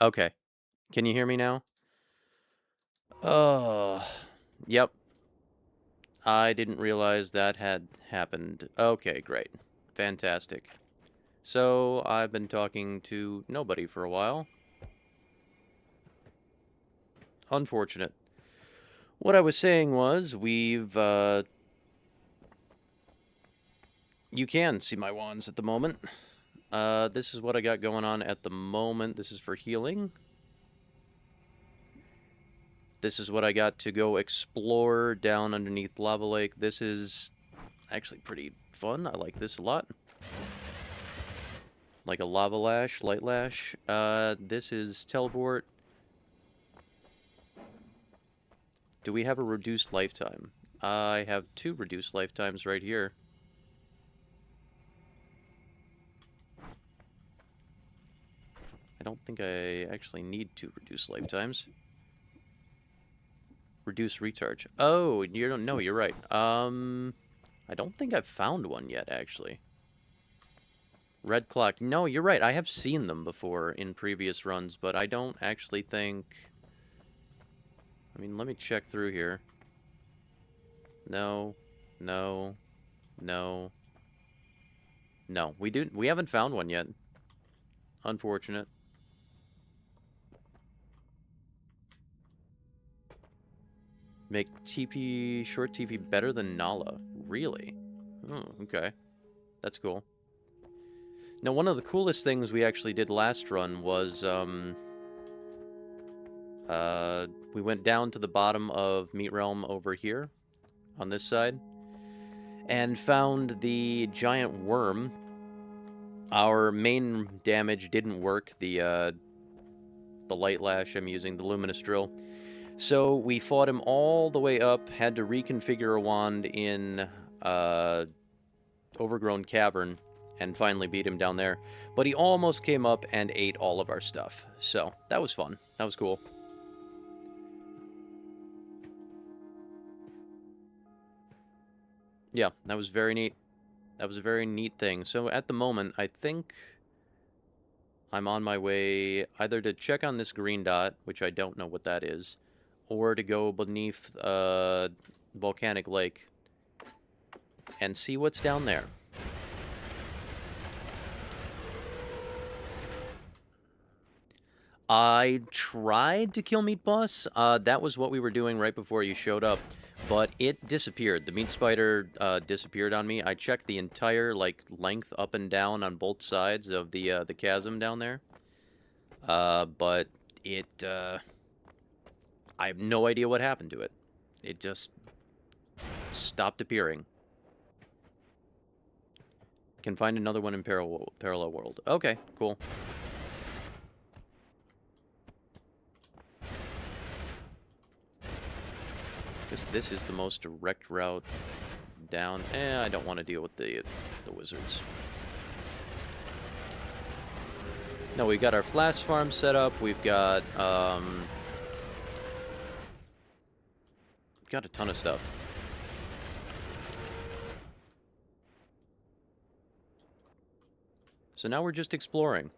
Okay. Can you hear me now? Oh, yep. I didn't realize that had happened. Okay, great. Fantastic. So, I've been talking to nobody for a while. Unfortunate. What I was saying was, you can see my wands at the moment. This is what I got going on at the moment. This is for healing. This is what I got to go explore down underneath Lava Lake. This is actually pretty fun. I like this a lot. Like a lava lash, light lash. This is teleport. Do we have a reduced lifetime? I have 2 reduced lifetimes right here. I don't think I actually need 2 reduced lifetimes. Reduce recharge. Oh, you don't know, you're right. I don't think I've found one yet, actually. Red clock. No, you're right. I have seen them before in previous runs, but I don't actually think... I mean, let me check through here. No, no, no, no. We haven't found one yet. Unfortunate. Make TP, short TP better than Nala. Really? Oh, okay. That's cool. Now, one of the coolest things we actually did last run was, we went down to the bottom of Meat Realm over here, on this side, and found the giant worm. Our main damage didn't work, the light lash I'm using, the luminous drill. So we fought him all the way up, had to reconfigure a wand in Overgrown Cavern, and finally beat him down there. But he almost came up and ate all of our stuff. So that was fun. That was cool. Yeah, that was very neat. That was a very neat thing. So at the moment, I think I'm on my way either to check on this green dot, which I don't know what that is, or to go beneath Volcanic Lake and see what's down there. I tried to kill Meat Boss. That was what we were doing right before you showed up, but it disappeared. The meat spider disappeared on me. I checked the entire length up and down on both sides of the chasm down there, but it I have no idea what happened to it. It just stopped appearing. Can find another one in parallel world. Okay, cool. Guess this is the most direct route down. I don't want to deal with the wizards. No, we got our flask farm set up. We've got a ton of stuff. So now we're just exploring.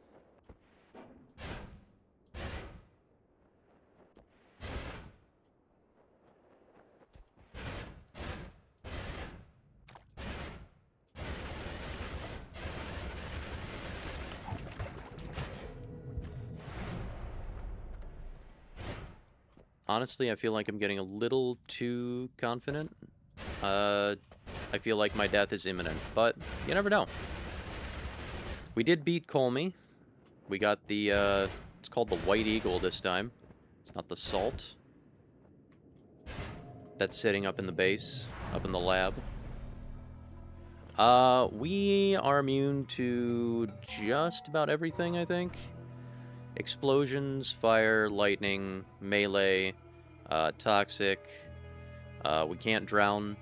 Honestly, I feel like I'm getting a little too confident. I feel like my death is imminent, but you never know. We did beat Colmy. We got the, it's called the White Eagle this time. It's not the Salt. That's sitting up in the base, up in the lab. We are immune to just about everything, I think. Explosions, fire, lightning, melee, toxic. We can't drown.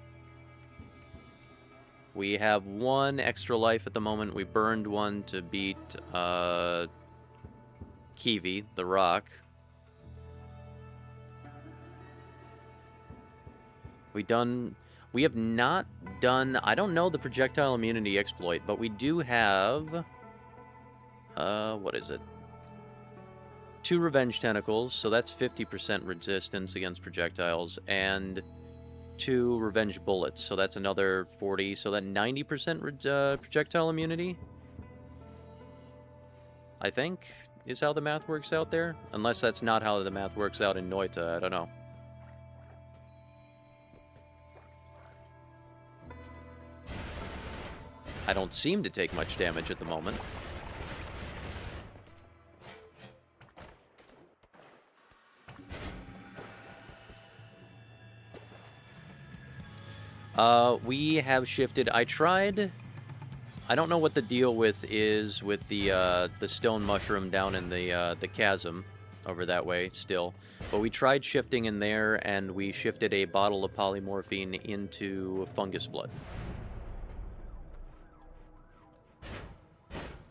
We have 1 extra life at the moment. We burned 1 to beat Kiwi, the rock. We have not done... I don't know the projectile immunity exploit, but we do have... what is it? 2 Revenge Tentacles, so that's 50% resistance against projectiles, and 2 Revenge Bullets, so that's another 40, so that 90% projectile immunity, I think, is how the math works out there. Unless that's not how the math works out in Noita, I don't know. I don't seem to take much damage at the moment. We have shifted. I don't know what the deal is with the stone mushroom down in the chasm over that way still. But we tried shifting in there, and we shifted a bottle of polymorphine into fungus blood.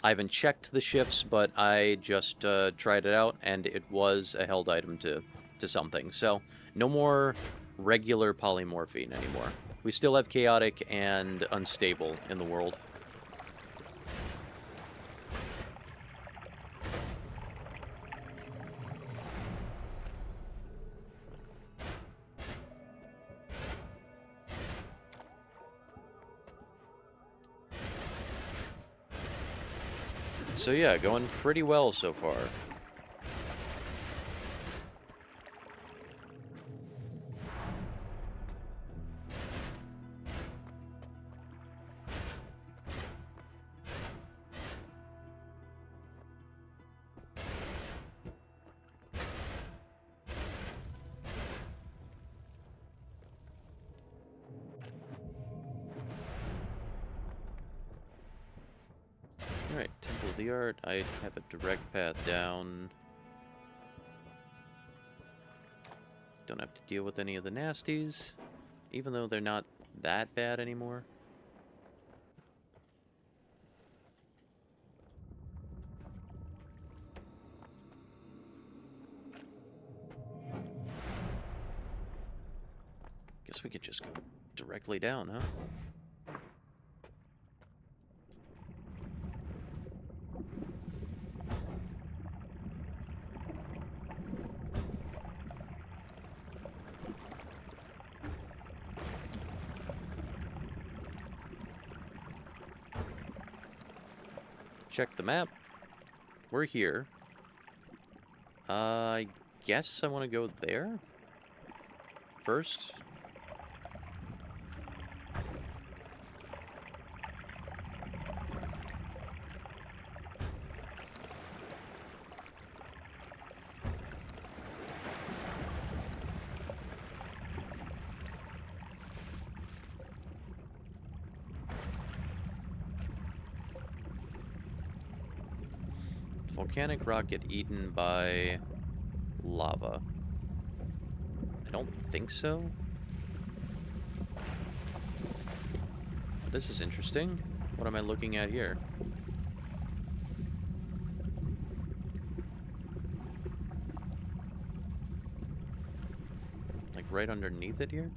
I haven't checked the shifts, but I just tried it out, and it was a held item to something. So no more regular polymorphine anymore. We still have chaotic and unstable in the world. So yeah, going pretty well so far. Alright, Temple of the Art. I have a direct path down. Don't have to deal with any of the nasties, even though they're not that bad anymore. Guess we could just go directly down, huh? Check the map. We're here. I guess I want to go there first. Volcanic rock get eaten by lava. I don't think so. This is interesting. What am I looking at here? Like right underneath it here?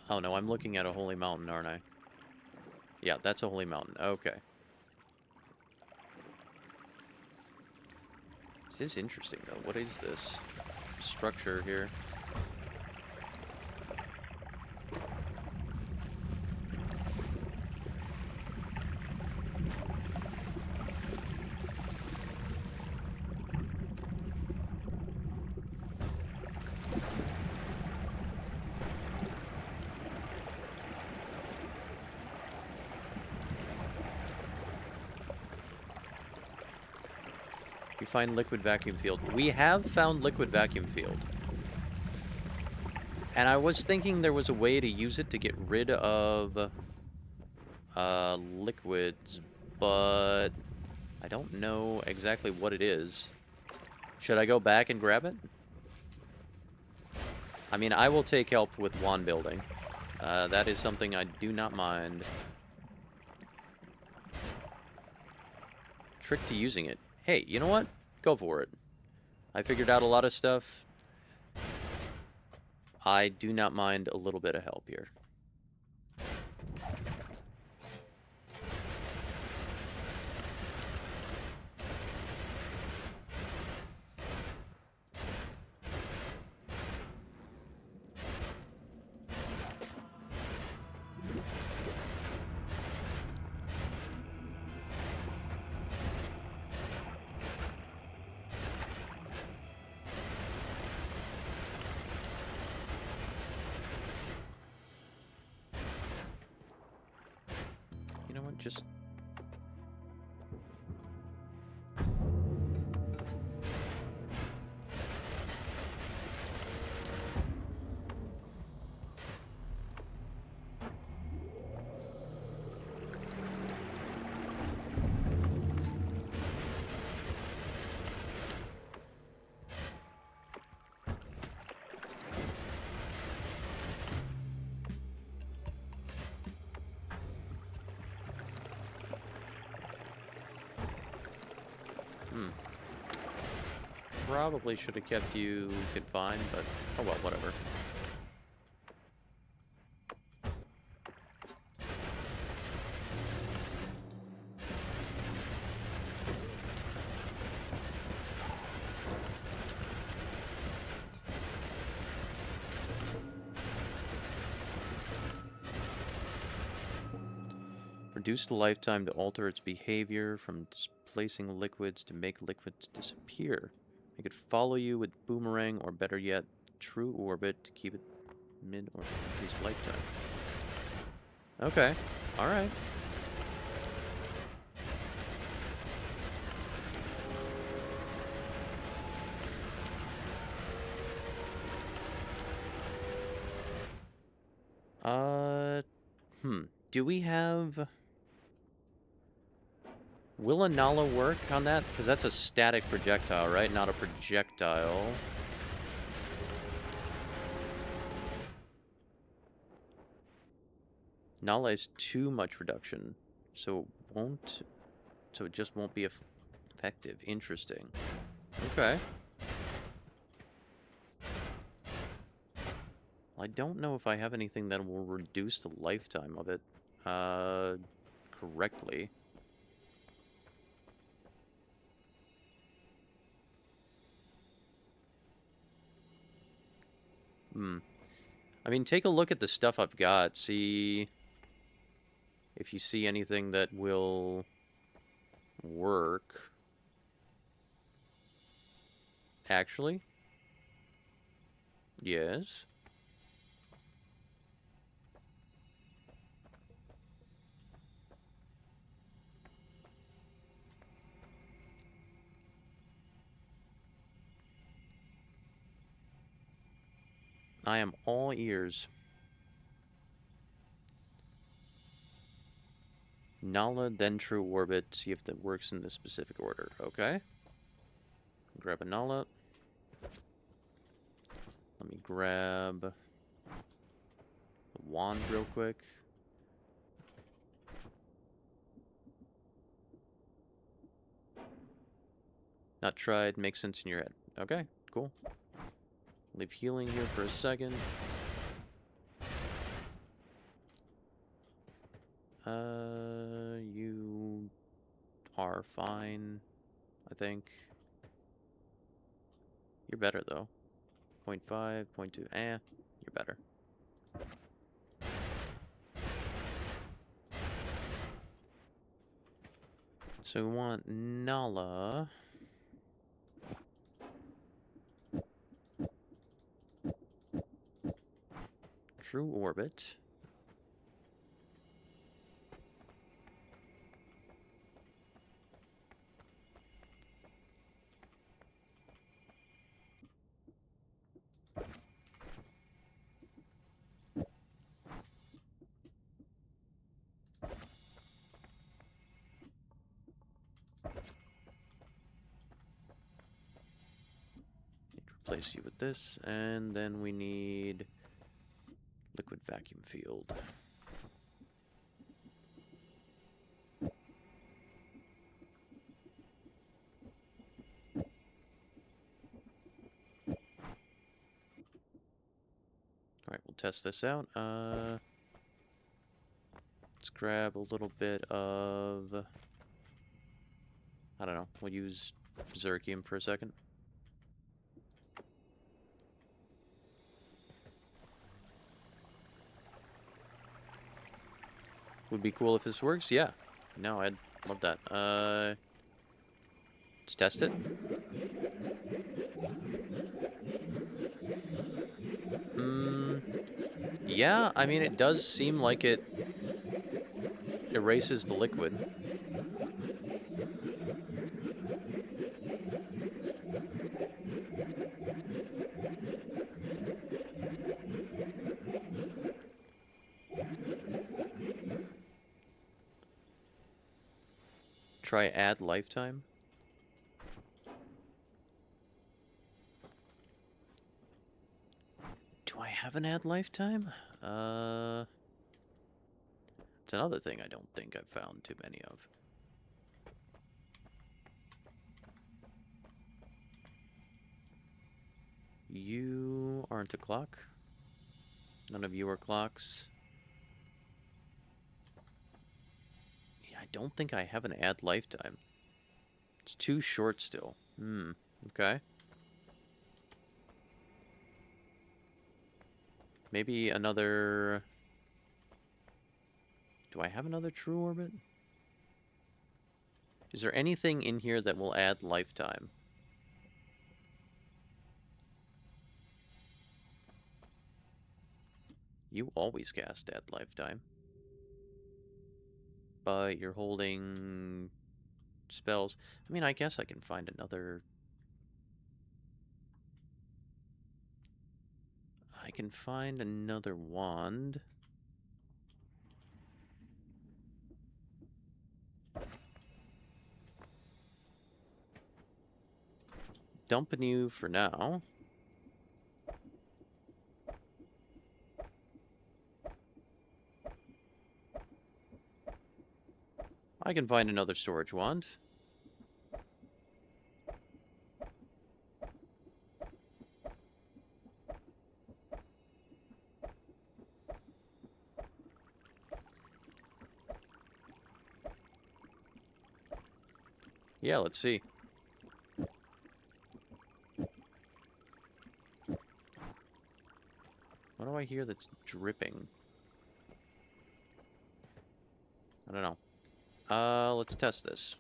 Oh no, I'm looking at a holy mountain, aren't I? Yeah, that's a holy mountain. Okay. This is interesting, though. What is this structure here? You find liquid vacuum field. We have found liquid vacuum field. And I was thinking there was a way to use it to get rid of liquids, but I don't know exactly what it is. Should I go back and grab it? I mean, I will take help with wand building. That is something I do not mind. Trick to using it. Hey, you know what? Go for it. I figured out a lot of stuff. I do not mind a little bit of help here. just... Probably should have kept you confined, but oh well, whatever. Reduce the lifetime to alter its behavior from displacing liquids to make liquids disappear. Make it follow you with boomerang, or better yet, true orbit to keep it mid or increase lifetime. Okay, alright. Do we have... Will a Nala work on that? Because that's a static projectile, right? Not a projectile. Nala is too much reduction, so it won't... So it just won't be effective. Interesting. Okay. Well, I don't know if I have anything that will reduce the lifetime of it, correctly. I mean, take a look at the stuff I've got. See if you see anything that will work. Actually? Yes. I am all ears. Nala, then True Orbit. See if that works in this specific order. Okay. Grab a Nala. Let me grab the wand real quick. Not tried. Makes sense in your head. Okay, cool. Leave healing here for a second. You are fine, I think. You're better, though. 0.5, 0.2, you're better. So we want Nala. True Orbit. Replace you with this, and then we need liquid vacuum field. Alright, we'll test this out. Let's grab a little bit of... I don't know, we'll use Zerkium for a second. Would be cool if this works, yeah. No, I'd love that. Let's test it. Yeah, I mean, it does seem like it erases the liquid. Try add lifetime. Do I have an add lifetime? It's another thing I don't think I've found too many of. You aren't a clock. None of you are clocks. Yeah, I don't think I have an add lifetime. It's too short still. Okay. Maybe another... Do I have another true orbit? Is there anything in here that will add lifetime? You always cast add lifetime. But you're holding spells. I mean, I guess I can find another... I can find another wand. Dumping you for now. I can find another storage wand. Yeah, let's see. What do I hear that's dripping? I don't know. Let's test this.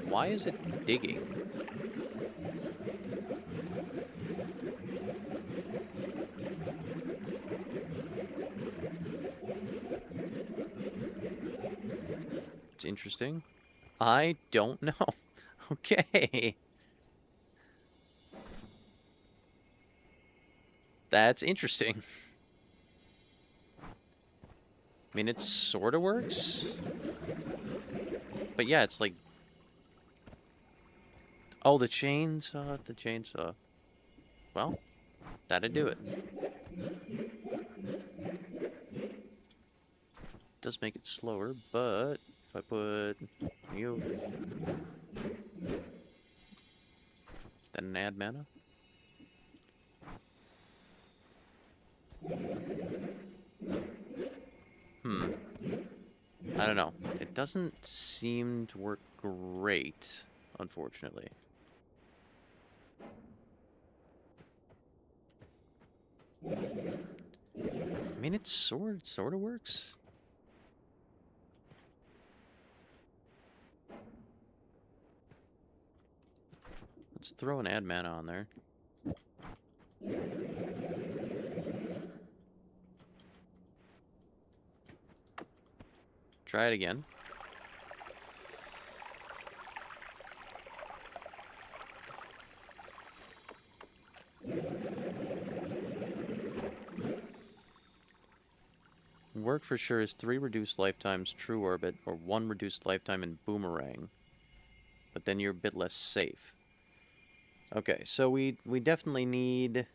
Why is it digging? It's interesting. I don't know. Okay. That's interesting. I mean, it sort of works. But yeah, it's like... Oh, the chainsaw, the chainsaw. Well, that'd do it. Does make it slower, but if I put you, then add mana. I don't know. It doesn't seem to work great, unfortunately. I mean, it sort of works. Let's throw an add mana on there. Try it again. Work for sure is 3 reduced lifetimes true orbit or 1 reduced lifetime in boomerang. But then you're a bit less safe. Okay, so we definitely need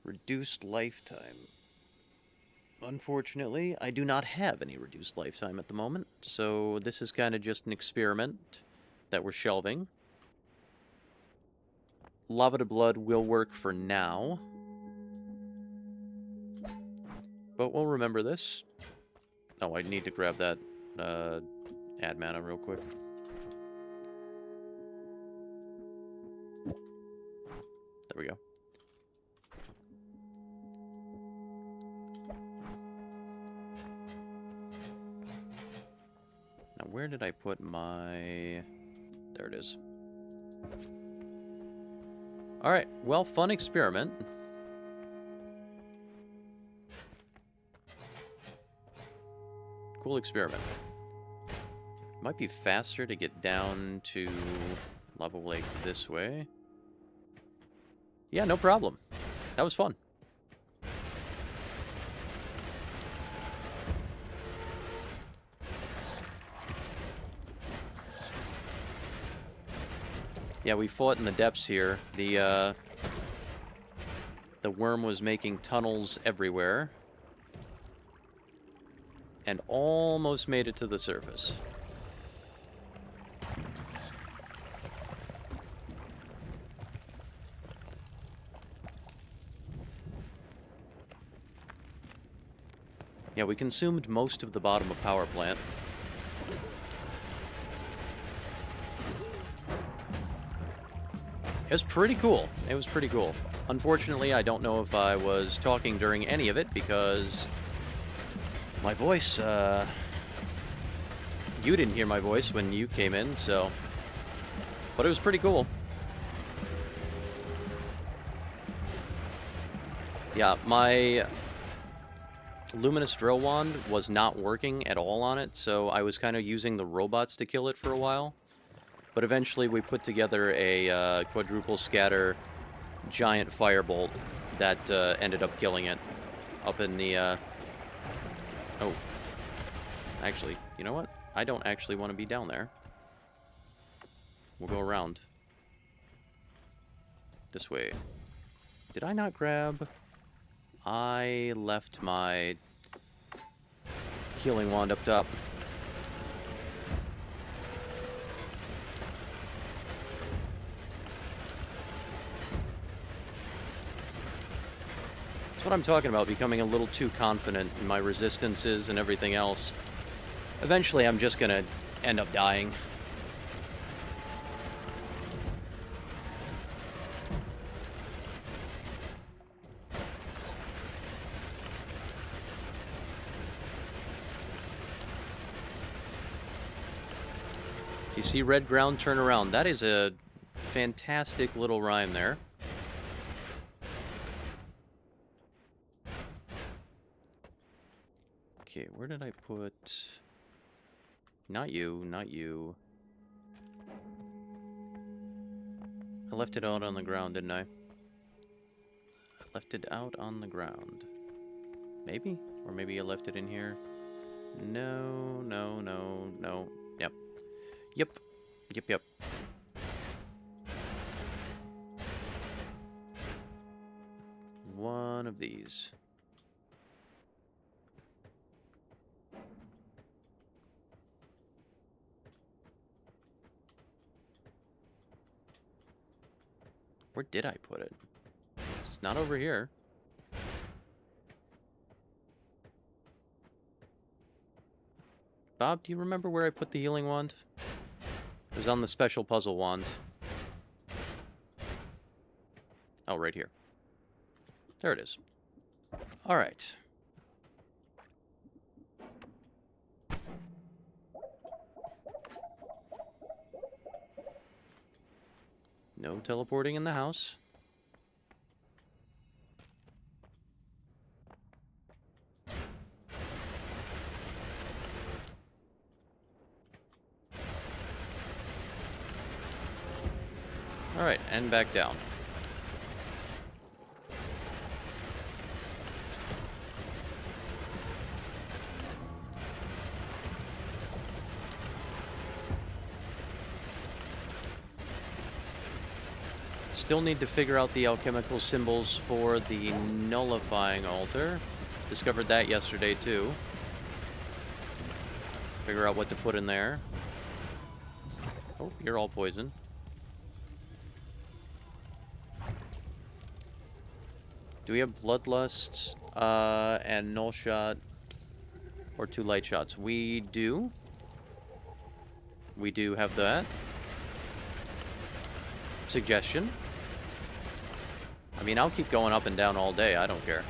reduced lifetime. Unfortunately, I do not have any reduced lifetime at the moment, so this is kind of just an experiment that we're shelving. Lava to Blood will work for now. But we'll remember this. Oh, I need to grab that add mana real quick. There we go. did I put my... There it is. Alright, well, fun experiment. Cool experiment. Might be faster to get down to Lava Lake this way. Yeah, no problem. That was fun. Yeah, we fought in the depths here. The worm was making tunnels everywhere. And almost made it to the surface. Yeah, we consumed most of the bottom of power plant. It was pretty cool. It was pretty cool. Unfortunately, I don't know if I was talking during any of it because my voice, you didn't hear my voice when you came in, so... But it was pretty cool. Yeah, my luminous drill wand was not working at all on it, so I was kind of using the robots to kill it for a while. But eventually we put together a quadruple scatter giant firebolt that ended up killing it up in the... Oh. Actually, you know what? I don't actually want to be down there. We'll go around. This way. Did I not grab... I left my healing wand up top. That's what I'm talking about, becoming a little too confident in my resistances and everything else. Eventually, I'm just gonna end up dying. You see red ground, turn around. That is a fantastic little rhyme there. Okay, where did I put... Not you, not you. I left it out on the ground, didn't I? I left it out on the ground. Maybe? Or maybe I left it in here? No, no, no, no. Yep. Yep. Yep, yep. One of these. Where did I put it? It's not over here. Bob, do you remember where I put the healing wand? It was on the special puzzle wand. Oh, right here. There it is. Alright. No teleporting in the house. Alright, and back down. Still need to figure out the alchemical symbols for the nullifying altar. Discovered that yesterday too. Figure out what to put in there. Oh, you're all poison. Do we have Bloodlust and Null Shot or 2 Light Shots? We do. We do have that. Suggestion. I mean, I'll keep going up and down all day. I don't care.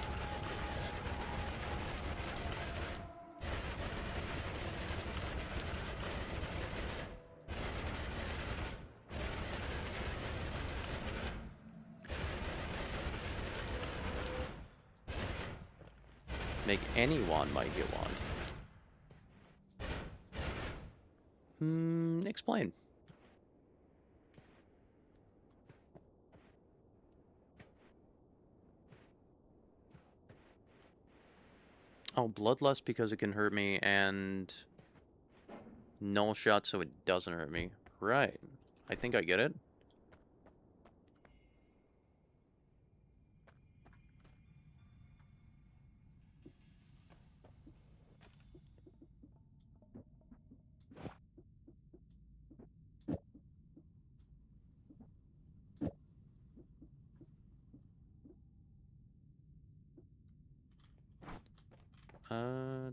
Make any wand might get wand. Explain. Oh, Bloodlust because it can hurt me, and Null Shot so it doesn't hurt me. Right. I think I get it.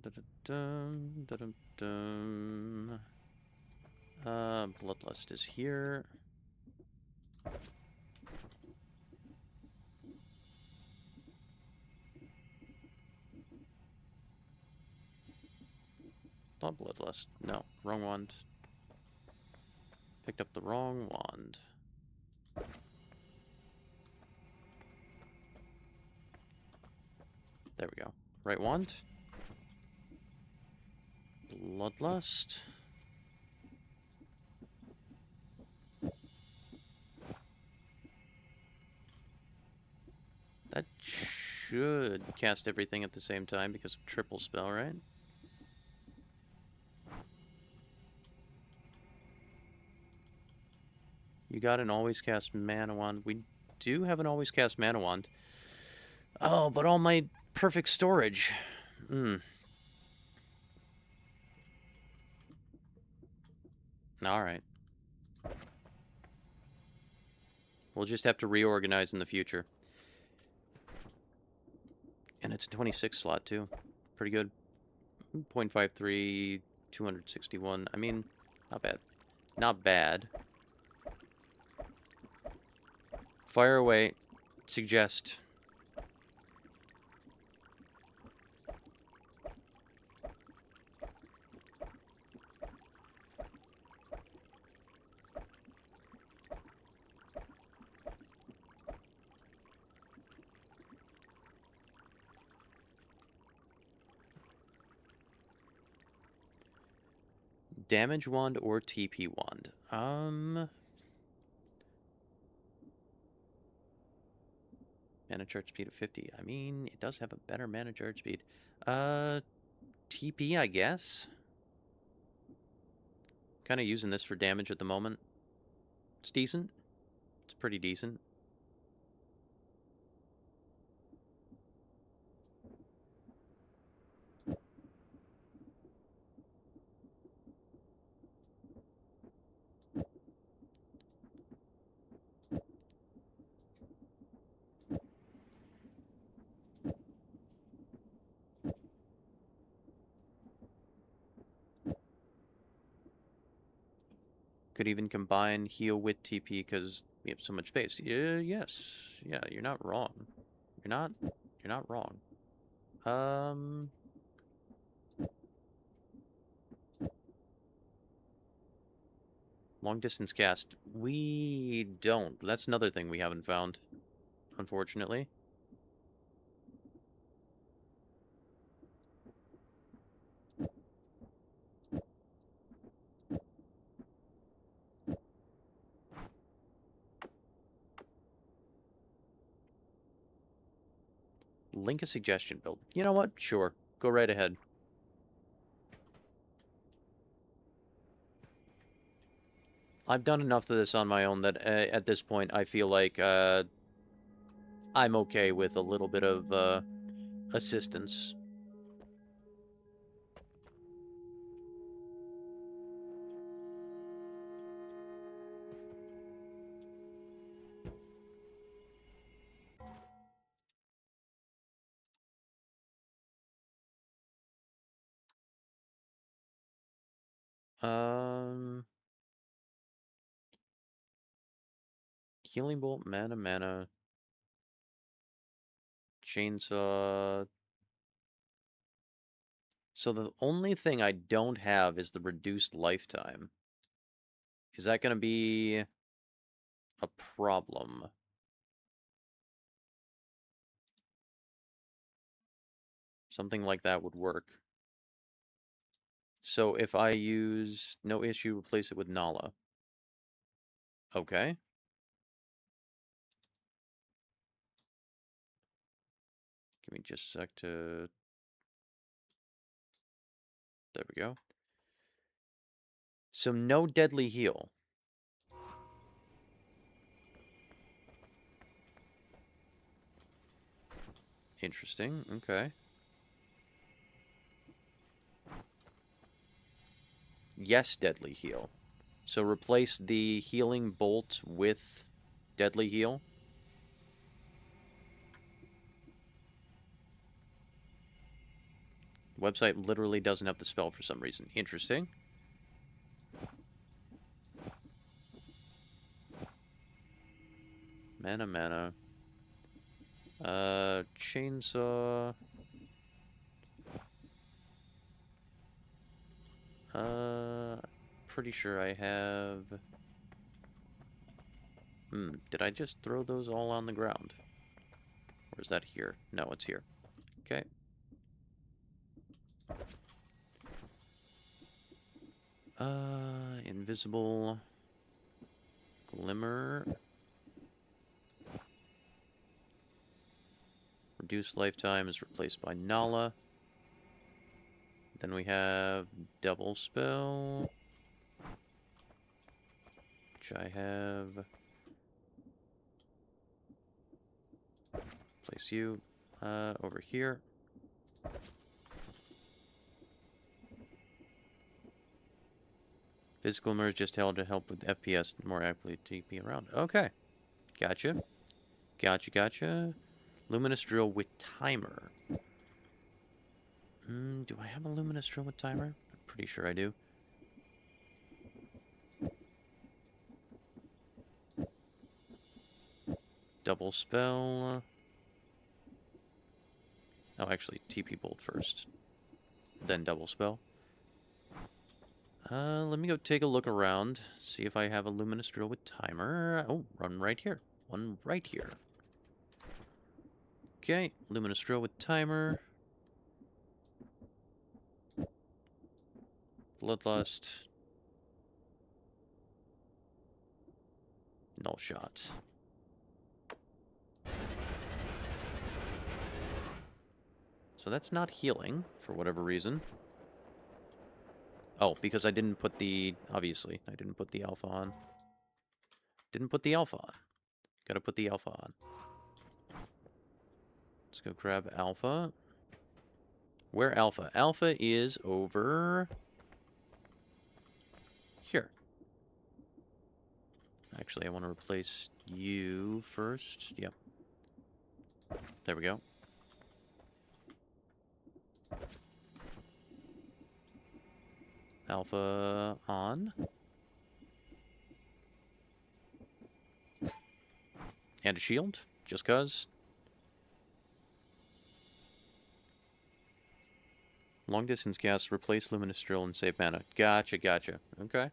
Da-da-dum, da-dum-dum. Bloodlust is here. Not Bloodlust. No, wrong wand. Picked up the wrong wand. There we go. Right wand. Bloodlust. That should cast everything at the same time because of triple spell, right? You got an always cast mana wand. We do have an always cast mana wand. Oh, but all my perfect storage. Alright. We'll just have to reorganize in the future. And it's a 26 slot, too. Pretty good. 0.53, 261. I mean, not bad. Not bad. Fire away. Suggest. Damage wand or TP wand? Mana charge speed of 50. I mean, it does have a better mana charge speed. TP, I guess? Kind of using this for damage at the moment. It's decent. It's pretty decent. Could even combine heal with TP because we have so much space. Yes. Yeah, you're not wrong. You're not wrong. Long distance cast. We don't. That's another thing we haven't found, unfortunately. Link a suggestion build. You know what? Sure. Go right ahead. I've done enough of this on my own that at this point I feel like I'm okay with a little bit of assistance. Um, Healing Bolt, mana, Chainsaw. So the only thing I don't have is the reduced lifetime. Is that going to be a problem? Something like that would work. So if I use no issue, replace it with Nala. Okay. Give me just a sec to... There we go. So no deadly heal. Interesting. Okay. Yes, deadly heal. So replace the healing bolt with deadly heal. Website literally doesn't have the spell for some reason. Interesting. Mana. Chainsaw. Pretty sure I have... did I just throw those all on the ground? Or is that here? No, it's here. Okay. Invisible... Glimmer... Reduced lifetime is replaced by Nala. Then we have double spell, which I have. Place you over here. Physical merge just held to help with FPS more accurately TP around. Okay. Gotcha. Gotcha. Luminous drill with timer. Do I have a luminous drill with timer? I'm pretty sure I do. Double spell. Oh, actually, TP bolt first. Then double spell. Let me go take a look around. See if I have a luminous drill with timer. Oh, one right here. One right here. Okay, luminous drill with timer. Bloodlust. Null shot. So that's not healing, for whatever reason. Oh, because I didn't put the... Obviously, I didn't put the alpha on. Didn't put the alpha on. Gotta put the alpha on. Let's go grab alpha. Where alpha? Alpha is over... here. Actually, I want to replace you first. Yep. There we go. Alpha on. And a shield, just cuz. Long distance cast, replace luminous drill and save mana. Gotcha. Okay.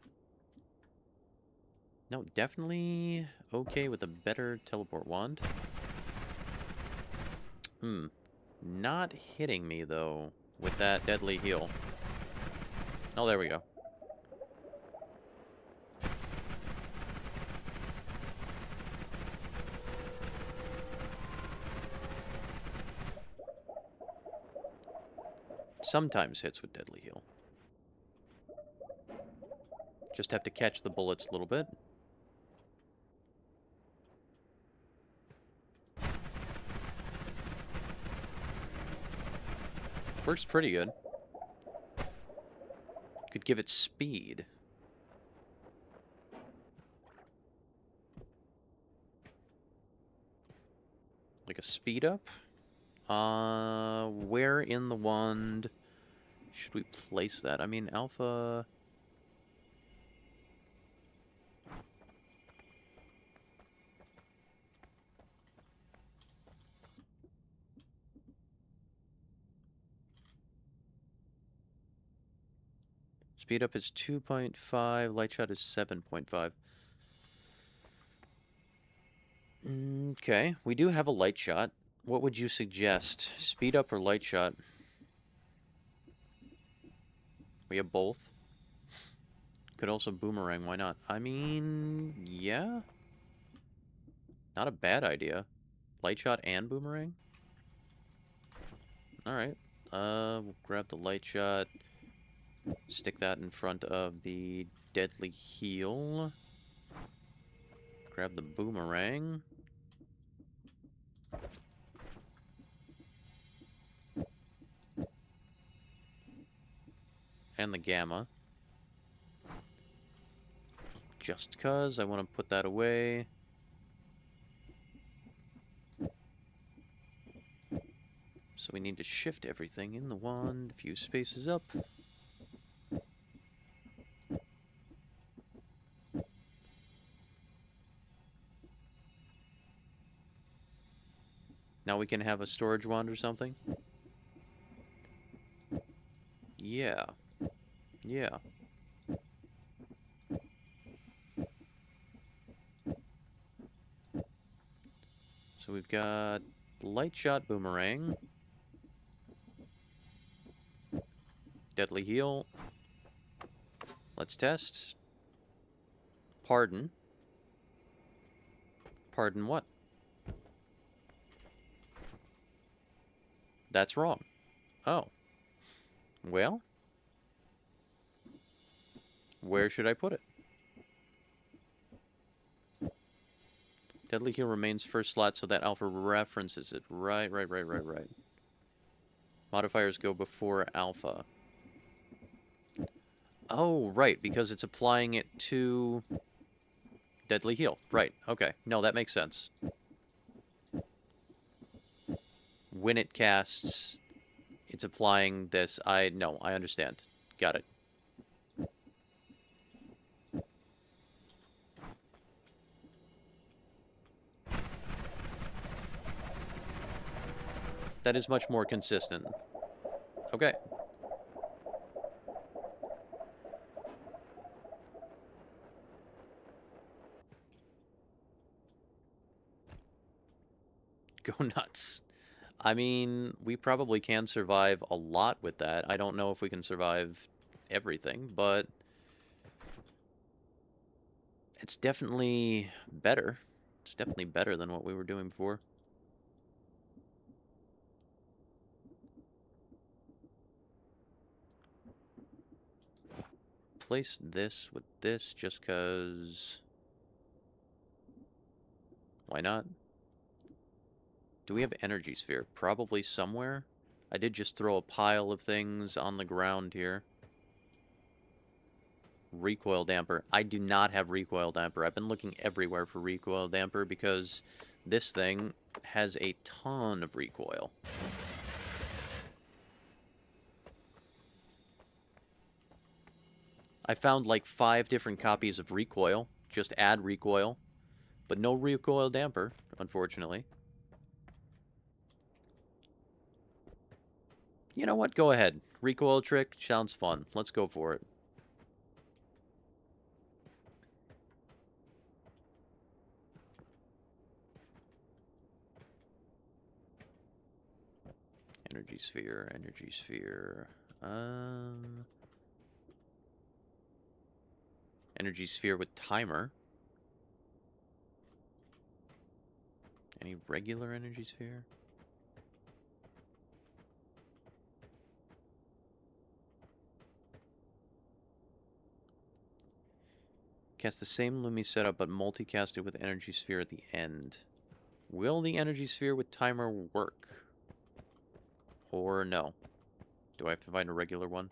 No, definitely okay with a better teleport wand. Not hitting me, though, with that deadly heal. Oh, there we go. Sometimes hits with deadly heal. Just have to catch the bullets a little bit. Works pretty good. Could give it speed. Like a speed up? Where in the wand should we place that? I mean, alpha... Speed up is 2.5, light shot is 7.5. Okay, we do have a light shot. What would you suggest? Speed up or light shot? We have both. Could also boomerang, why not? I mean, yeah. Not a bad idea. Light shot and boomerang? Alright. We'll grab the light shot. Stick that in front of the deadly heal. Grab the boomerang. And the gamma. Just cause I want to put that away. So we need to shift everything in the wand, a few spaces up. Now we can have a storage wand or something? Yeah. Yeah. So we've got light shot boomerang. Deadly heal. Let's test. Pardon. Pardon what? That's wrong. Oh. Well? Where should I put it? Deadly heal remains first slot so that alpha references it. Right. Modifiers go before alpha. Oh, right, because it's applying it to deadly heal. Right, okay. No, that makes sense. When it casts, it's applying this. No, I understand. Got it. That is much more consistent. Okay. Go nuts. I mean, we probably can survive a lot with that. I don't know if we can survive everything, but it's definitely better. It's definitely better than what we were doing before. Place this with this just because... Why not? Do we have energy sphere? Probably somewhere. I did just throw a pile of things on the ground here. Recoil damper. I do not have recoil damper. I've been looking everywhere for recoil damper because this thing has a ton of recoil. I found like 5 different copies of recoil. Just add recoil. But no recoil damper, unfortunately. You know what? Go ahead. Recoil trick sounds fun. Let's go for it. Energy sphere, energy sphere. Energy sphere with timer. Any regular energy sphere? Cast the same Lumi setup, but multicast it with energy sphere at the end. Will the energy sphere with timer work? Or no? Do I have to find a regular one?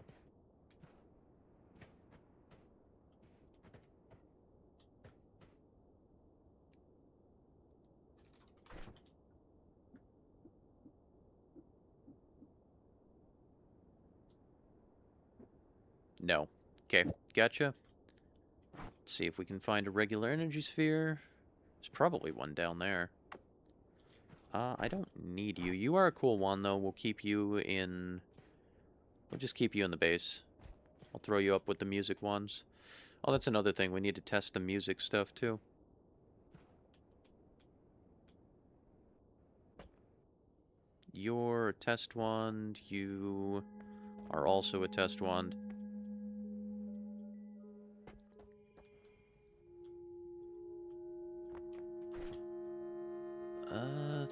No. Okay, gotcha. Let's see if we can find a regular energy sphere. There's probably one down there. I don't need you. You are a cool one, though. We'll keep you in... We'll just keep you in the base. I'll throw you up with the music ones. Oh, that's another thing. We need to test the music stuff, too. You're a test wand. You are also a test wand.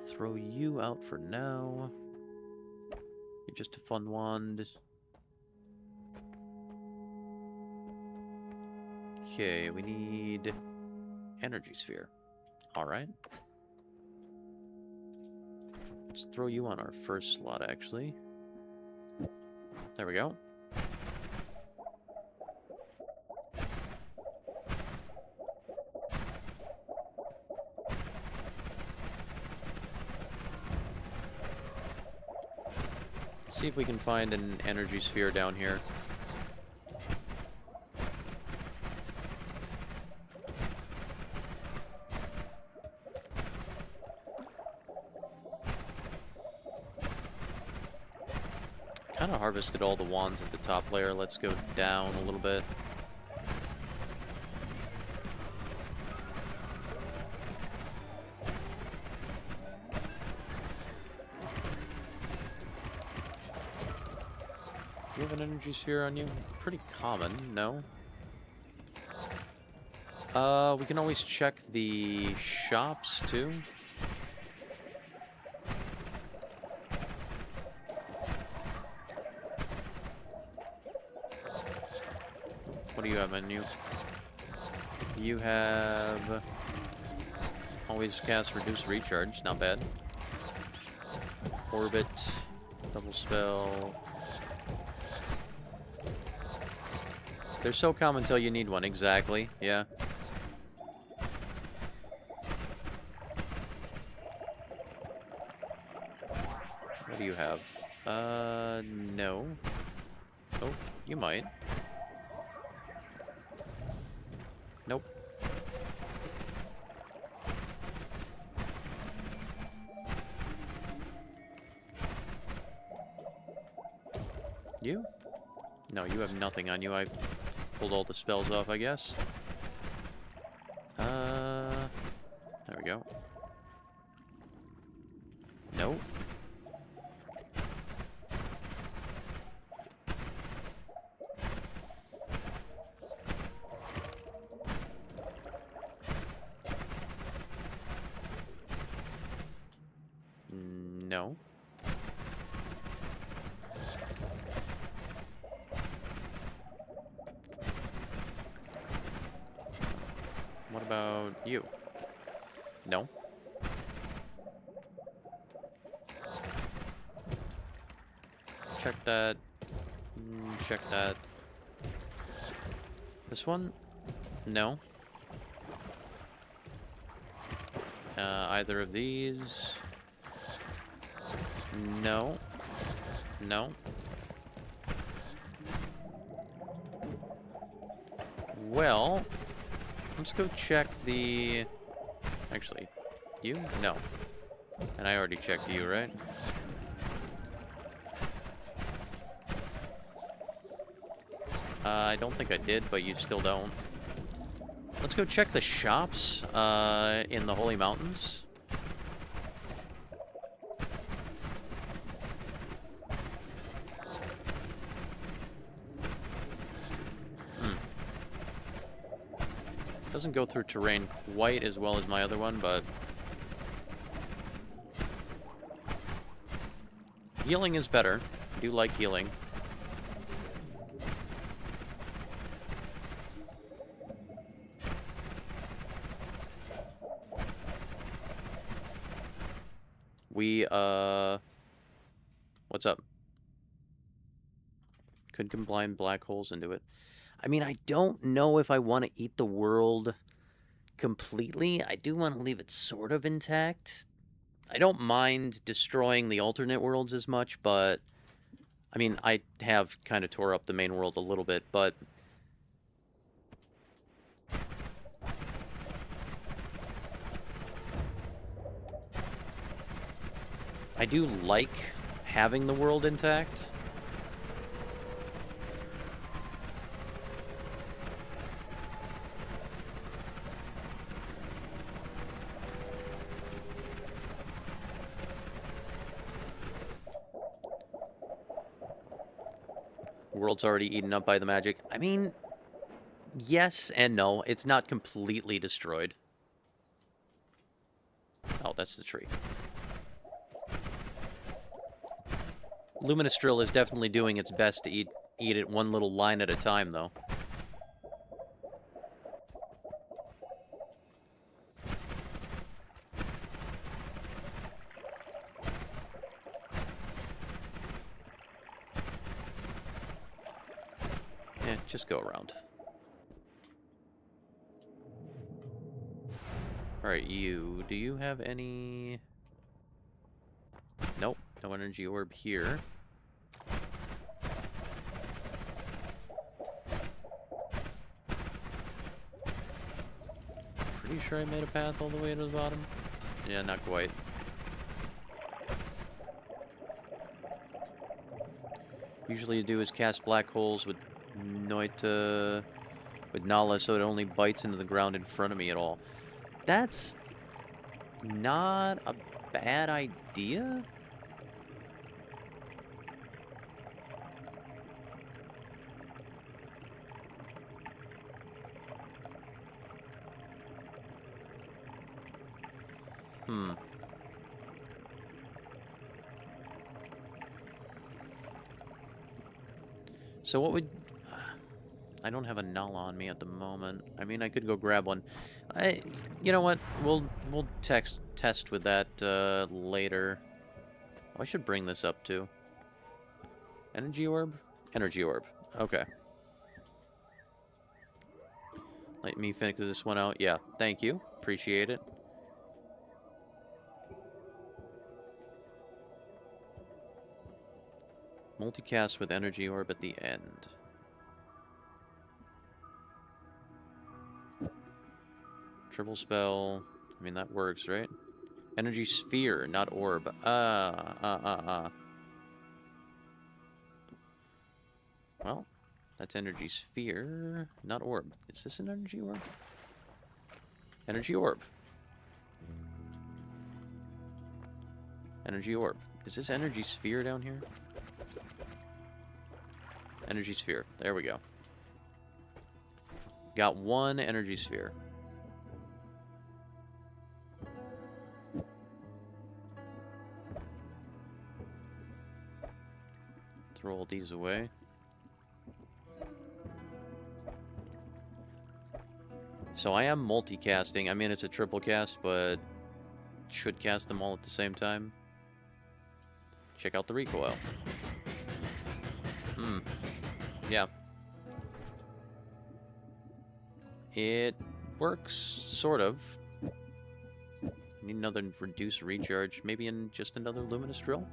Throw you out for now. You're just a fun wand. Okay, we need energy sphere. Alright. Let's throw you on our first slot, actually. There we go. See if we can find an energy sphere down here. Kind of harvested all the wands at the top layer. Let's go down a little bit. Do you have an energy sphere on you? Pretty common, no? We can always check the shops, too. What do you have on you? You have... always cast Reduce Recharge, not bad. Orbit, double spell... They're so common until you need one, exactly, yeah. What do you have? No. Oh, you might. Nope. You? No, you have nothing on you. I pulled all the spells off, I guess. There we go. Nope. No. What about you? No. Check that. Check that. This one? No. Either of these? No. No. Well, let's go check the... Actually, you? No. And I already checked you, right? I don't think I did, but you still don't. Let's go check the shops in the Holy Mountains. Doesn't go through terrain quite as well as my other one, but... Healing is better. I do like healing. We, what's up? Could combine black holes into it. I mean, I don't know if I want to eat the world completely. I do want to leave it sort of intact. I don't mind destroying the alternate worlds as much, but... I mean, I have kind of tore up the main world a little bit, but... I do like having the world intact. World's already eaten up by the magic. I mean, yes and no. It's not completely destroyed. Oh, that's the tree. Luminous Drill is definitely doing its best to eat it one little line at a time, though. Yeah, just go around. Alright, you. Do you have any... Nope, no energy orb here. Pretty sure I made a path all the way to the bottom. Yeah, not quite. Usually you do is cast black holes with Noita, with Nala, so it only bites into the ground in front of me at all. That's not a bad idea. So what would... I don't have a Nala on me at the moment. I mean, I could go grab one. You know what? We'll test with that later. Oh, I should bring this up too. Energy orb? Energy orb. Okay. Let me figure this one out. Yeah, thank you. Appreciate it. Multicast with energy orb at the end. Triple spell. I mean, that works, right? Energy sphere, not orb. Well, that's energy sphere, not orb. Is this an energy orb? Energy orb. Energy orb. Is this energy sphere down here? Energy sphere. There we go. Got one energy sphere. Throw all these away. So I am multicasting. I mean, it's a triple cast, but should cast them all at the same time. Check out the recoil. Yeah. It works, sort of. Need another reduced recharge. Maybe in just another luminous drill?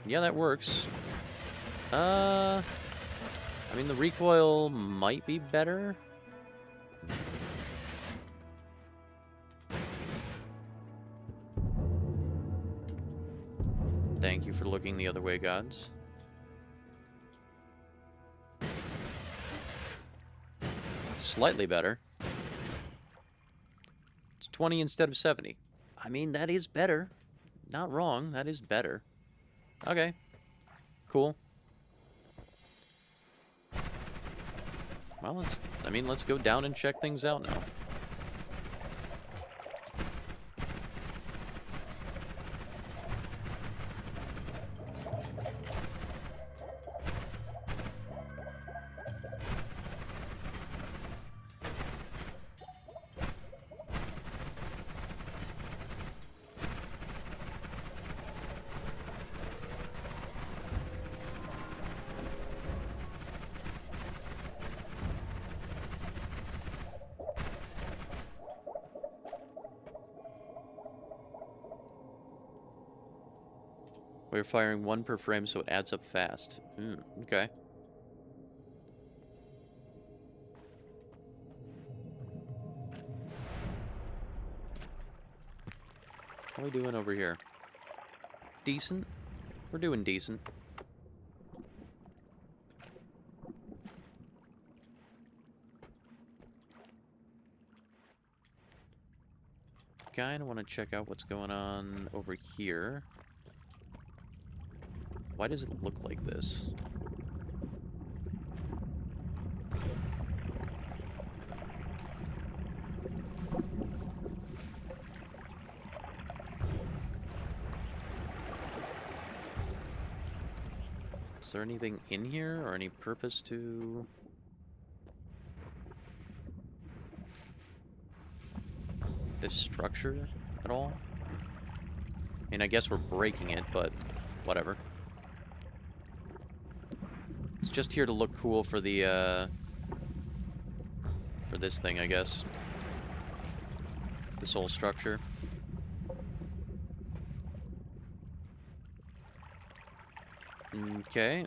Yeah, that works. I mean, the recoil might be better. Thank you for looking the other way, gods. Slightly better. It's 20 instead of 70. I mean, that is better. Not wrong. That is better. Okay. Cool. Well, let's go down and check things out now. We're firing one per frame, so it adds up fast. Okay. How are we doing over here? Decent? We're doing decent. Kinda want to check out what's going on over here. Why does it look like this? Is there anything in here or any purpose to this structure at all? I mean, I guess we're breaking it, but whatever. It's just here to look cool for the, for this thing, I guess. This whole structure. Okay.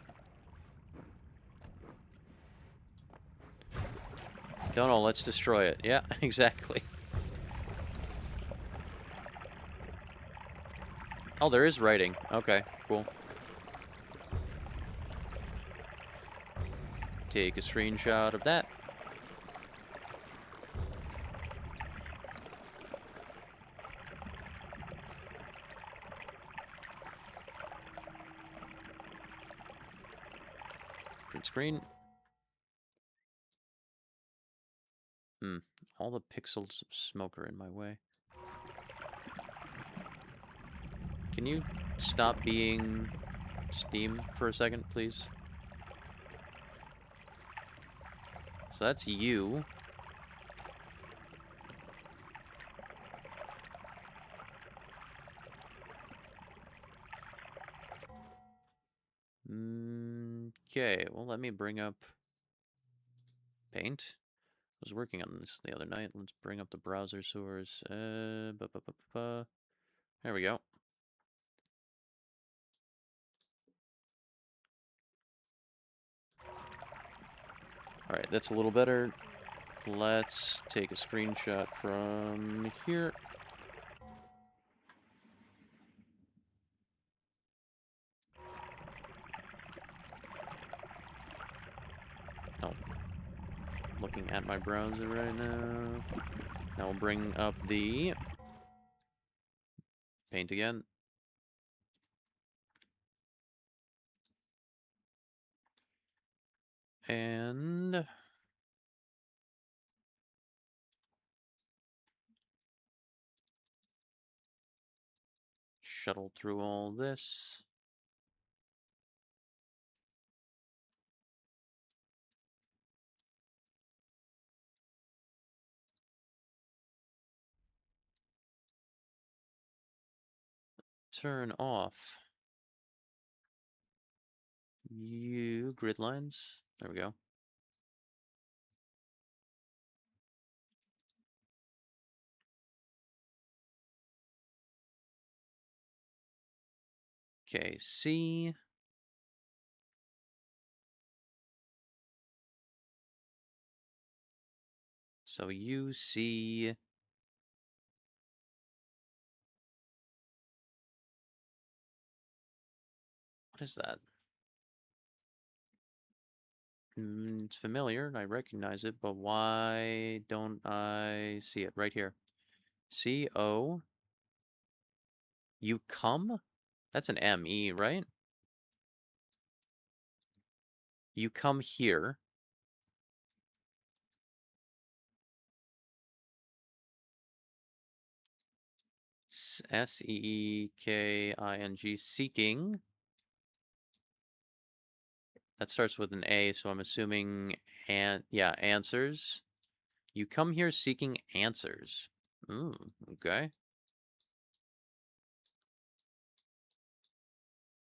No, let's destroy it. Yeah, exactly. Oh, there is writing. Okay, cool. Take a screenshot of that. Print screen. All the pixels of smoke are in my way. Can you stop being Steam for a second, please? So that's you. Okay, well, let me bring up Paint. I was working on this the other night. Let's bring up the browser source. There we go. Alright, that's a little better. Let's take a screenshot from here. Oh, looking at my browser right now. Now we'll bring up the Paint again. And shuttle through all this. Turn off you grid lines. There we go. Okay, C. So you see. What is that? It's familiar, and I recognize it, but why don't I see it right here? C-O. You come? That's an M-E, right? You come here. S-E-E-K-I-N-G. Seeking. That starts with an A, so I'm assuming, yeah, answers. You come here seeking answers. Ooh, okay.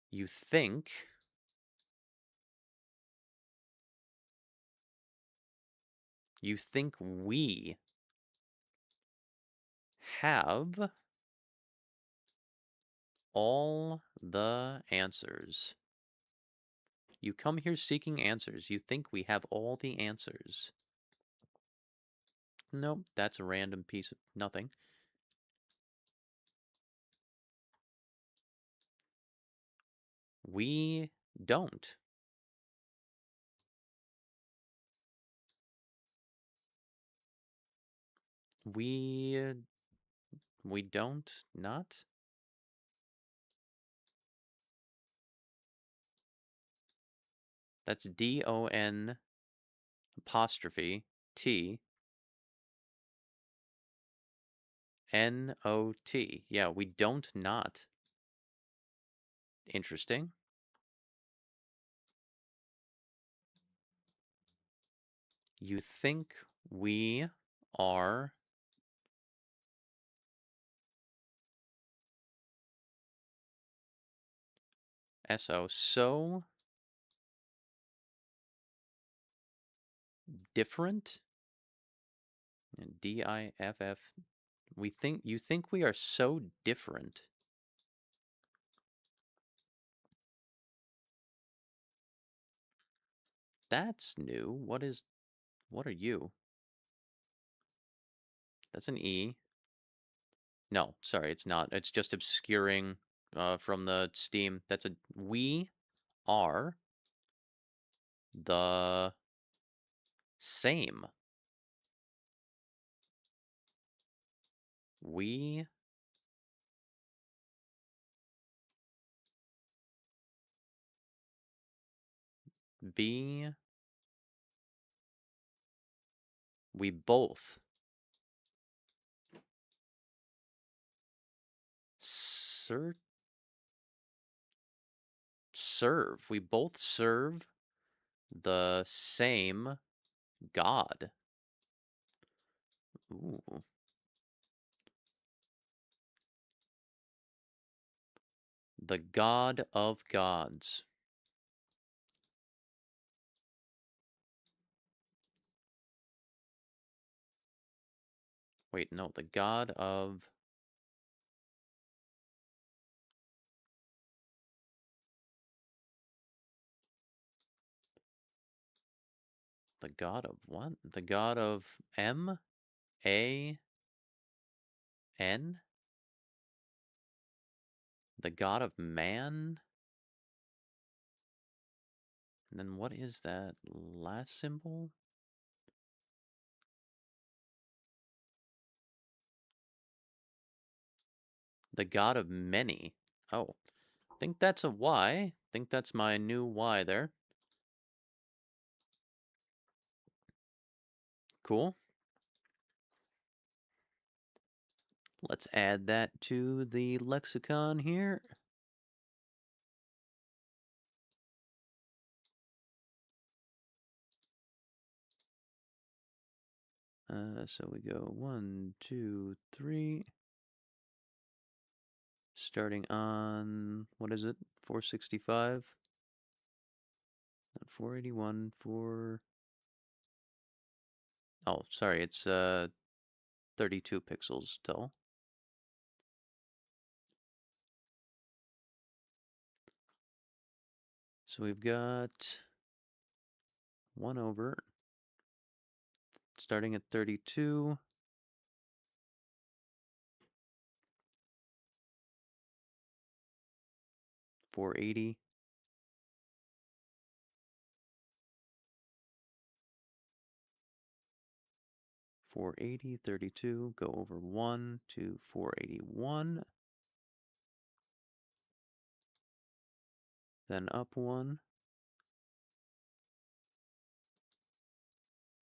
You think. You think we have all the answers. You come here seeking answers. You think we have all the answers. Nope, that's a random piece of nothing. We don't. We don't not. That's D-O-N apostrophe T N-O-T. Yeah, we don't not. Interesting. You think we are so different? And DIFF. You think we are so different. That's new. What are you? That's an E. No, sorry, it's not. It's just obscuring from the Steam. That's a we are the same. We be we both ser serve. We both serve the same God. Ooh. The God of gods. Wait, no, the God of the God of what? The God of M-A-N? The God of man? And then what is that last symbol? The God of many. Oh, think that's a Y. Think that's my new Y there. Cool. Let's add that to the lexicon here. So we go 1, 2, 3. Starting on, what is it? 465? 481, 4... Oh, sorry, it's 32 pixels tall. So we've got 1 over, starting at 32, 480, 480, 32, go over 1 to 481, then up 1,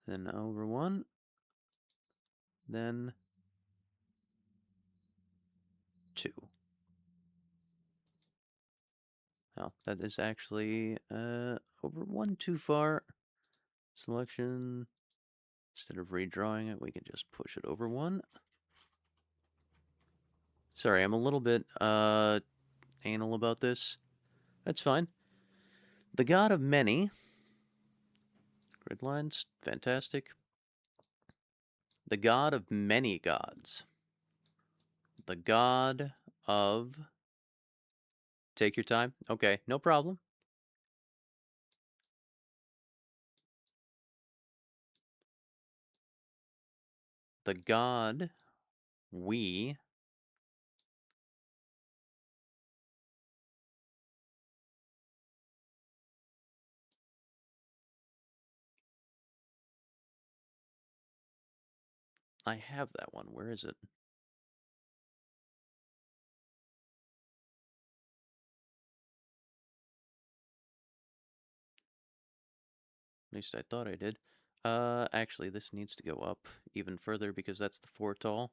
then over 1, then 2. Oh, that is actually over 1 too far. Selection, instead of redrawing it, we can just push it over 1. Sorry, I'm a little bit anal about this. That's fine. The God of many. Grid lines, fantastic. The God of many gods. The God of... Take your time. Okay, no problem. The God we... I have that one. Where is it? At least I thought I did. Actually, this needs to go up even further because that's the 4 tall.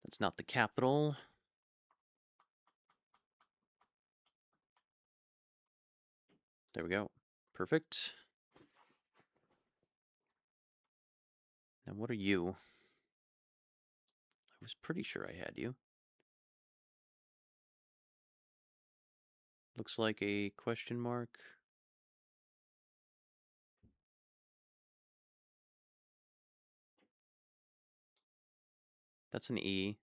That's not the capital. There we go. Perfect. Now, what are you? I was pretty sure I had you. Looks like a question mark. That's an E.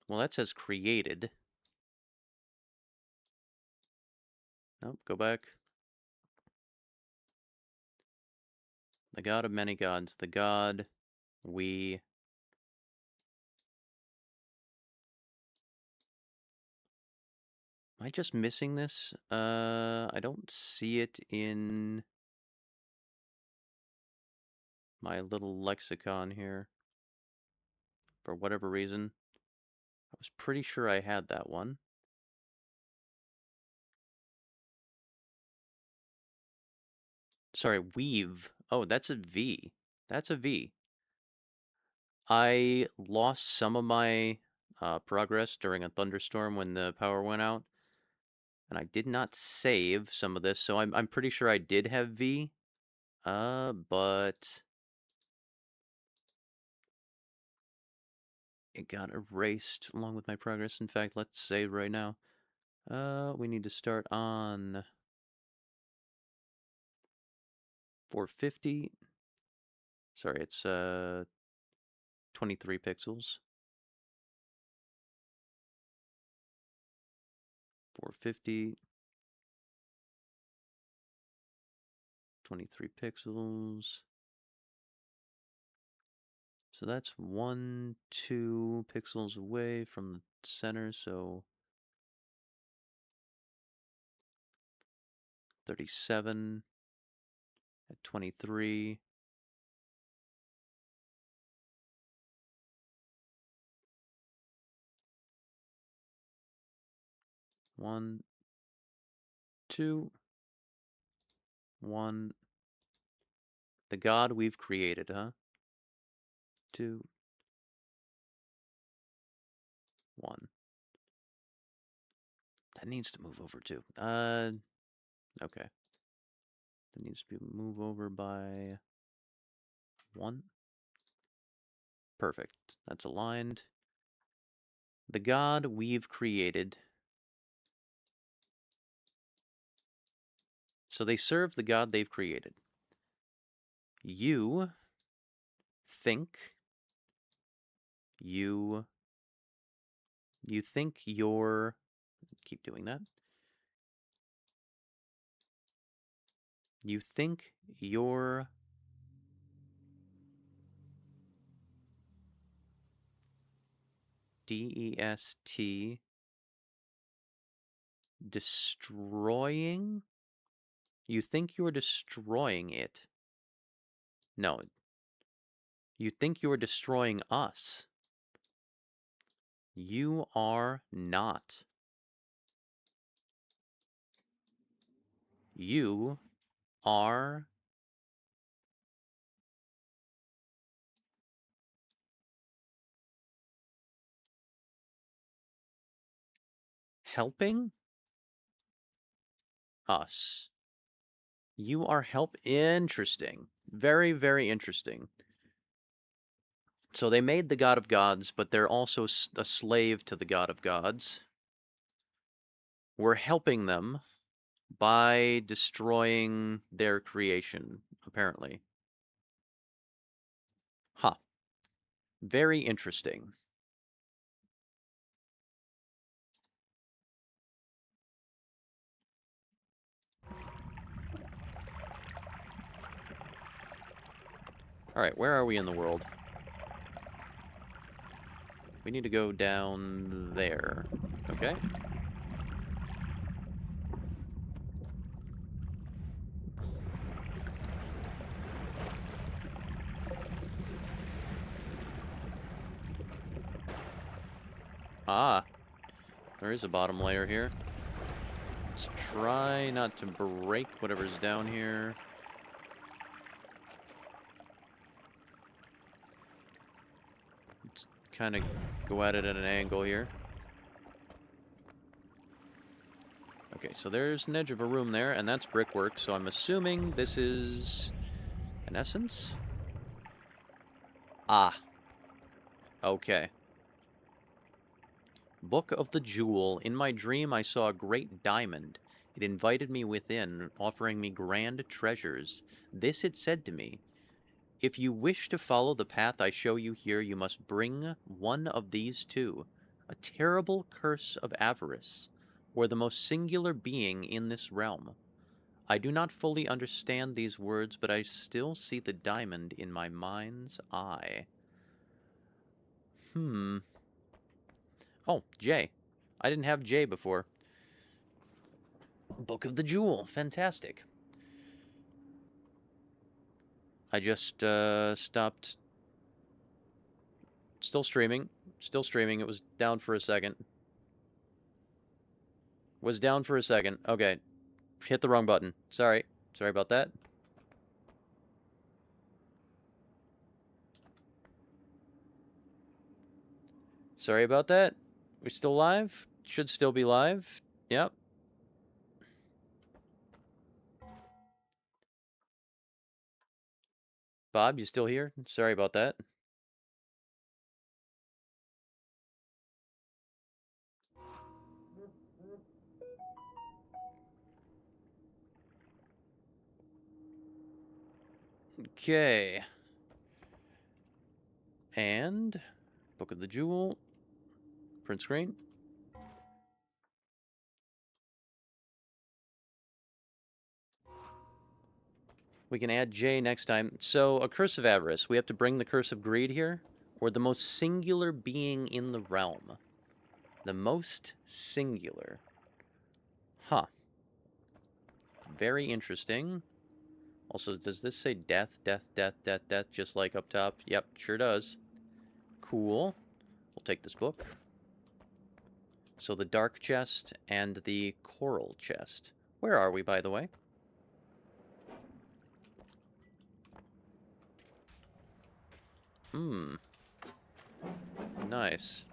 Well, that says created. Nope, go back. The god of many gods. The god we... Am I just missing this? I don't see it in my little lexicon here. For whatever reason. I was pretty sure I had that one. Sorry, weave. Oh, that's a V. That's a V. I lost some of my progress during a thunderstorm when the power went out, and I did not save some of this, so I'm pretty sure I did have V. But it got erased along with my progress. In fact, let's save right now. We need to start on 450. Sorry, it's 23 pixels. 450. 23 pixels. So that's 1, 2 pixels away from the center, so 37 at 23. One, two, one. The god we've created, huh? 2, 1. That needs to move over too. Okay. That needs to be move over by 1. Perfect. That's aligned. The god we've created. So they serve the god they've created. You think you think you're... Keep doing that. You think you're DEST destroying? You think you're destroying it. No. You think you're destroying us. You are not. You are helping us. You are interesting. Very, very interesting. So they made the god of gods, but they're also a slave to the god of gods. We're helping them by destroying their creation, apparently. Huh. Very interesting. Alright, where are we in the world? We need to go down there. Okay. Ah, there is a bottom layer here. Let's try not to break whatever's down here. Let's kind of go at it at an angle here. Okay, so there's an edge of a room there, and that's brickwork, so I'm assuming this is an essence? Ah, okay. Book of the Jewel. In my dream, I saw a great diamond. It invited me within, offering me grand treasures. This it said to me, if you wish to follow the path I show you here, you must bring one of these two, a terrible curse of avarice, or the most singular being in this realm. I do not fully understand these words, but I still see the diamond in my mind's eye. Oh, J. I didn't have J before. Book of the Jewel. Fantastic. I just stopped. Still streaming. Still streaming. It was down for a second. Was down for a second. Okay. Hit the wrong button. Sorry. Sorry about that. Sorry about that. We're still live? Should still be live. Yep. Bob, you still here? Sorry about that. Okay. And Book of the Jewel. Print screen. We can add J next time. So, a curse of avarice. We have to bring the curse of greed here, or the most singular being in the realm. The most singular. Huh. Very interesting. Also, does this say death, death, death, death, death, just like up top? Yep, sure does. Cool. We'll take this book. So the dark chest and the coral chest. Where are we, by the way? Nice.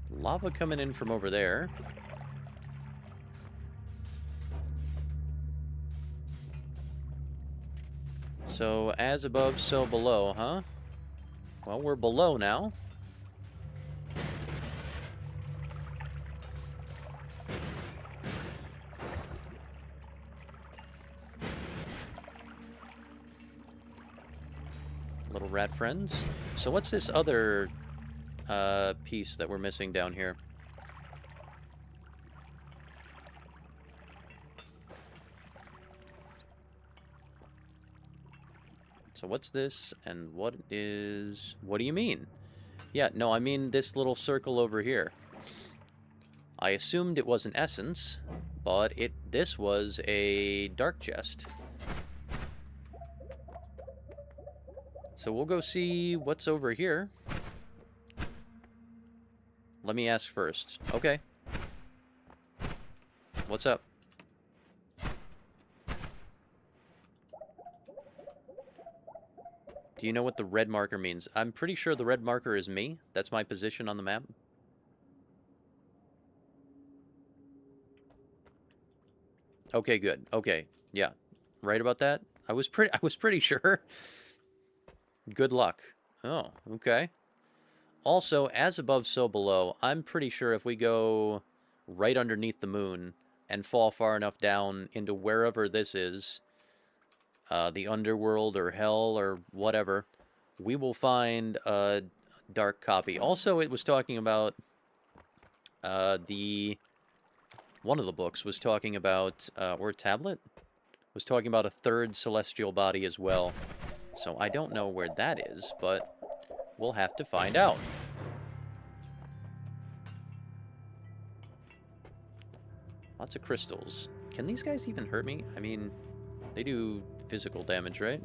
Lava coming in from over there. So, as above, so below, huh? Well, we're below now. Little rat friends. So what's this other piece that we're missing down here? So what's this, and what is... What do you mean? Yeah, no, I mean this little circle over here. I assumed it was an essence, but this was a dark chest. So we'll go see what's over here. Let me ask first. Okay. What's up? Do you know what the red marker means? I'm pretty sure the red marker is me. That's my position on the map. Okay, good. Okay. Yeah. Right about that? I was pretty sure. Good luck. Oh, okay. Also, as above, so below. I'm pretty sure if we go right underneath the moon and fall far enough down into wherever this is, the underworld or hell or whatever, we will find a dark copy. Also, it was talking about one of the books was talking about, or a tablet, was talking about a third celestial body as well. So I don't know where that is, but we'll have to find out. Lots of crystals. Can these guys even hurt me? I mean, they do physical damage, right?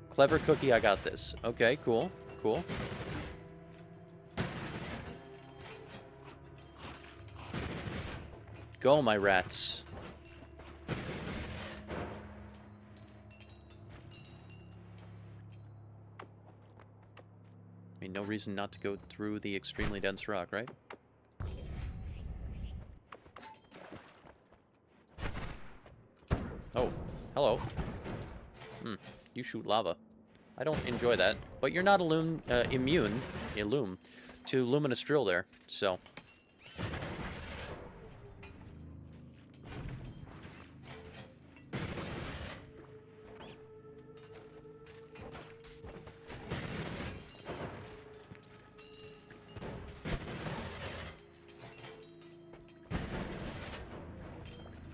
Clever cookie, I got this. Okay, cool, cool. Go, my rats. I mean, no reason not to go through the extremely dense rock, right? Oh, hello. You shoot lava. I don't enjoy that, but you're not immune to luminous drill there, so.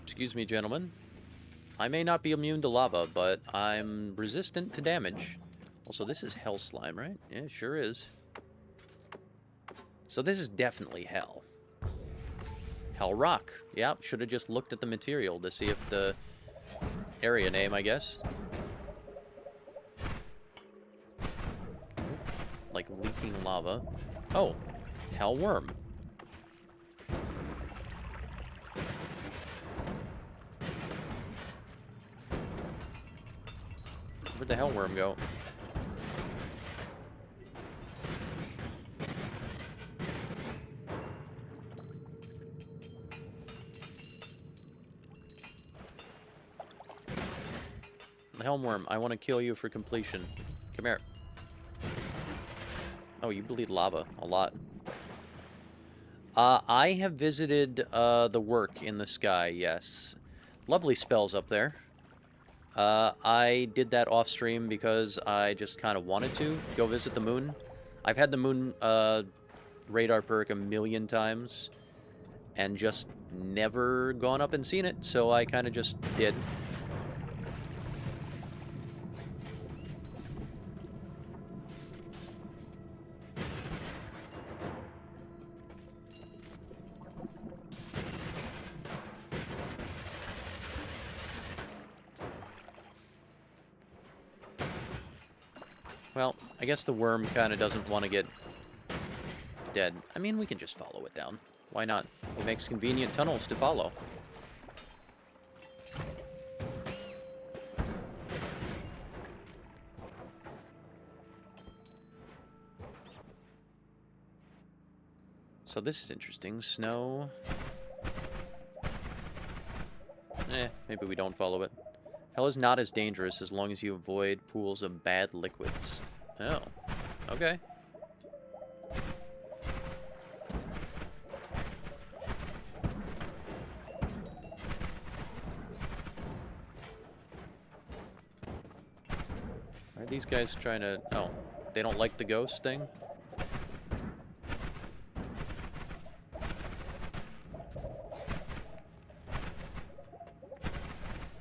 Excuse me, gentlemen. I may not be immune to lava, but I'm resistant to damage. Also, this is hell slime, right? Yeah, it sure is. So this is definitely hell. Hell rock. Yeah, should have just looked at the material to see if the area name, I guess. Like leaking lava. Oh, hell worm. Where'd the hell worm go? The Helmworm, I want to kill you for completion. Come here. Oh, you bleed lava a lot. I have visited the work in the sky, yes. Lovely spells up there. I did that off stream because I just kind of wanted to go visit the moon. I've had the moon radar perk a million times and just never gone up and seen it, so I kind of just did. Well, I guess the worm kind of doesn't want to get dead. I mean, we can just follow it down. Why not? It makes convenient tunnels to follow. So this is interesting. Snow. Maybe we don't follow it. Hell is not as dangerous as long as you avoid pools of bad liquids. Oh, okay. Are these guys trying to... Oh, they don't like the ghost thing?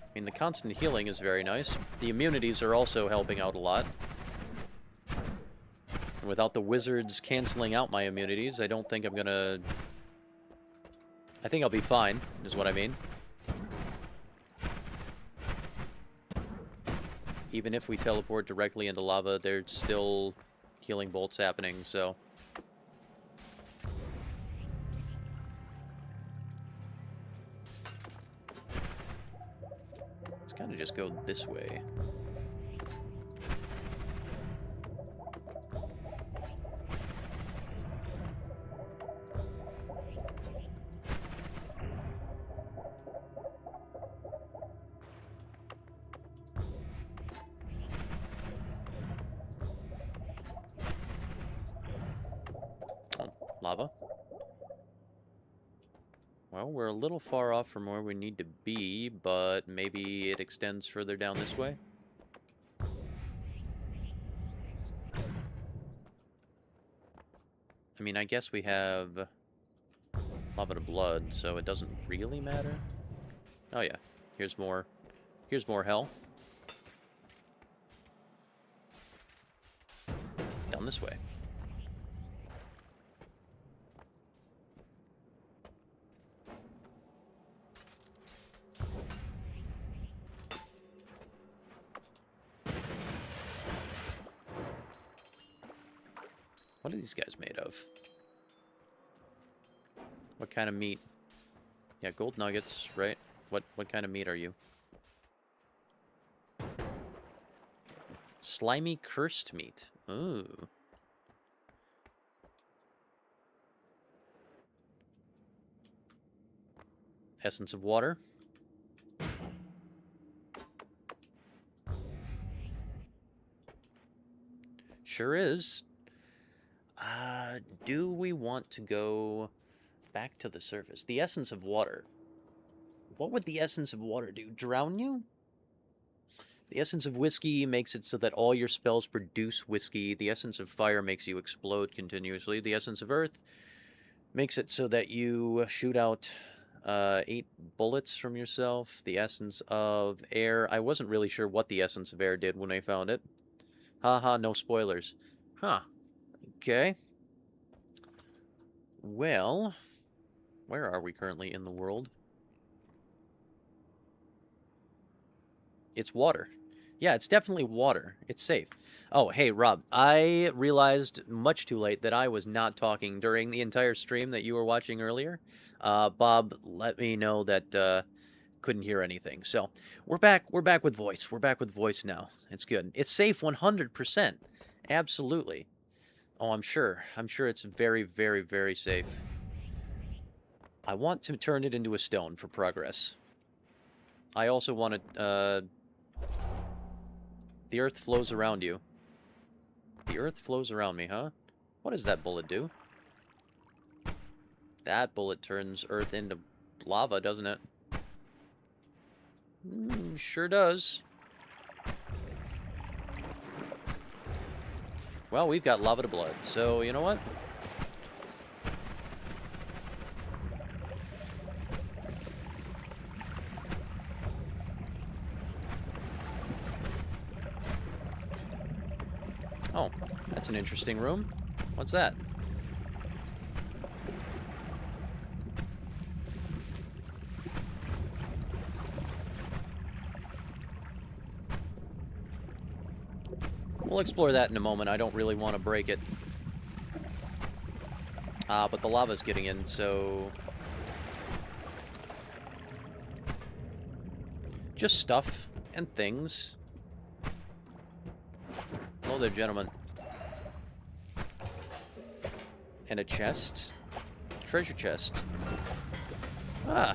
I mean, the constant healing is very nice. The immunities are also helping out a lot. And without the wizards canceling out my immunities, I don't think I'm gonna... I think I'll be fine, is what I mean. Even if we teleport directly into lava, there's still healing bolts happening, so... Let's kind of just go this way. Lava. Well, we're a little far off from where we need to be, but maybe it extends further down this way? I mean, I guess we have lava to blood, so it doesn't really matter. Oh yeah, here's more hell. Down this way. What are these guys made of? What kind of meat? Yeah, gold nuggets, right? What kind of meat are you? Slimy cursed meat. Ooh. Essence of water. Sure is. Do we want to go back to the surface? The essence of water. What would the essence of water do? Drown you? The essence of whiskey makes it so that all your spells produce whiskey. The essence of fire makes you explode continuously. The essence of earth makes it so that you shoot out 8 bullets from yourself. The essence of air. I wasn't really sure what the essence of air did when I found it. Haha, no spoilers. Huh. Okay. Well, where are we currently in the world? It's water. Yeah, it's definitely water. It's safe. Oh, hey, Rob, I realized much too late that I was not talking during the entire stream that you were watching earlier. Bob let me know that couldn't hear anything. So, we're back with voice. We're back with voice now. It's good. It's safe 100%. Absolutely. Oh, I'm sure. I'm sure it's very, very, very safe. I want to turn it into a stone for progress. I also want to, the earth flows around you. The earth flows around me, huh? What does that bullet do? That bullet turns earth into lava, doesn't it? Sure does. Well, we've got lava to blood, so you know what? Oh, that's an interesting room. What's that? We'll explore that in a moment. I don't really want to break it. But the lava's getting in, so... just stuff and things. Hello there, gentlemen. And a chest. Treasure chest. Ah.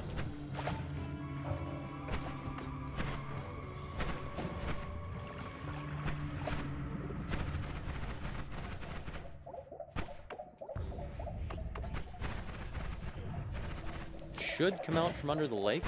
Should come out from under the lake.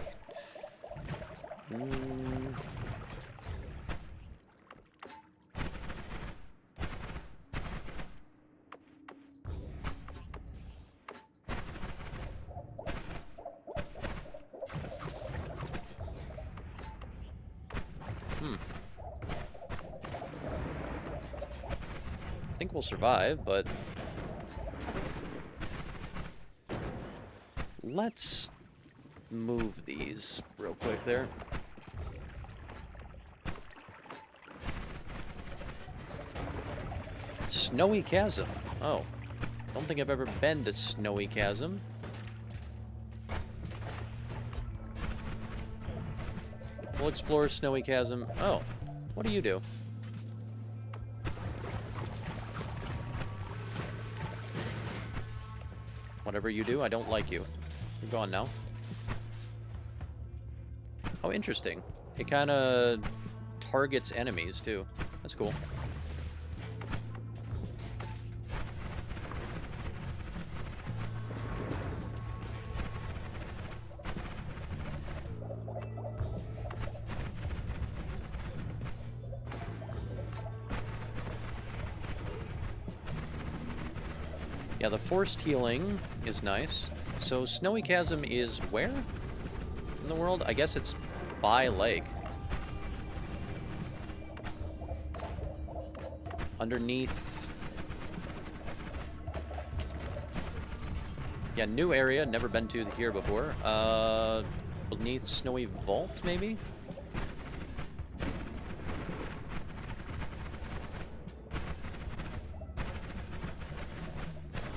I think we'll survive, but let's move these real quick there. Snowy Chasm. Oh, don't think I've ever been to Snowy Chasm. We'll explore Snowy Chasm. Oh, what do you do? Whatever you do, I don't like you. You're gone now. Oh, interesting. It kind of targets enemies, too. That's cool. Yeah, the forced healing is nice. So Snowy Chasm is where in the world? I guess it's by lake. Underneath. Yeah, new area, never been to here before. Beneath Snowy Vault, maybe?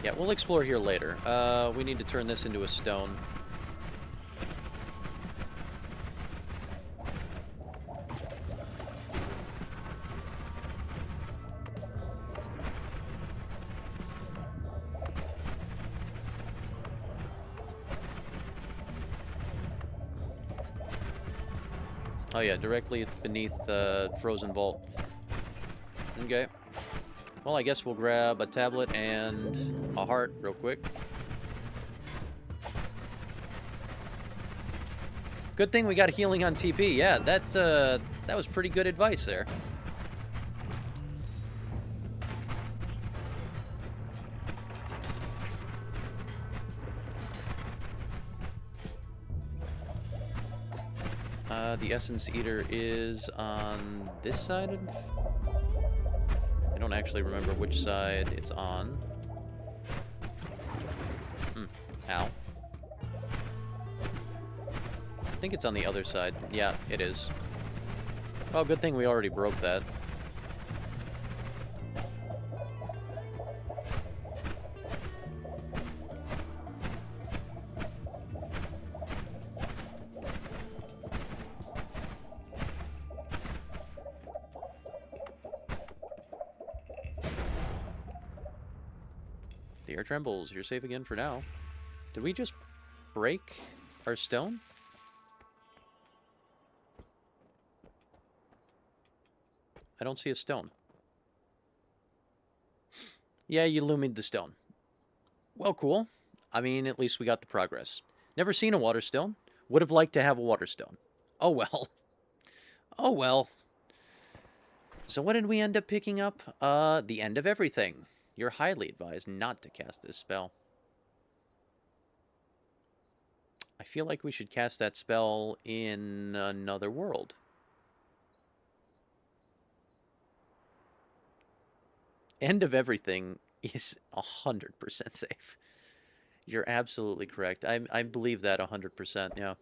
Yeah, we'll explore here later. We need to turn this into a stone. Oh yeah, directly beneath the frozen vault. Okay. Well, I guess we'll grab a tablet and a heart real quick. Good thing we got healing on TP. Yeah, that was pretty good advice there. The Essence Eater is on this side. I don't actually remember which side it's on. Ow. I think it's on the other side. Yeah, it is. Well, good thing we already broke that. The air trembles. You're safe again for now. Did we just break our stone? I don't see a stone. Yeah, you illuminated the stone. Well, cool. I mean, at least we got the progress. Never seen a water stone. Would have liked to have a water stone. Oh well. Oh well. So what did we end up picking up? The end of everything. You're highly advised not to cast this spell. I feel like we should cast that spell in another world. End of everything is 100% safe. You're absolutely correct. I believe that 100%, yeah.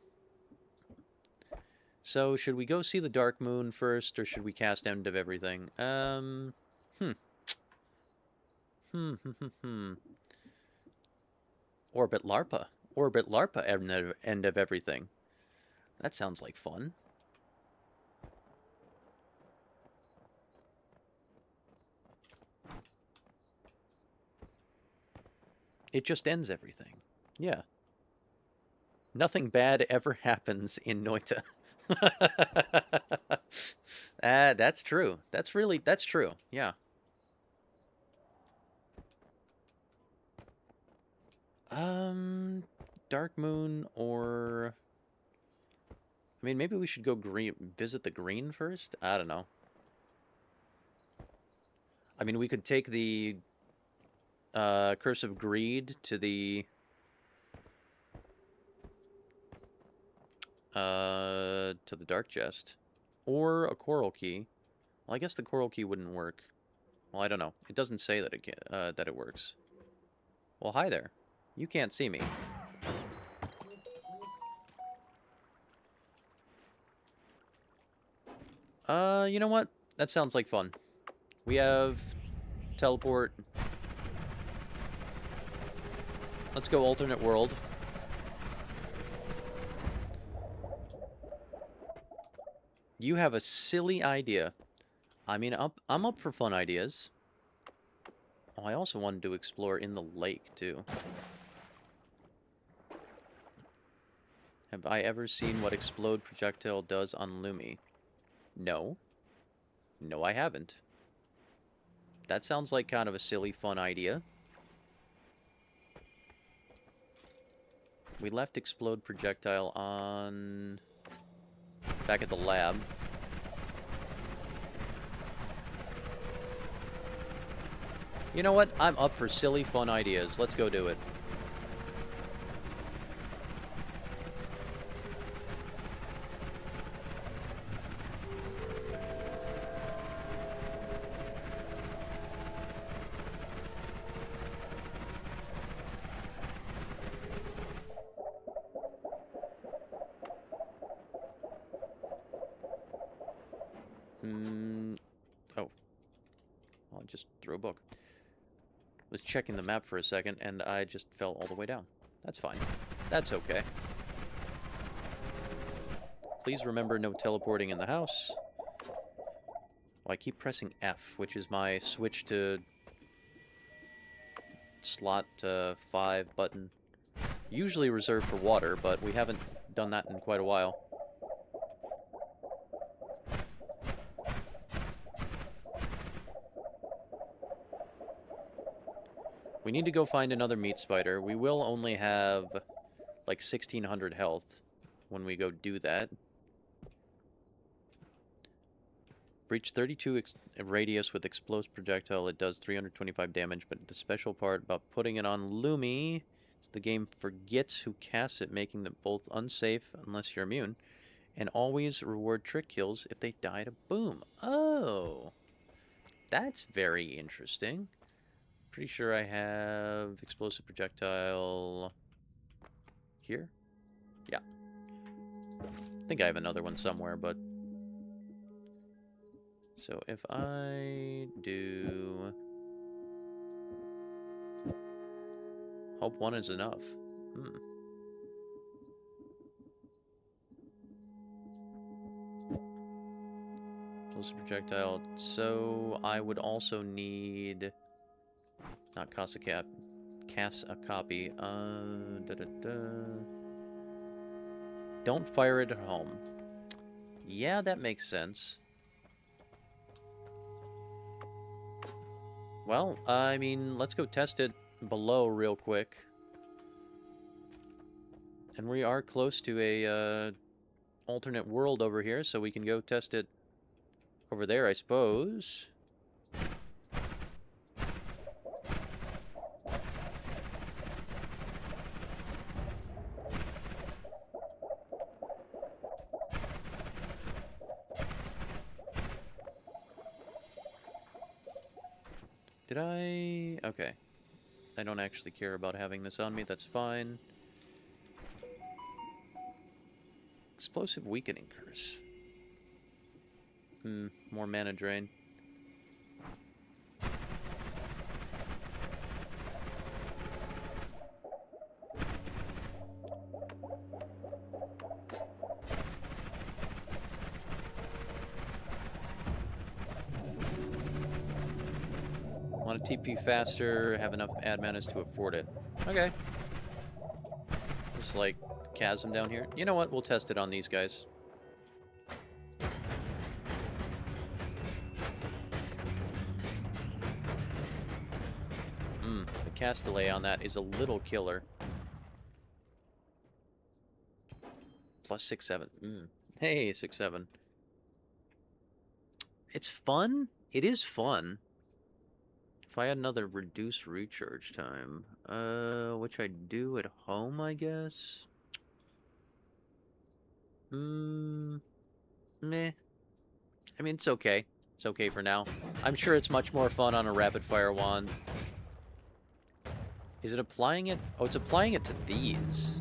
So, should we go see the Dark Moon first, or should we cast End of Everything? Orbit LARPA. Orbit LARPA, End of Everything. That sounds like fun. It just ends everything. Yeah. Nothing bad ever happens in Noita. That's true. That's true. Yeah. Dark Moon or... I mean, maybe we should go visit the green first? I don't know. I mean, we could take the Curse of Greed to the... to the Dark Chest. Or a Coral Key. Well, I guess the Coral Key wouldn't work. Well, I don't know. It doesn't say that it works. Well, hi there. You can't see me. You know what? That sounds like fun. We have teleport. Let's go alternate world. You have a silly idea. I mean, I'm up for fun ideas. Oh, I also wanted to explore in the lake, too. Have I ever seen what Explode Projectile does on Lumi? No. No, I haven't. That sounds like kind of a silly, fun idea. We left Explode Projectile on... back at the lab. You know what? I'm up for silly, fun ideas. Let's go do it. Oh. I'll just throw a book. Was checking the map for a second, and I just fell all the way down. That's fine. That's okay. Please remember no teleporting in the house. Well, I keep pressing F, which is my switch to slot 5 button. Usually reserved for water, but we haven't done that in quite a while. We need to go find another meat spider. We will only have like 1,600 health when we go do that. Breach 32 radius with explosive projectile. It does 325 damage, but the special part about putting it on Lumi is the game forgets who casts it, making them both unsafe unless you're immune, and always reward trick kills if they die to boom. Oh, that's very interesting. Pretty sure I have explosive projectile here. Yeah. I think I have another one somewhere, but... So if I do... Hope 1 is enough. Explosive projectile. So I would also need... Not cast a copy. Don't fire it at home. Yeah, that makes sense. Well, I mean, let's go test it below real quick. And we are close to a alternate world over here, so we can go test it over there, I suppose. Did I... Okay. I don't actually care about having this on me, that's fine. Explosive weakening curse. More mana drain. Want to TP faster, have enough ad manas to afford it. Okay. Just like chasm down here. You know what? We'll test it on these guys. The cast delay on that is a little killer. Plus 6/7. Hey, 6/7. It's fun. It is fun. If I had another reduced recharge time, which I do at home, I guess. Meh. I mean, it's okay. It's okay for now. I'm sure it's much more fun on a rapid fire wand. Is it applying it? Oh, it's applying it to these.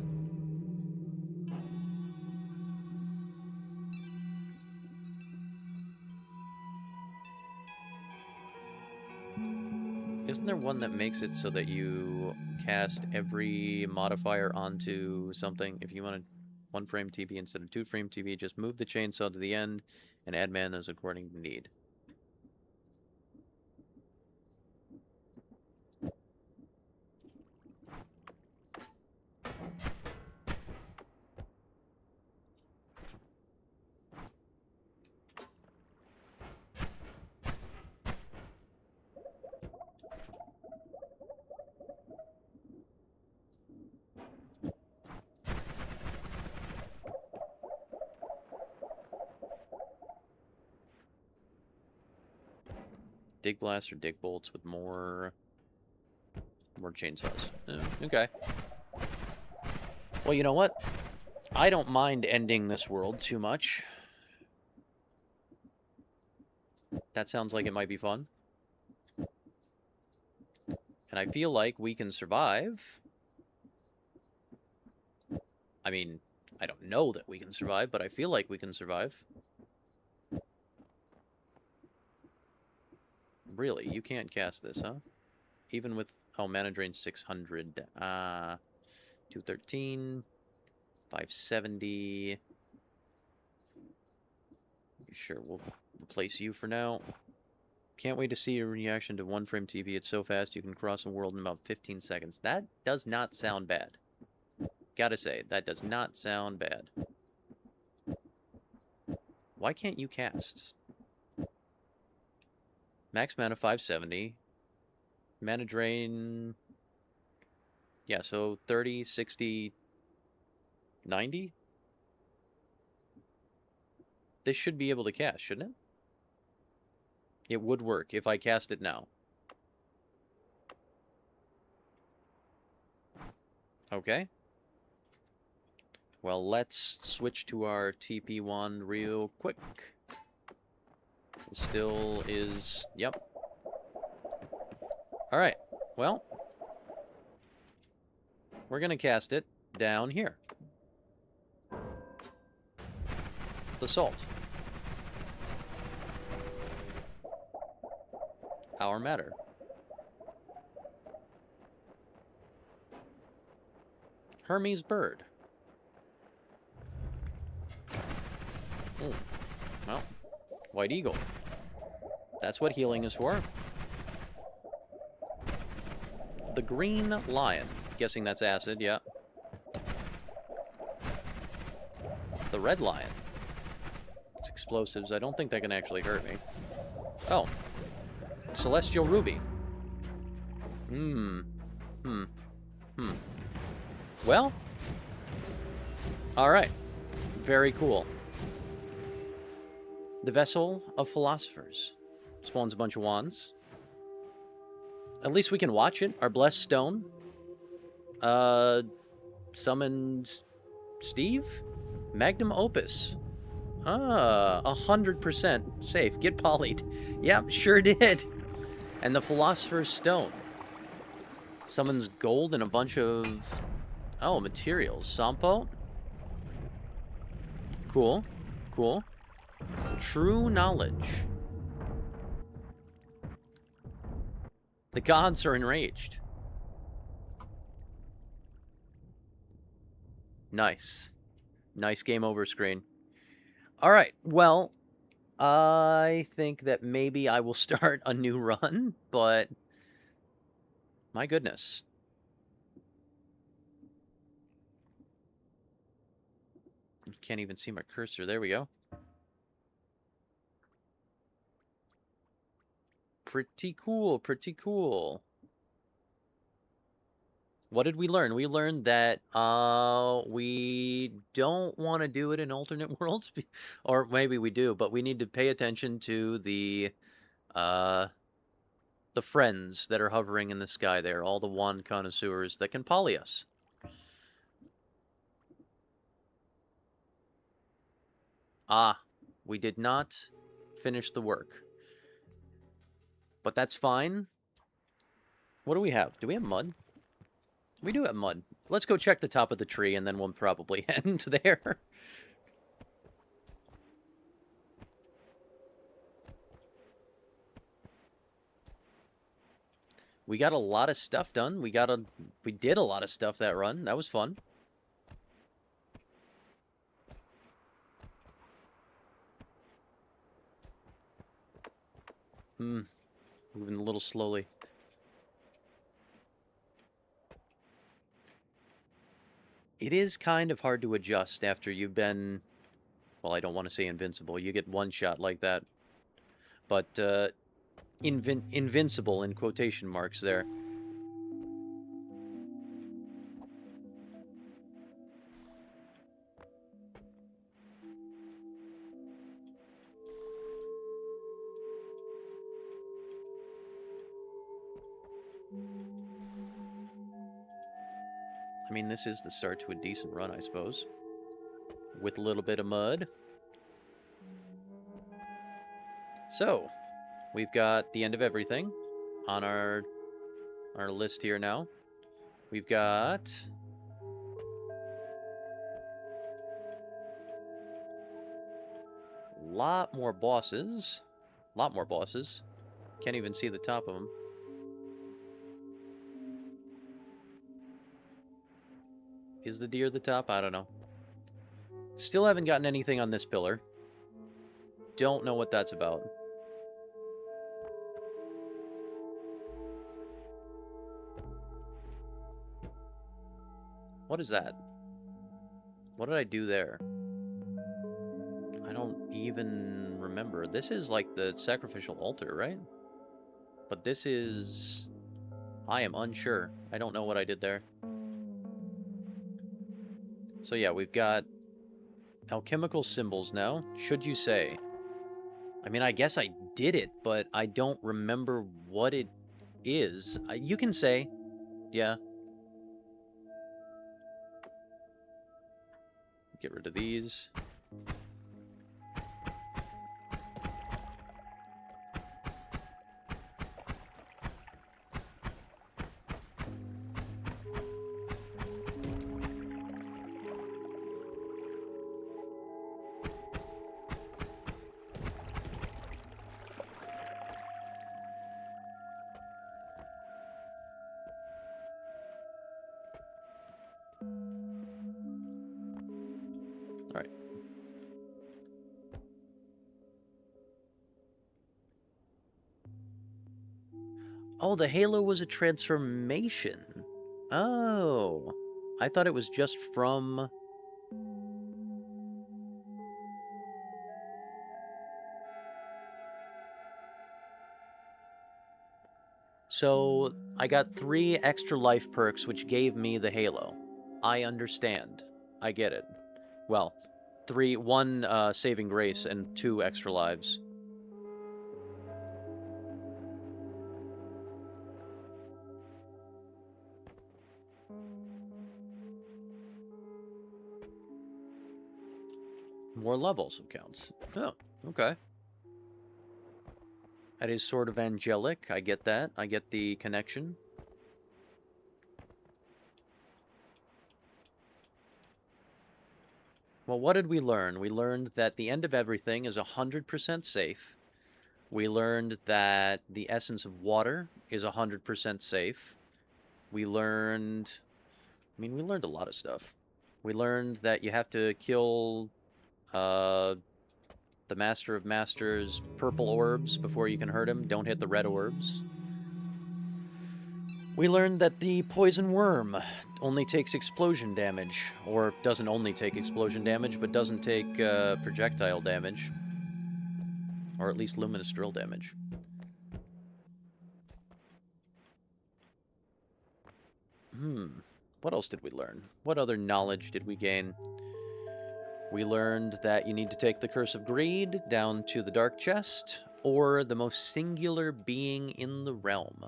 Isn't there one that makes it so that you cast every modifier onto something? If you want a 1-frame TP instead of 2-frame TP, just move the chainsaw to the end and add manas according to need. Dig blast or dig bolts with more chainsaws. Okay. Well, you know what? I don't mind ending this world too much. That sounds like it might be fun. And I feel like we can survive. I mean, I don't know that we can survive, but I feel like we can survive. Really? You can't cast this, huh? even with... Oh, mana drain 600. 213. 570. Sure, we'll replace you for now. Can't wait to see your reaction to one frame TP. It's so fast you can cross a world in about 15 seconds. That does not sound bad. Gotta say, that does not sound bad. Why can't you cast? Max mana 570. Mana drain... Yeah, so 30, 60, 90? This should be able to cast, shouldn't it? It would work if I cast it now. Okay. Well, let's switch to our TP wand real quick. It still is... Yep. Alright. Well, we're going to cast it down here. The salt. Our matter. Hermes bird. Oh, well, white eagle. That's what healing is for. The green lion. Guessing that's acid, yeah. The red lion. It's explosives. I don't think that can actually hurt me. Oh. Celestial ruby. Well. Alright. Very cool. The Vessel of Philosophers. Spawns a bunch of wands. At least we can watch it. Our Blessed Stone. Summoned Steve? Magnum Opus. 100% safe. Get polyed. Yep, sure did. And the Philosopher's Stone. Summons gold and a bunch of... Oh, materials. Sampo? Cool. Cool. True knowledge. The gods are enraged. Nice. Nice game over screen. Alright, well, I think that maybe I will start a new run, but... My goodness. Can't even see my cursor. There we go. Pretty cool, pretty cool. What did we learn? We learned that we don't want to do it in alternate worlds, or maybe we do, but we need to pay attention to the friends that are hovering in the sky there, all the wand connoisseurs that can poly us. Ah, we did not finish the work. But that's fine. What do we have? Do we have mud? We do have mud. Let's go check the top of the tree, and then we'll probably end there. We got a lot of stuff done. We did a lot of stuff that run. That was fun. Moving a little slowly. It is kind of hard to adjust after you've been... Well, I don't want to say invincible. You get one shot like that. But, invincible in quotation marks there. I mean, this is the start to a decent run, I suppose. With a little bit of mud. So, we've got the end of everything on our list here now. We've got... a lot more bosses. Can't even see the top of them. Is the deer the top? I don't know. Still haven't gotten anything on this pillar. Don't know what that's about. What is that? What did I do there? I don't even remember. This is like the sacrificial altar, right? But this is... I am unsure. I don't know what I did there. So yeah, we've got alchemical symbols now. Should you say? I mean, I guess I did it, but I don't remember what it is. You can say. Yeah. Get rid of these. All right. Oh, the halo was a transformation. Oh. I thought it was just from... So, I got 3 extra life perks, which gave me the halo. I understand. I get it. Well, 1 saving grace and 2 extra lives. More levels of counts. Oh, okay. That is sort of angelic. I get that. I get the connection. Well, what did we learn? We learned that the end of everything is 100% safe. We learned that the essence of water is 100% safe. We learned... I mean, we learned a lot of stuff. We learned that you have to kill the Master of Masters' purple orbs before you can hurt him. Don't hit the red orbs. We learned that the poison worm only takes explosion damage, or doesn't only take explosion damage, but doesn't take projectile damage, or at least luminous drill damage. What else did we learn? What other knowledge did we gain? We learned that you need to take the Curse of Greed down to the Dark Chest, or the most singular being in the realm,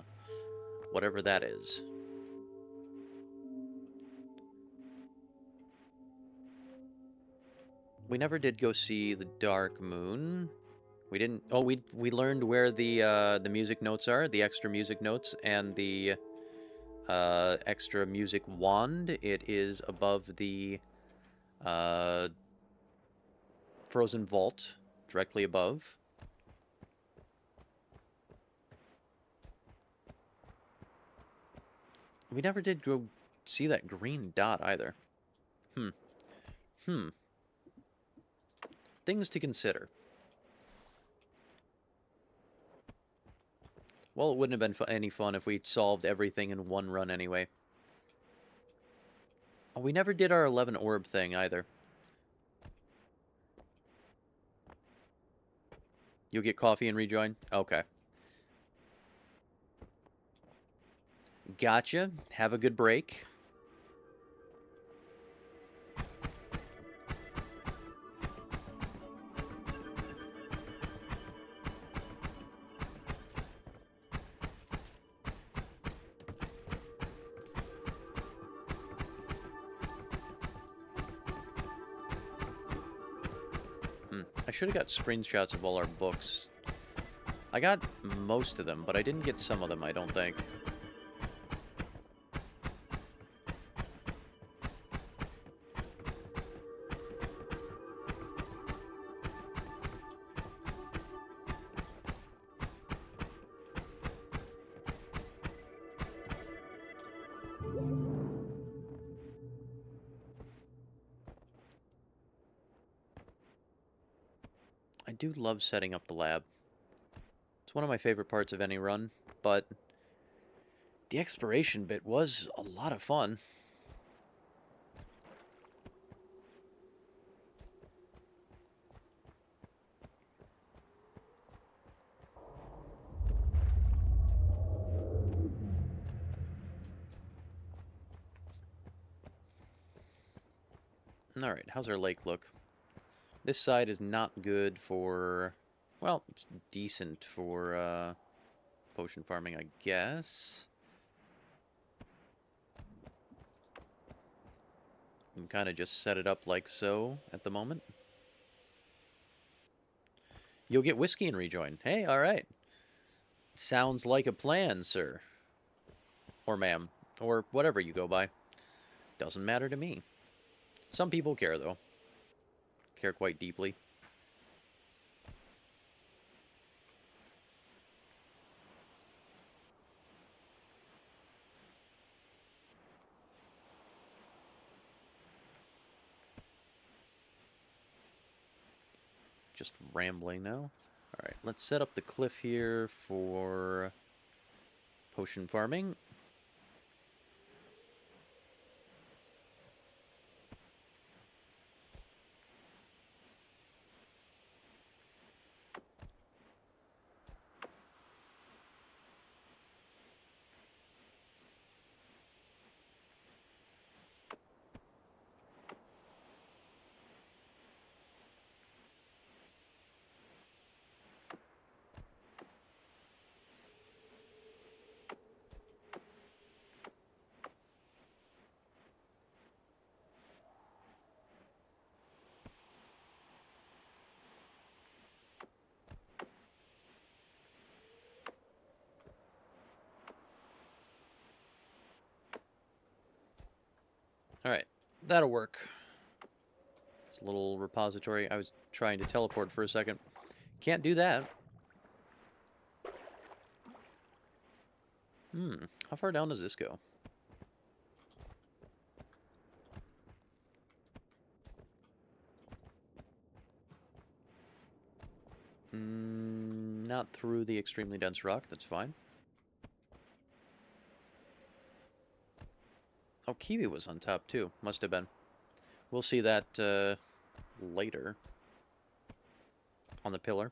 whatever that is. We never did go see the Dark Moon. We didn't... Oh, we learned where the music notes are, the extra music notes, and the extra music wand. It is above the Frozen Vault, directly above. We never did go see that green dot either. Things to consider. Well, it wouldn't have been any fun if we solved everything in one run anyway. Oh, we never did our 11 orb thing either. You'll get coffee and rejoin? Okay. Gotcha. Have a good break. I should have got screenshots of all our books. I got most of them, but I didn't get some of them, I don't think. do love setting up the lab. It's one of my favorite parts of any run, but the exploration bit was a lot of fun. Alright, how's our lake look? This side is not good for... Well, it's decent for potion farming, I guess. I'm kind of just set it up like so at the moment. You'll get whiskey and rejoin. Hey, alright. Sounds like a plan, sir. Or ma'am. Or whatever you go by. Doesn't matter to me. Some people care, though. Care quite deeply. Just rambling now. Alright, let's set up the cliff here for potion farming. Alright, that'll work. It's a little repository. I was trying to teleport for a second. Can't do that. How far down does this go? Not through the extremely dense rock, that's fine. Oh, Kiwi was on top too. Must have been. We'll see that later. On the pillar.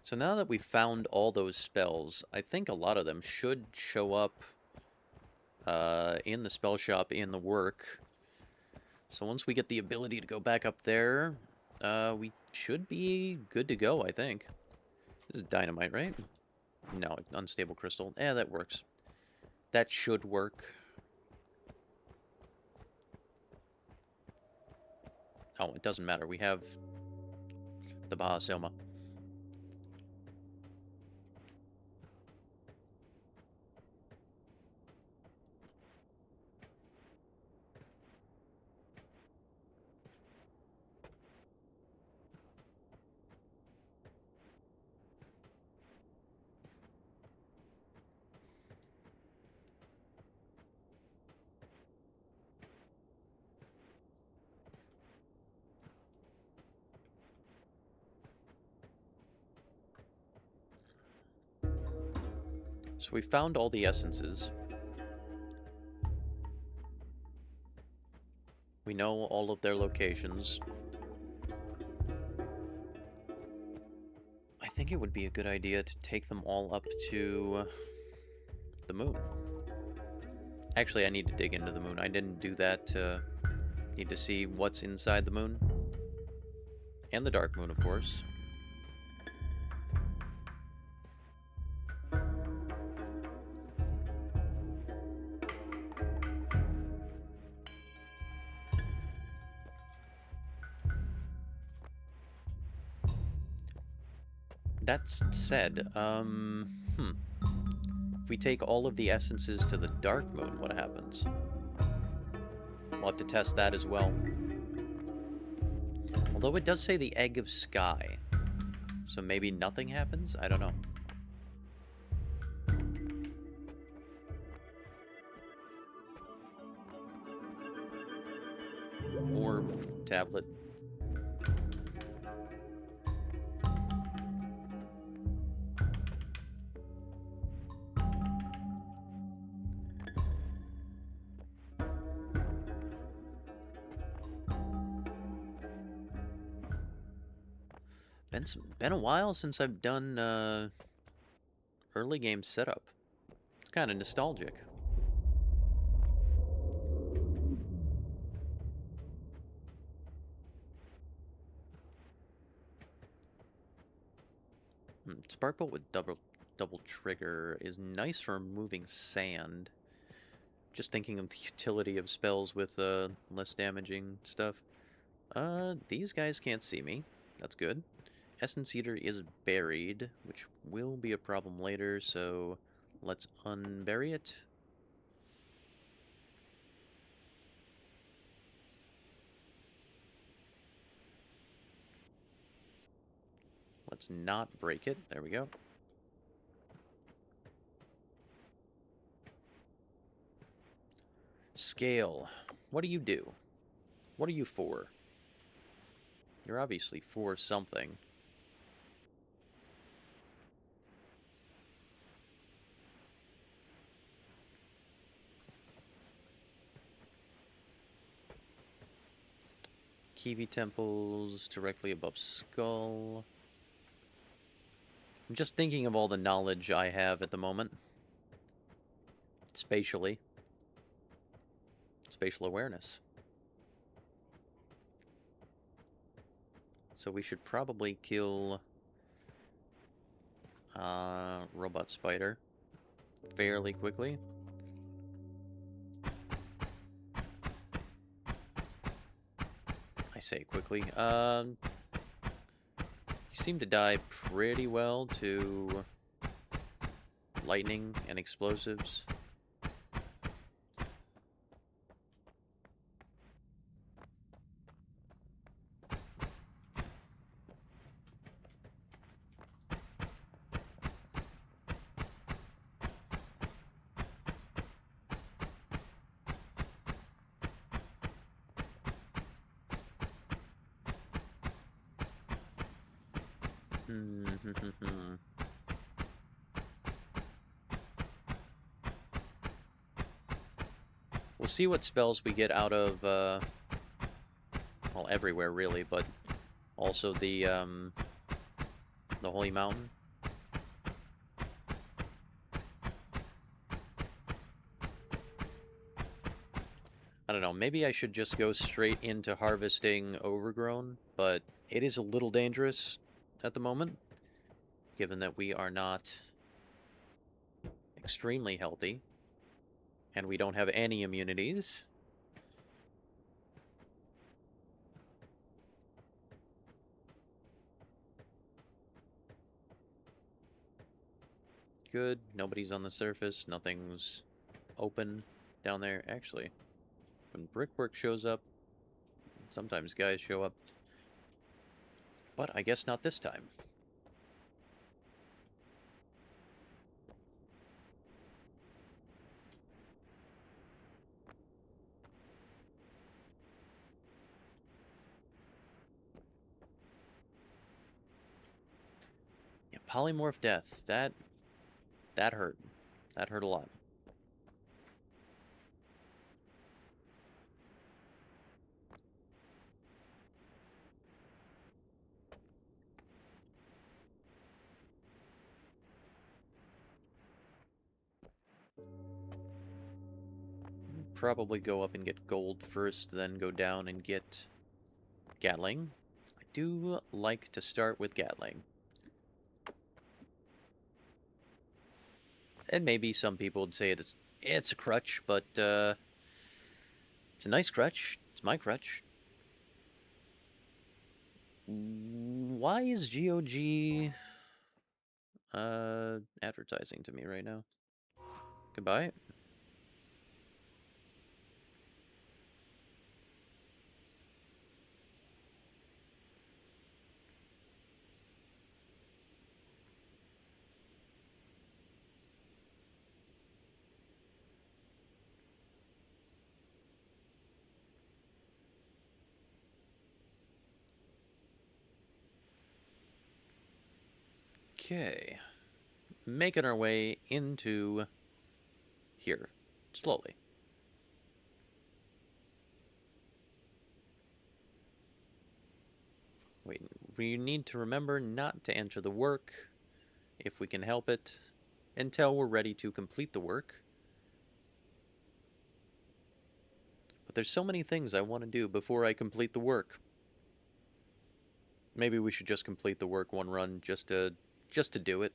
So now that we've found all those spells, I think a lot of them should show up in the spell shop in the work. So once we get the ability to go back up there, we should be good to go, I think. This is dynamite, right? No, unstable crystal. Yeah, that works. That should work. Oh, it doesn't matter. We have the Bahaselma. So we found all the essences. We know all of their locations. I think it would be a good idea to take them all up to the moon. Actually, I need to dig into the moon. I didn't do that. Need to see what's inside the moon. And the dark moon, of course. That's said, if we take all of the essences to the dark moon, what happens? We'll have to test that as well. Although it does say the Egg of Sky. So maybe nothing happens? I don't know. Orb, tablet. Been a while since I've done early game setup. It's kind of nostalgic. Sparkbolt with double trigger is nice for moving sand. Just thinking of the utility of spells with less damaging stuff. These guys can't see me. That's good. Essence Eater is buried, which will be a problem later, so let's unbury it. Let's not break it. There we go. Scale. What do you do? What are you for? You're obviously for something. Kiwi temples directly above skull. I'm just thinking of all the knowledge I have at the moment. Spatially. Spatial awareness. So we should probably kill robot spider fairly quickly. I say quickly. He seemed to die pretty well to lightning and explosives. We'll see what spells we get out of, well, everywhere really, but also the Holy Mountain. I don't know, maybe I should just go straight into harvesting Overgrown, but it is a little dangerous at the moment, given that we are not extremely healthy, and we don't have any immunities. Good, nobody's on the surface, nothing's open down there. Actually, when brickwork shows up, sometimes guys show up. But I guess not this time. Yeah, polymorph death. That hurt. That hurt a lot. Probably go up and get gold first, then go down and get Gatling. I do like to start with Gatling. And maybe some people would say it's a crutch, but it's a nice crutch. It's my crutch. Why is GOG advertising to me right now? Goodbye. Okay. Making our way into here. Slowly. We need to remember not to enter the work, if we can help it, until we're ready to complete the work. But there's so many things I want to do before I complete the work. Maybe we should just complete the work one run just to do it.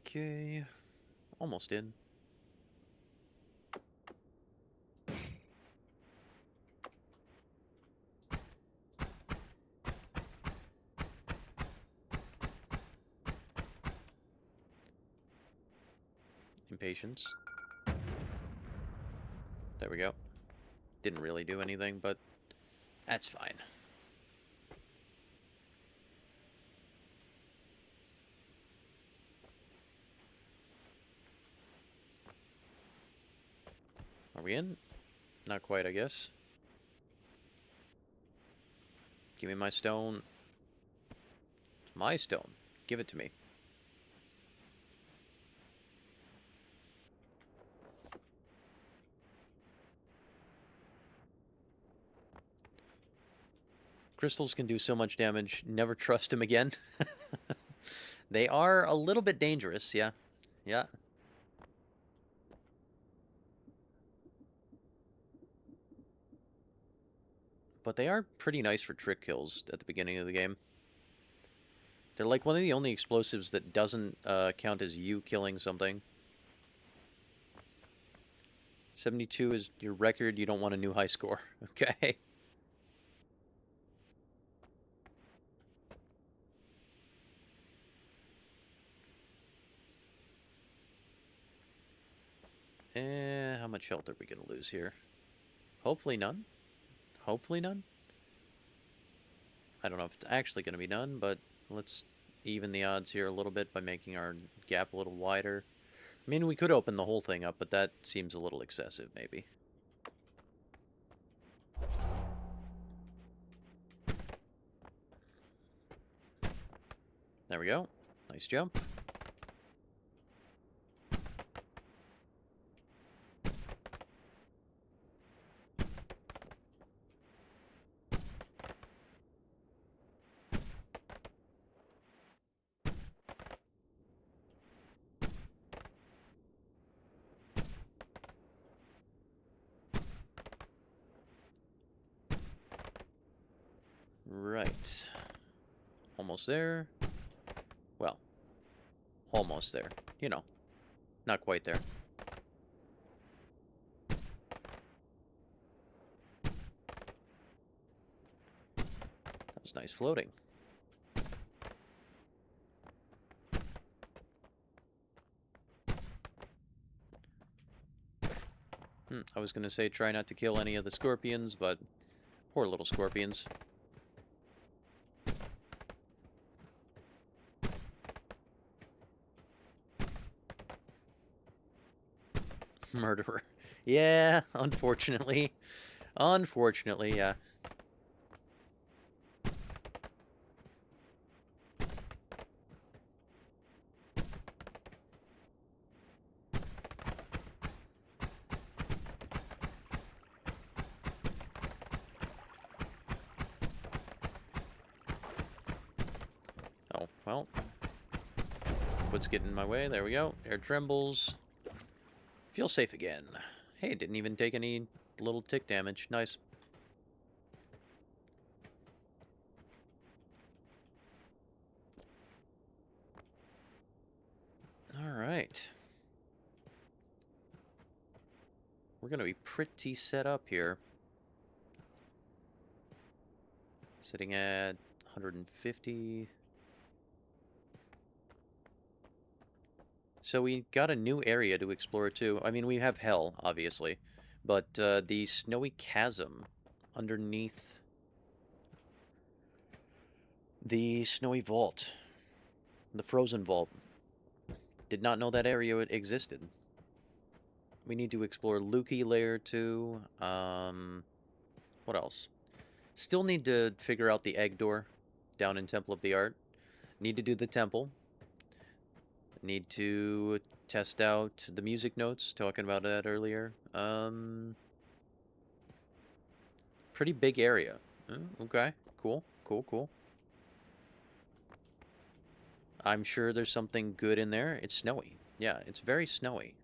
Okay. Almost in. Impatience. There we go. Didn't really do anything, but that's fine. Are we in? Not quite, I guess. Give me my stone. It's my stone. Give it to me. Crystals can do so much damage. Never trust them again. They are a little bit dangerous, yeah. Yeah. But they are pretty nice for trick kills at the beginning of the game. They're like one of the only explosives that doesn't count as you killing something. 72 is your record. You don't want a new high score. Okay. How much health are we going to lose here? Hopefully none. Hopefully none. I don't know if it's actually going to be none, but let's even the odds here a little bit by making our gap a little wider. I mean, we could open the whole thing up, but that seems a little excessive, maybe. There we go. Nice jump. Right. Almost there. Well, almost there. You know, not quite there. That was nice floating. I was going to say try not to kill any of the scorpions, but poor little scorpions. Murderer. Yeah, unfortunately. Unfortunately, yeah. Oh, well. Wood's getting in my way. There we go. Air trembles. Feel safe again. Hey, it didn't even take any little tick damage. Nice. Alright. We're going to be pretty set up here. Sitting at 150. So we got a new area to explore too. I mean, we have hell, obviously, but the snowy chasm underneath the snowy vault, the frozen vault. Did not know that area existed. We need to explore Lukey Lair too. What else? Still need to figure out the egg door down in Temple of the Art. Need to do the temple. Need to test out the music notes, talking about that earlier. Pretty big area. Okay, cool, cool, cool. I'm sure there's something good in there. It's snowy. Yeah, it's very snowy.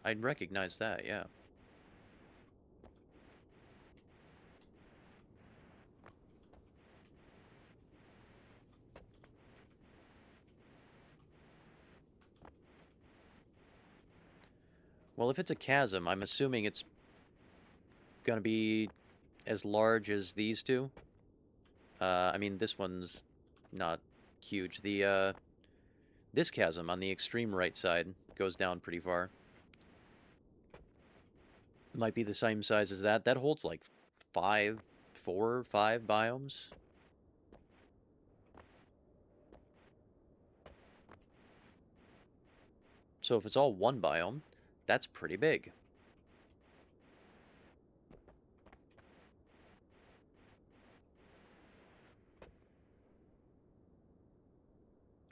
I'd recognize that, yeah. Well, if it's a chasm, I'm assuming it's gonna be as large as these two. I mean, this one's not huge. This chasm on the extreme right side goes down pretty far. Might be the same size as that. That holds like 4 or 5 biomes. So if it's all one biome, that's pretty big.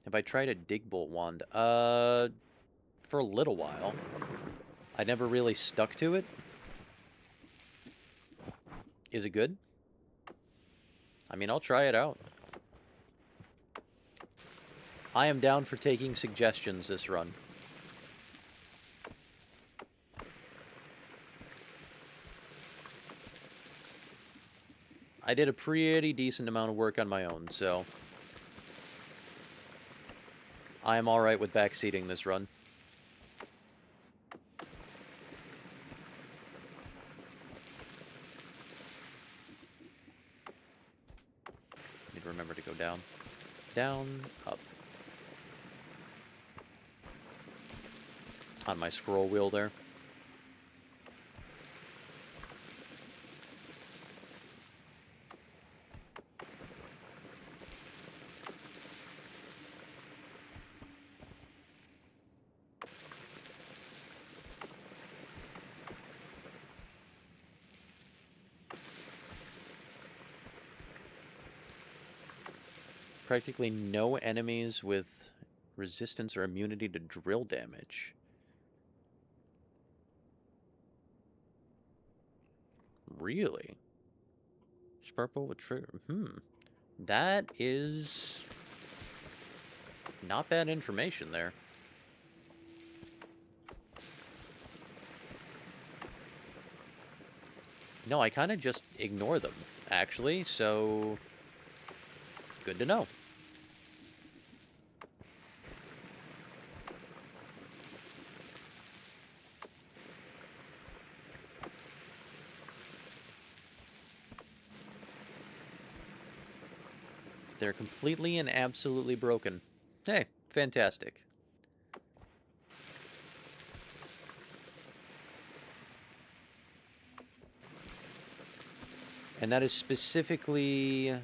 Have I tried a dig bolt wand? For a little while. I never really stuck to it. Is it good? I mean, I'll try it out. I am down for taking suggestions this run. I did a pretty decent amount of work on my own, so I am alright with backseating this run. Need to remember to go down. Down, up. On my scroll wheel there. Practically no enemies with resistance or immunity to drill damage. Really? Sparkle with trigger. That is not bad information there. No, I kind of just ignore them, actually, so good to know. They're completely and absolutely broken. Hey, fantastic. And that is specifically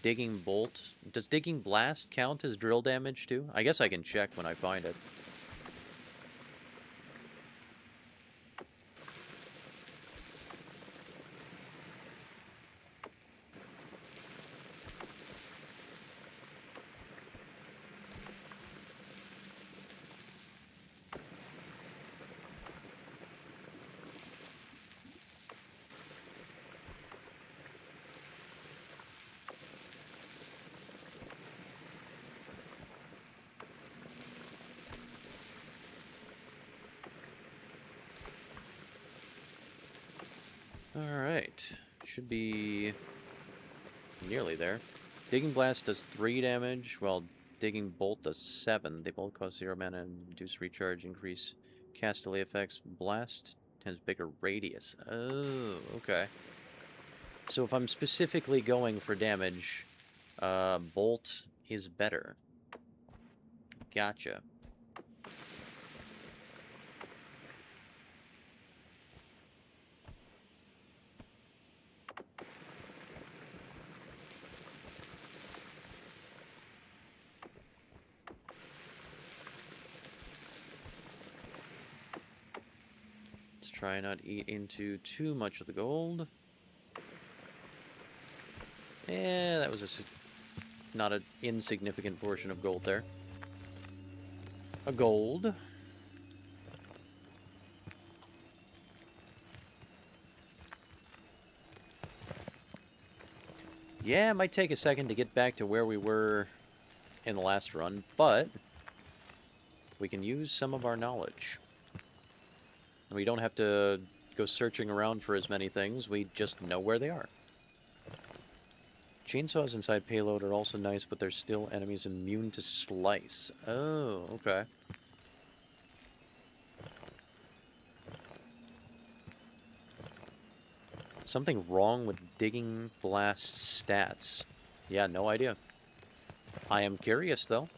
digging bolt. Does digging blast count as drill damage too? I guess I can check when I find it. Alright. Should be nearly there. Digging Blast does 3 damage, while Digging Bolt does 7. They both cost 0 mana and reduce recharge, increase cast delay effects. Blast has bigger radius. Oh, okay. So if I'm specifically going for damage, Bolt is better. Gotcha. Let's try not eat into too much of the gold. Yeah, that was not an insignificant portion of gold there. A gold. Yeah, it might take a second to get back to where we were in the last run, but we can use some of our knowledge. We don't have to go searching around for as many things, we just know where they are. Chainsaws inside payload are also nice, but there's still enemies immune to slice. Oh, okay. Something wrong with digging blast stats. Yeah, no idea. I am curious, though.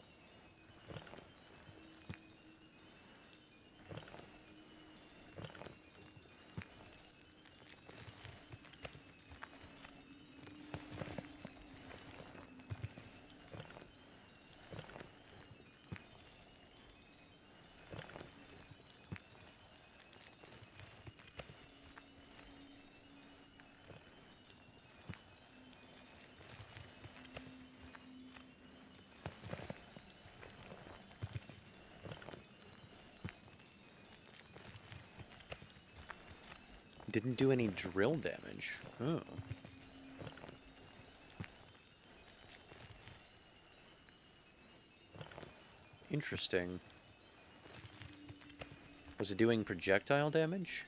Didn't do any drill damage. Oh. Interesting. Was it doing projectile damage?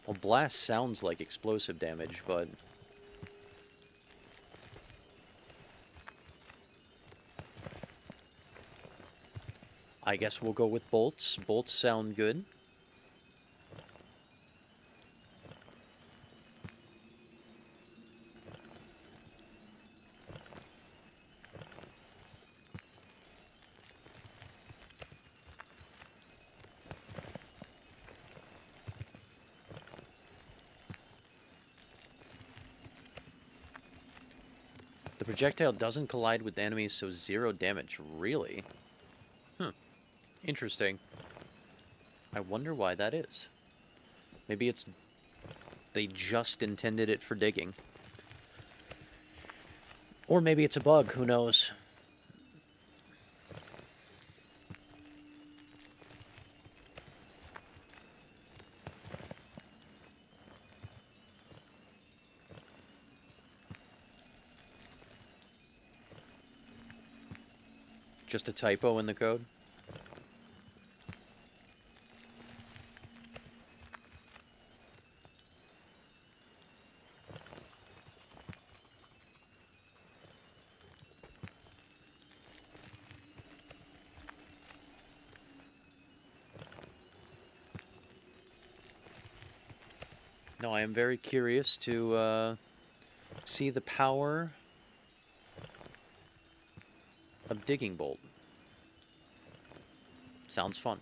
Well, blast sounds like explosive damage, but... I guess we'll go with bolts. Bolts sound good. The projectile doesn't collide with enemies, so 0 damage. Really? Interesting. I wonder why that is. Maybe it's... they just intended it for digging. Or maybe it's a bug, who knows? Just a typo in the code? No, I am very curious to see the power of Digging Bolt. Sounds fun.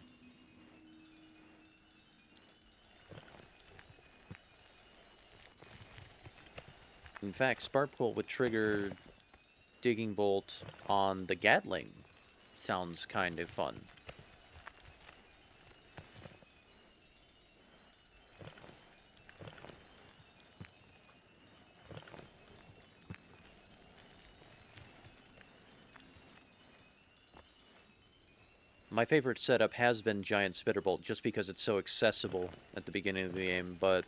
In fact, Spark Bolt would trigger Digging Bolt on the Gatling. Sounds kind of fun. My favorite setup has been Giant Spitterbolt, just because it's so accessible at the beginning of the game, but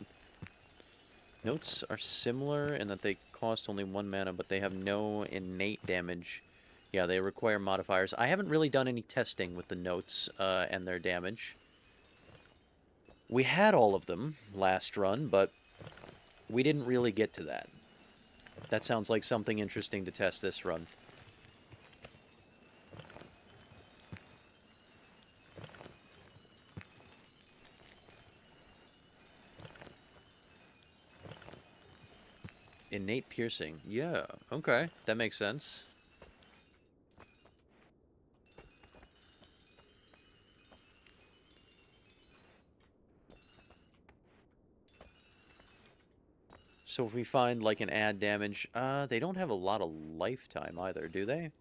notes are similar in that they cost only 1 mana, but they have no innate damage. Yeah, they require modifiers. I haven't really done any testing with the notes and their damage. We had all of them last run, but we didn't really get to that. That sounds like something interesting to test this run. Innate piercing. Yeah, okay. That makes sense. So if we find, like, an add damage... they don't have a lot of lifetime either, do they?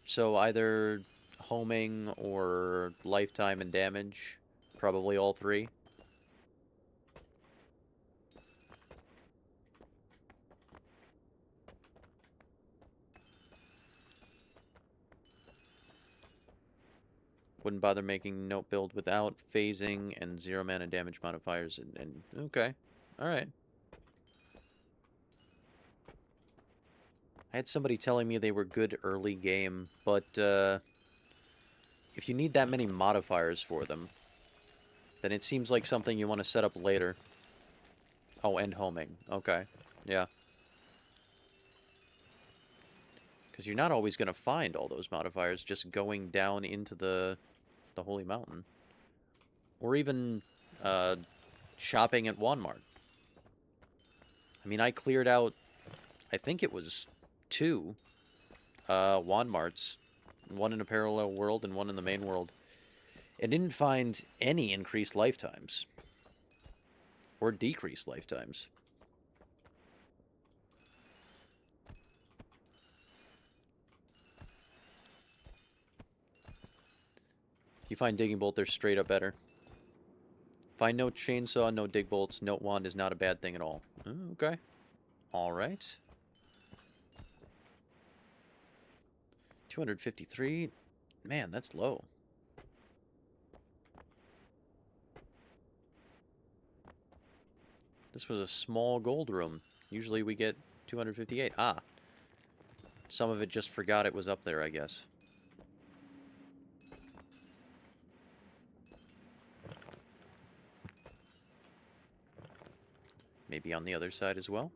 So either homing or lifetime and damage. Probably all three. Wouldn't bother making note build without phasing and 0 mana damage modifiers. And okay. Alright. I had somebody telling me they were good early game, but if you need that many modifiers for them, then it seems like something you want to set up later. Oh, and homing. Okay. Yeah. Because you're not always going to find all those modifiers just going down into the Holy Mountain. Or even shopping at Walmart. I mean, I cleared out, I think it was 2 Walmarts. One in a parallel world and one in the main world. And didn't find any increased lifetimes. Or decreased lifetimes. You find Digging Bolt, they're straight up better. Find no Chainsaw, no Dig Bolts, Note Wand is not a bad thing at all. Okay. Alright. 253? Man, that's low. This was a small gold room. Usually we get 258. Ah. Some of it just forgot it was up there, I guess. Maybe on the other side as well.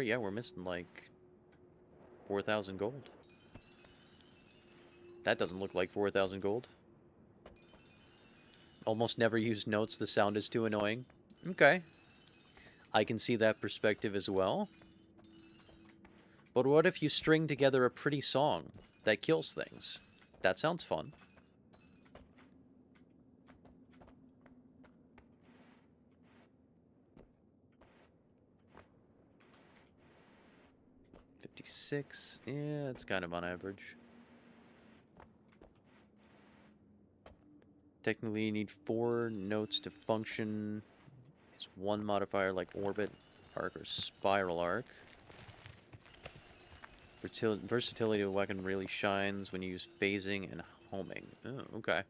Yeah, we're missing like 4,000 gold. That doesn't look like 4,000 gold. Almost never use notes, the sound is too annoying. Okay. I can see that perspective as well. But what if you string together a pretty song that kills things? That sounds fun. $56. Yeah, it's kind of on average. Technically, you need 4 notes to function. It's 1 modifier like Orbit, Arc, or Spiral Arc. Versatility of the weapon really shines when you use phasing and homing. Oh, okay.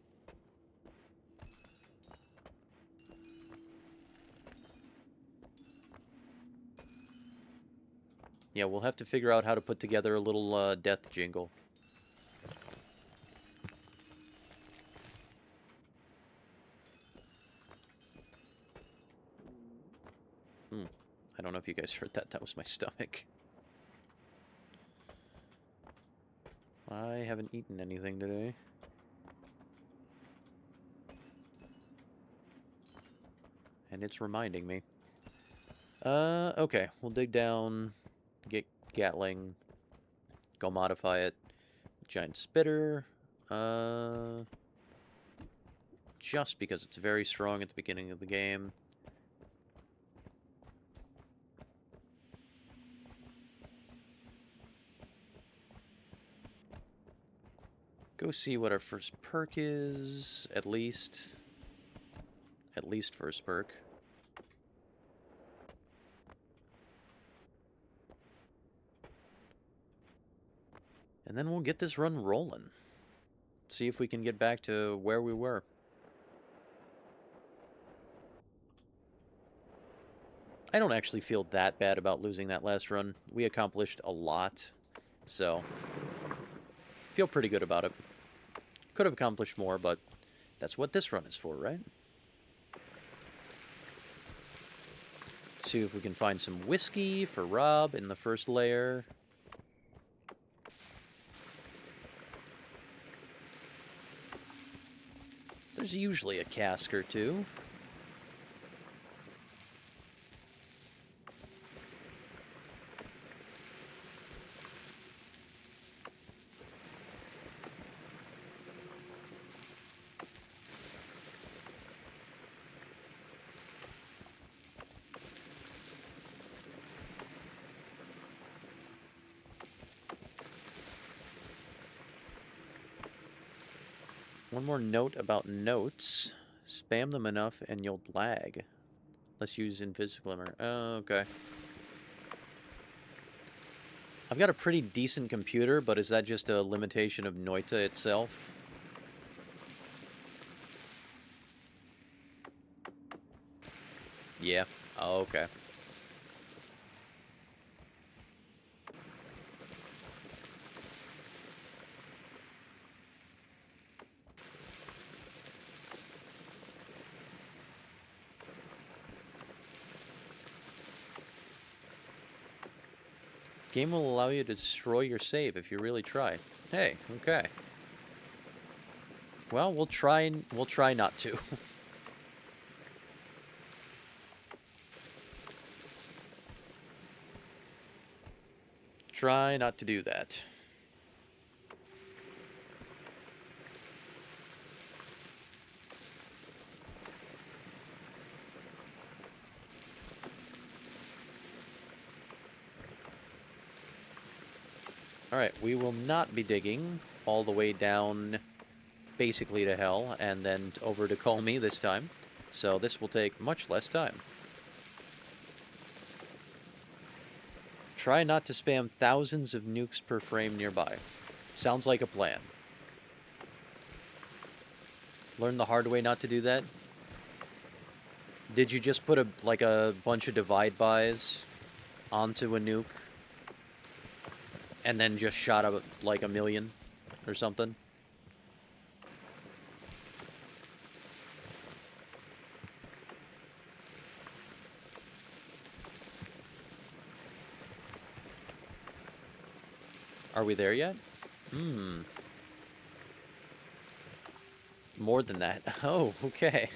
Yeah, we'll have to figure out how to put together a little death jingle. I don't know if you guys heard that. That was my stomach. I haven't eaten anything today. And it's reminding me. Okay. We'll dig down, get Gatling, go modify it. Giant Spitter. Just because it's very strong at the beginning of the game. Go see what our first perk is, at least. At least first perk. And then we'll get this run rolling. See if we can get back to where we were. I don't actually feel that bad about losing that last run. We accomplished a lot, so feel pretty good about it. Could have accomplished more, but that's what this run is for, right? See if we can find some whiskey for Rob in the first layer. There's usually a cask or two. One more note about notes. Spam them enough and you'll lag. Let's use Invisiglimmer. Oh, okay. I've got a pretty decent computer, but is that just a limitation of Noita itself? Yeah. Oh, okay. Game will allow you to destroy your save if you really try. Hey, okay. Well, we'll try not to. Try not to do that. Alright, we will not be digging all the way down basically to hell and then over to Colmy this time. So this will take much less time. Try not to spam thousands of nukes per frame nearby. Sounds like a plan. Learn the hard way not to do that? Did you just put a bunch of divide-bys onto a nuke? And then just shot up like a million or something? Are we there yet? Hmm. More than that. Oh, okay.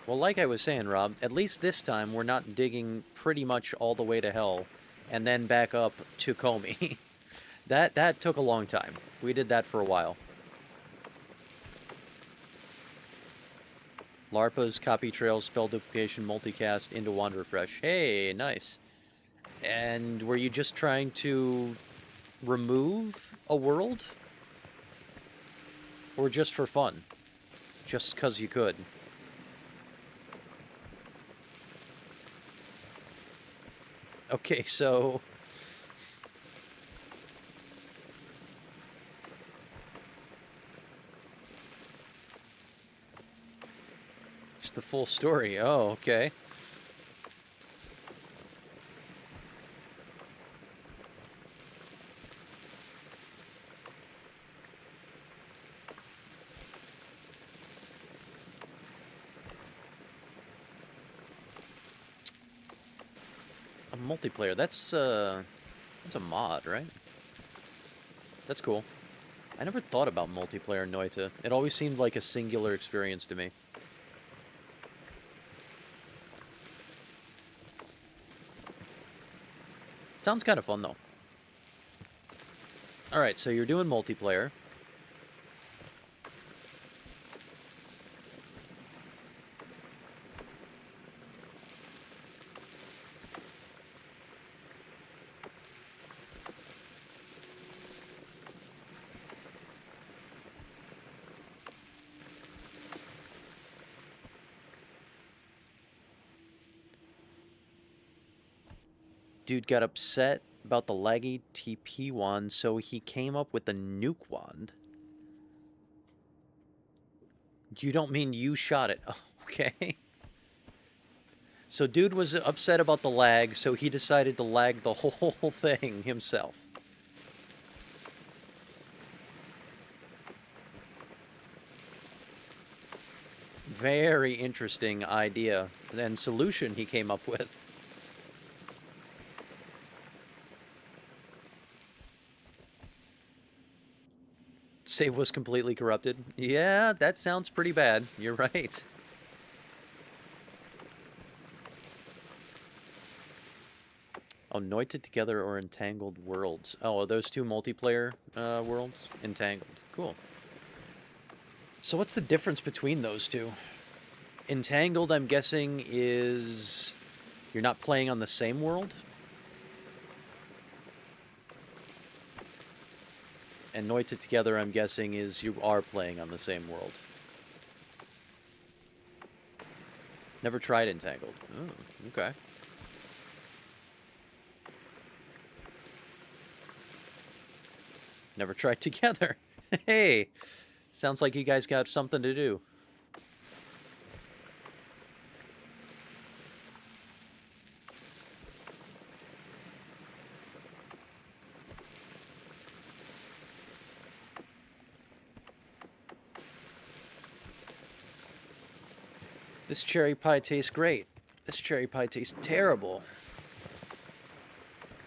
Well, like I was saying, Rob, at least this time we're not digging pretty much all the way to hell and then back up to Comey. That took a long time. We did that for a while. LARPA's copy trail, spell duplication, multicast into wand refresh. Hey, nice. And were you just trying to remove a world? Or just for fun? Just because you could? Okay, so... Just the full story. Oh, okay. A multiplayer. That's a mod, right? That's cool. I never thought about multiplayer Noita. It always seemed like a singular experience to me. Sounds kind of fun, though. Alright, so you're doing multiplayer. Dude got upset about the laggy TP wand, so he came up with the nuke wand. You don't mean you shot it. Oh, okay. So dude was upset about the lag, so he decided to lag the whole thing himself. Very interesting idea and solution he came up with. Save was completely corrupted. Yeah, that sounds pretty bad. You're right. Oh, Noita together or entangled worlds. Oh, are those two multiplayer worlds? Entangled. Cool. So what's the difference between those two? Entangled, I'm guessing, is you're not playing on the same world? And Noita together, I'm guessing, is you are playing on the same world. Never tried Entangled. Oh, okay. Never tried together. Hey, sounds like you guys got something to do. This cherry pie tastes great. This cherry pie tastes terrible.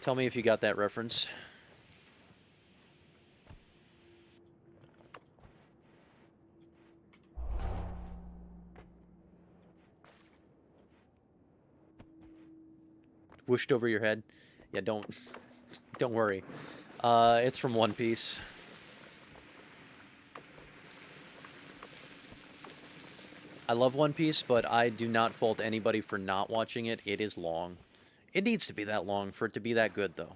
Tell me if you got that reference. Whooshed over your head. Yeah, don't worry. It's from One Piece. I love One Piece, but I do not fault anybody for not watching it. It is long. It needs to be that long for it to be that good, though.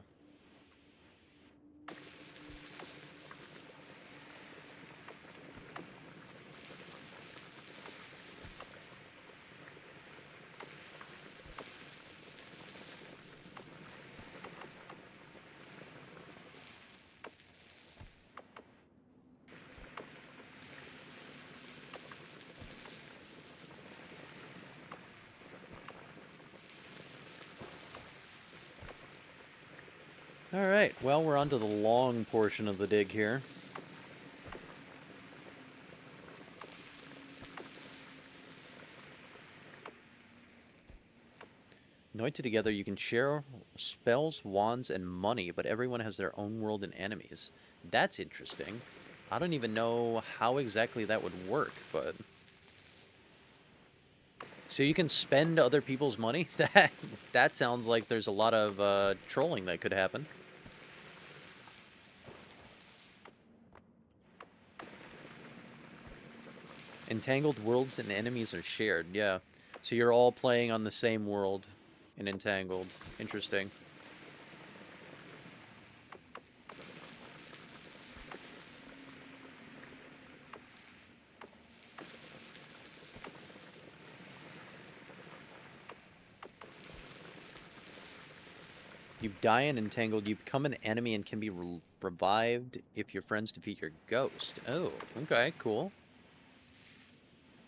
Alright, well, we're on to the long portion of the dig here. Noita together, you can share spells, wands, and money, but everyone has their own world and enemies. That's interesting. I don't even know how exactly that would work, but... So you can spend other people's money? That sounds like there's a lot of trolling that could happen. Entangled worlds and enemies are shared, yeah. So you're all playing on the same world in Entangled. Interesting. You die in Entangled, you become an enemy and can be revived if your friends defeat your ghost. Oh, okay, cool.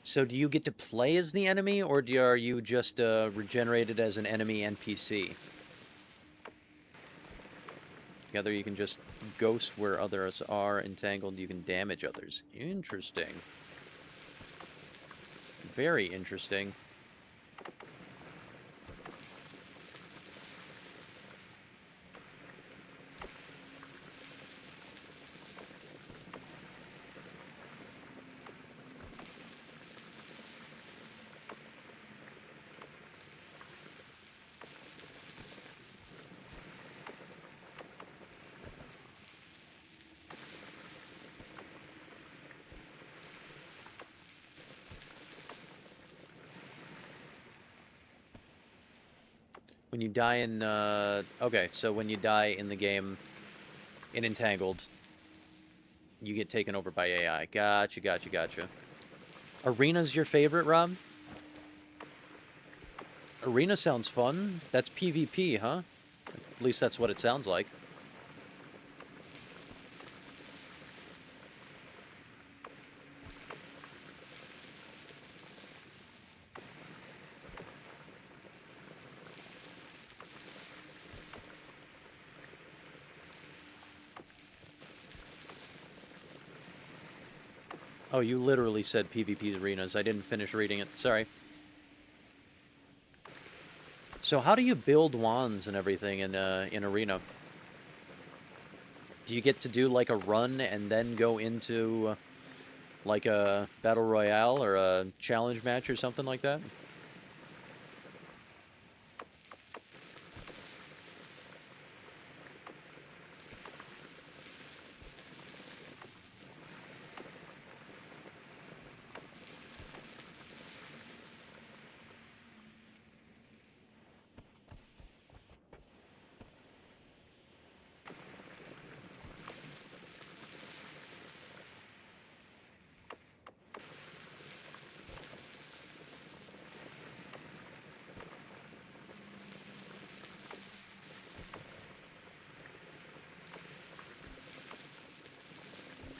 So do you get to play as the enemy, or are you just regenerated as an enemy NPC? Together you can just ghost where others are. Entangled, you can damage others. Interesting. Very interesting. When you die in, okay, so when you die in the game in Entangled, you get taken over by AI. Gotcha, gotcha, gotcha. Arena's your favorite, Rob? Arena sounds fun. That's PvP, huh? At least that's what it sounds like. Oh, you literally said PvP arenas. I didn't finish reading it. Sorry. So how do you build wands and everything in Arena? Do you get to do like a run and then go into like a battle royale or a challenge match or something like that?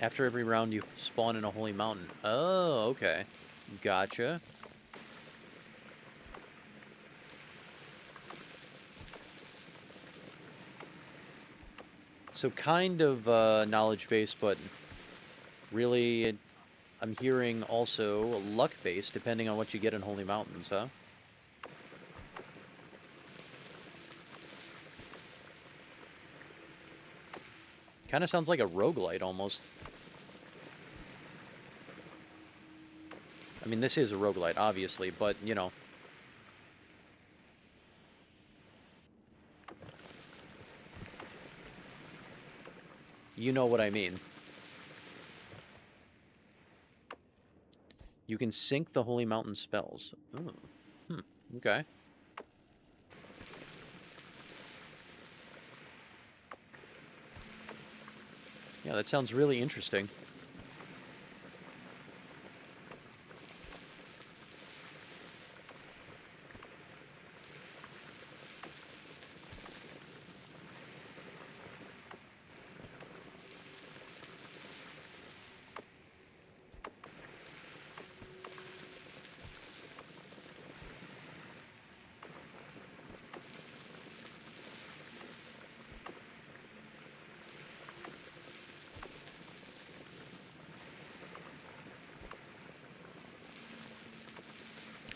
After every round, you spawn in a holy mountain. Oh, okay. Gotcha. So kind of knowledge based, but really, I'm hearing also luck based, depending on what you get in holy mountains, huh? Kind of sounds like a roguelite almost. I mean, this is a roguelite, obviously, but, you know. You know what I mean. You can sync the holy mountain spells. Oh. Okay. Yeah, that sounds really interesting.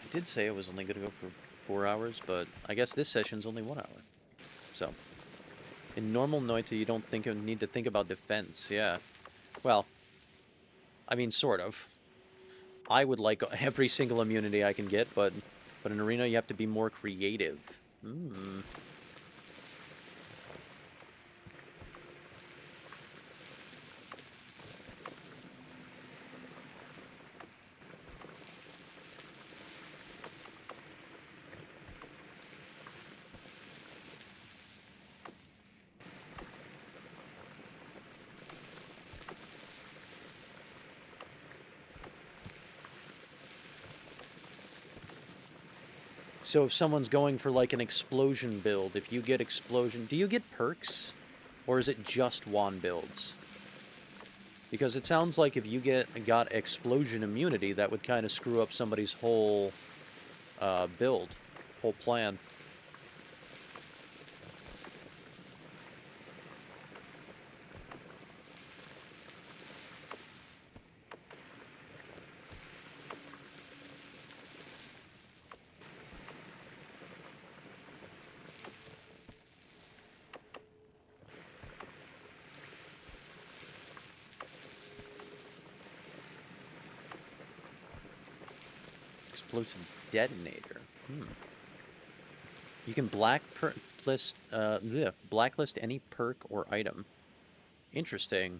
I did say it was only going to go for 4 hours, but I guess this session's only 1 hour. So, in normal Noita, you don't need to think about defense, yeah. Well, I mean, sort of. I would like every single immunity I can get, but in Arena, you have to be more creative. Hmm. So if someone's going for like an explosion build, if you get explosion, do you get perks? Or is it just wand builds? Because it sounds like if you got explosion immunity, that would kind of screw up somebody's whole build, whole plan. Explosive detonator. You can blacklist any perk or item. Interesting.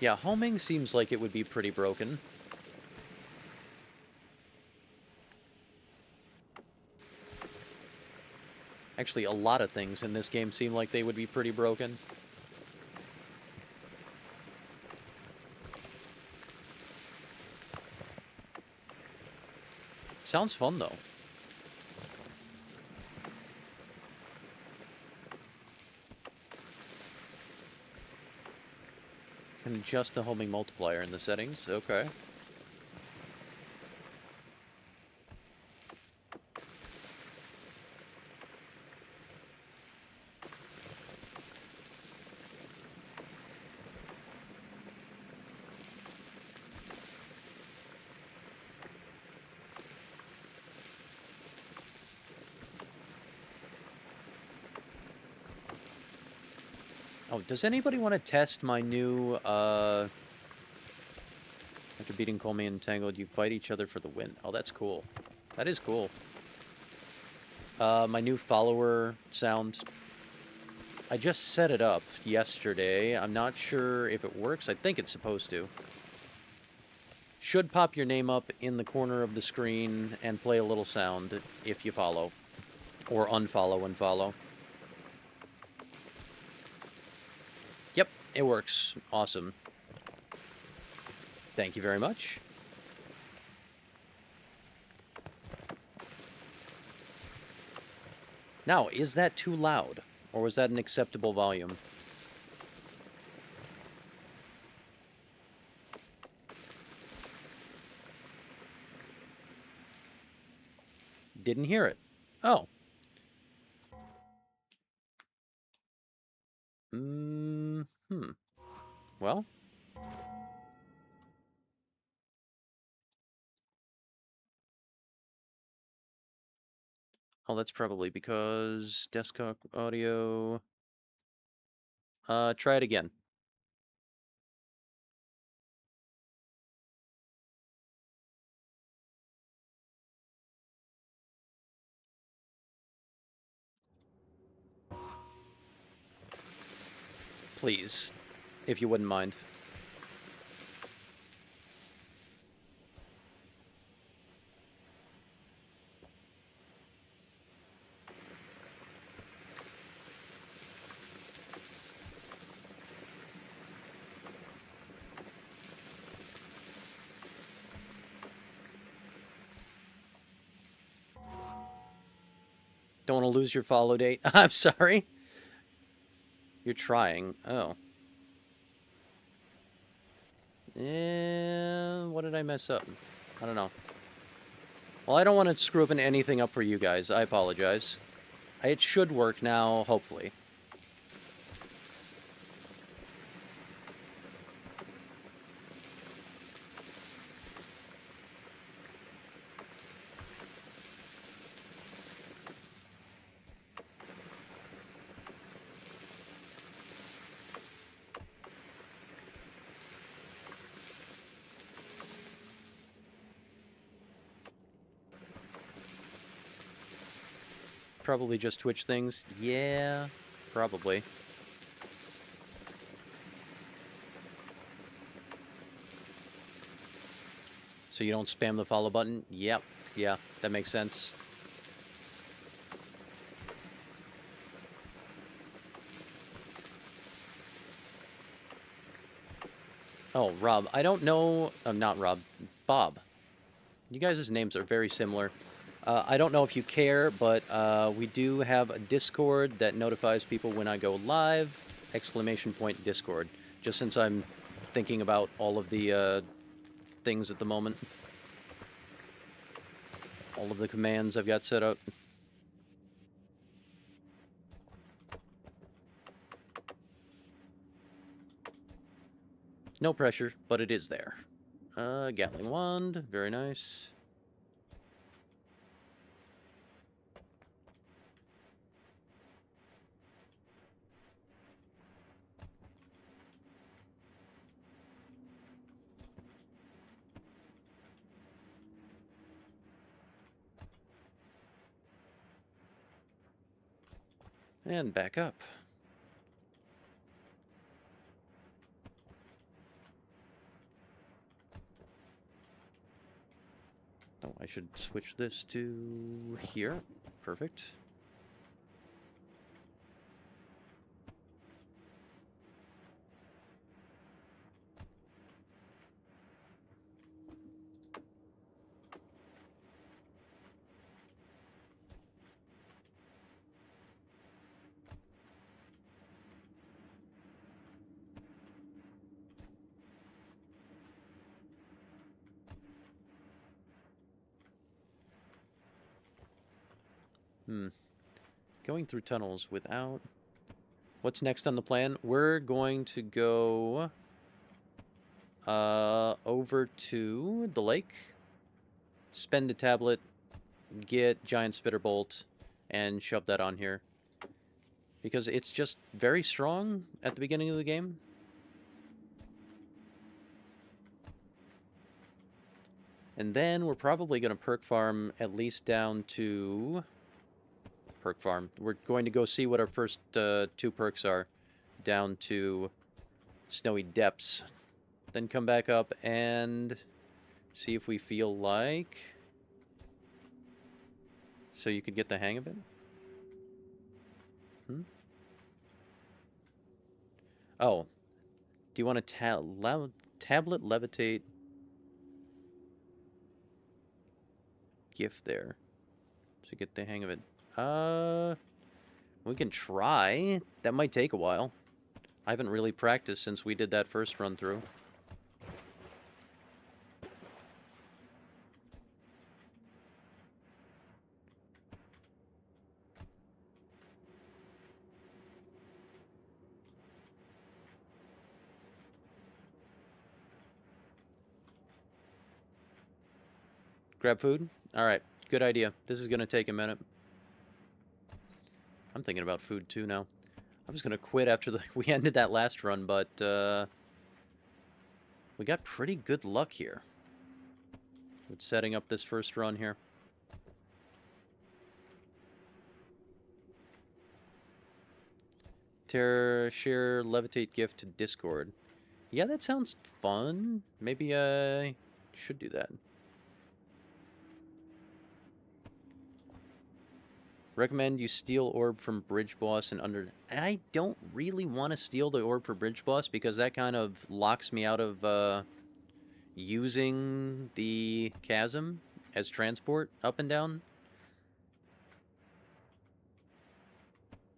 Yeah, homing seems like it would be pretty broken. Actually, a lot of things in this game seem like they would be pretty broken. Sounds fun, though. Can adjust the homing multiplier in the settings. Okay. Oh, does anybody want to test my new, After beating Colmy and Tangled, you fight each other for the win. Oh, that's cool. That is cool. My new follower sound. I just set it up yesterday. I'm not sure if it works. I think it's supposed to. Should pop your name up in the corner of the screen and play a little sound if you follow. Or unfollow and follow. Yep, it works. Awesome. Thank you very much. Now, is that too loud? Or was that an acceptable volume? Didn't hear it. Oh. Well. Oh, that's probably because desktop audio... try it again. Please, if you wouldn't mind. Don't want to lose your follow date. I'm sorry. You're trying. Oh. What did I mess up? I don't know. Well, I don't want to screw up anything up for you guys. I apologize. It should work now, hopefully. Probably just Twitch things. Yeah, probably. So you don't spam the follow button? Yep. Yeah, that makes sense. Oh, Rob. I don't know... not Rob. Bob. You guys' names are very similar. I don't know if you care, but we do have a Discord that notifies people when I go live. ! Discord. Just since I'm thinking about all of the things at the moment. All of the commands I've got set up. No pressure, but it is there. Gatling Wand. Very nice. And back up. Oh, I should switch this to here. Perfect. Going through tunnels without... What's next on the plan? We're going to go over to the lake, spend a tablet, get Giant Spitter Bolt, and shove that on here. Because it's just very strong at the beginning of the game. And then we're probably going to perk farm at least down to... Perk farm. We're going to go see what our first 2 perks are. Down to Snowy Depths. Then come back up and see if we feel like... So you could get the hang of it? Oh. Do you want to tablet levitate gift there? So get the hang of it. We can try. That might take a while. I haven't really practiced since we did that first run through. Grab food? Alright, good idea. This is going to take a minute. I'm thinking about food too now. I was going to quit after we ended that last run, but we got pretty good luck here with setting up this first run here. Share levitate gift to Discord. Yeah, that sounds fun. Maybe I should do that. Recommend you steal orb from Bridge Boss and under... I don't really want to steal the orb for Bridge Boss because that kind of locks me out of using the chasm as transport up and down.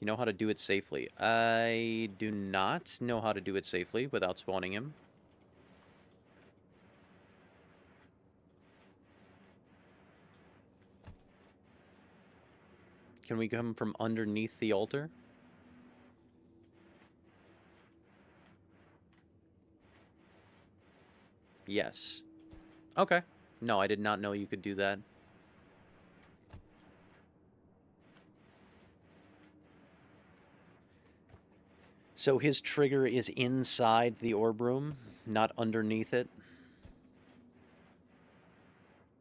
You know how to do it safely. I do not know how to do it safely without spawning him. Can we come from underneath the altar? Yes. Okay. No, I did not know you could do that. So his trigger is inside the orb room, not underneath it.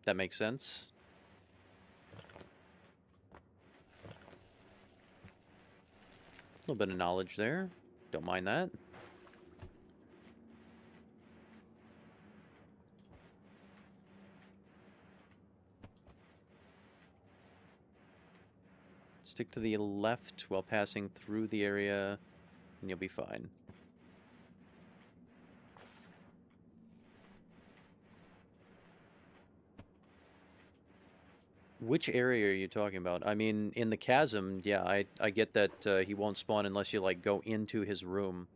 That makes sense. A little bit of knowledge there. Don't mind that. Stick to the left while passing through the area, and you'll be fine. Which area are you talking about? I mean, in the chasm, yeah, I get that he won't spawn unless you, like, go into his room.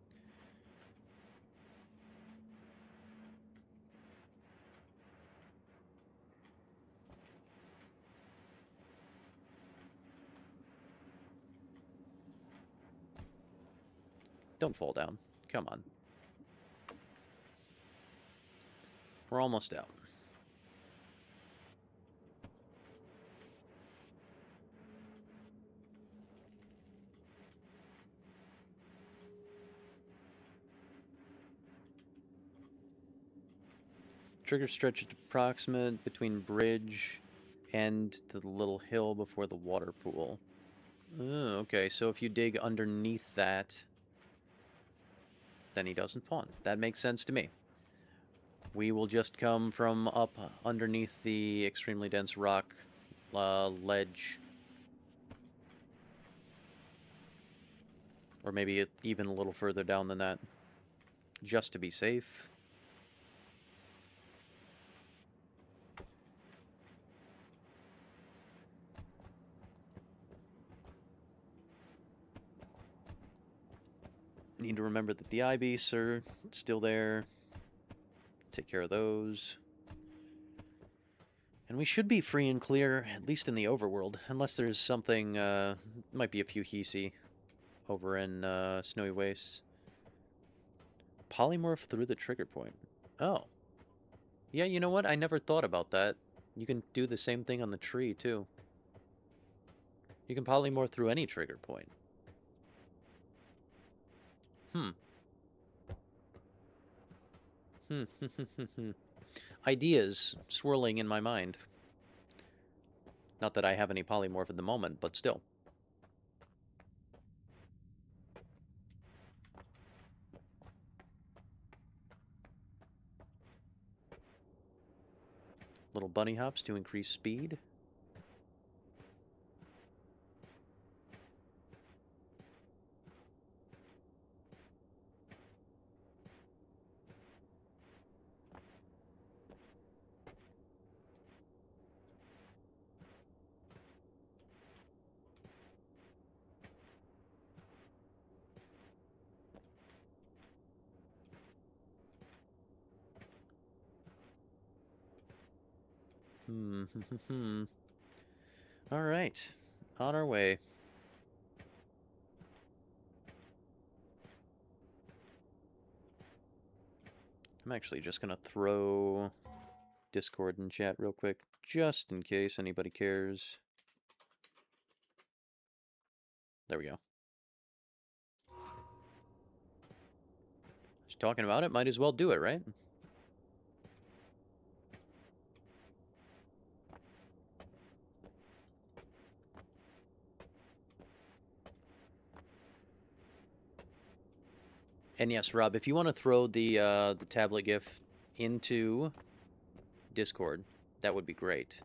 Don't fall down. Come on. We're almost out. Trigger stretch approximate between bridge and the little hill before the water pool. Oh, okay, so if you dig underneath that, then he doesn't spawn. That makes sense to me. We will just come from up underneath the extremely dense rock ledge. Or maybe even a little further down than that. Just to be safe. Need to remember that the eye beasts are still there. Take care of those. And And we should be free and clear, at least in the overworld, unless there's something, might be a few Hisi over in Snowy Wastes. Polymorph through the trigger point. Oh. Yeah, you know what? I never thought about that. You can do the same thing on the tree, too. You can polymorph through any trigger point. Hmm. Ideas swirling in my mind. Not that I have any polymorph at the moment, but still. Little bunny hops to increase speed. Alright. On our way. I'm actually just gonna throw Discord in chat real quick, just in case anybody cares. There we go. Just talking about it, might as well do it, right? And yes, Rob, if you want to throw the tablet GIF into Discord, that would be great.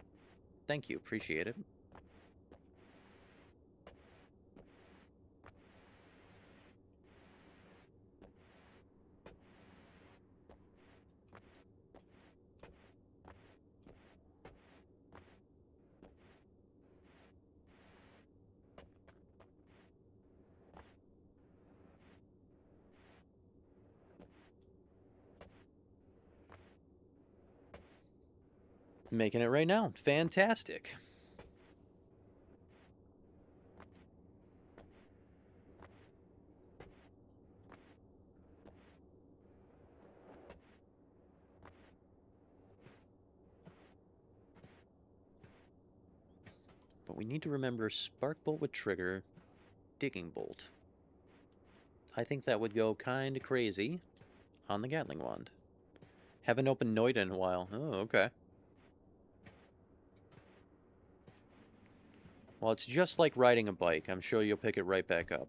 Thank you, appreciate it. Making it right now. Fantastic. But we need to remember Spark Bolt with trigger, Digging Bolt. I think that would go kind of crazy on the Gatling Wand. Haven't opened Noita in a while. Oh, okay. Well, it's just like riding a bike. I'm sure you'll pick it right back up.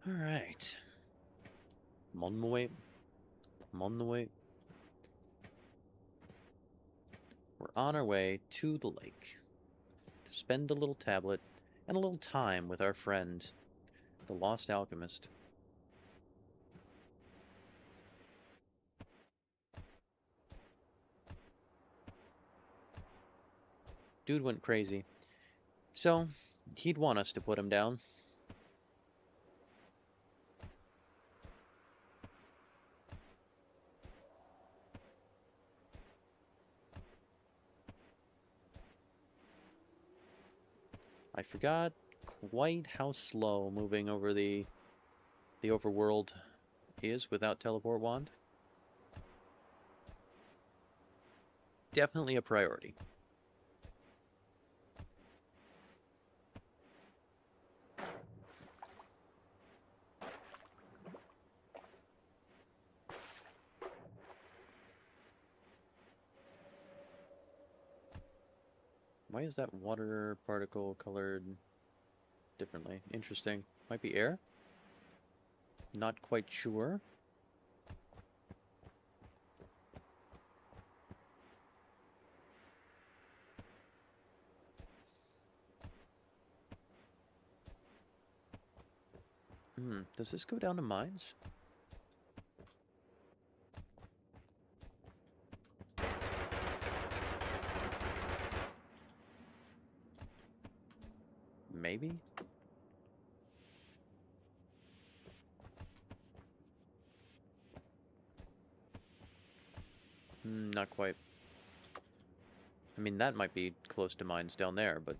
Alright. I'm on the way. I'm on the way. We're on our way to the lake to spend a little tablet and a little time with our friend, the Lost Alchemist. Dude went crazy. So, he'd want us to put him down. I forgot quite how slow moving over the overworld is without teleport wand. Definitely a priority. Why is that water particle colored differently? Interesting. Might be air? Not quite sure. Does this go down to mines? Maybe? Not quite. I mean, that might be close to mines down there, but...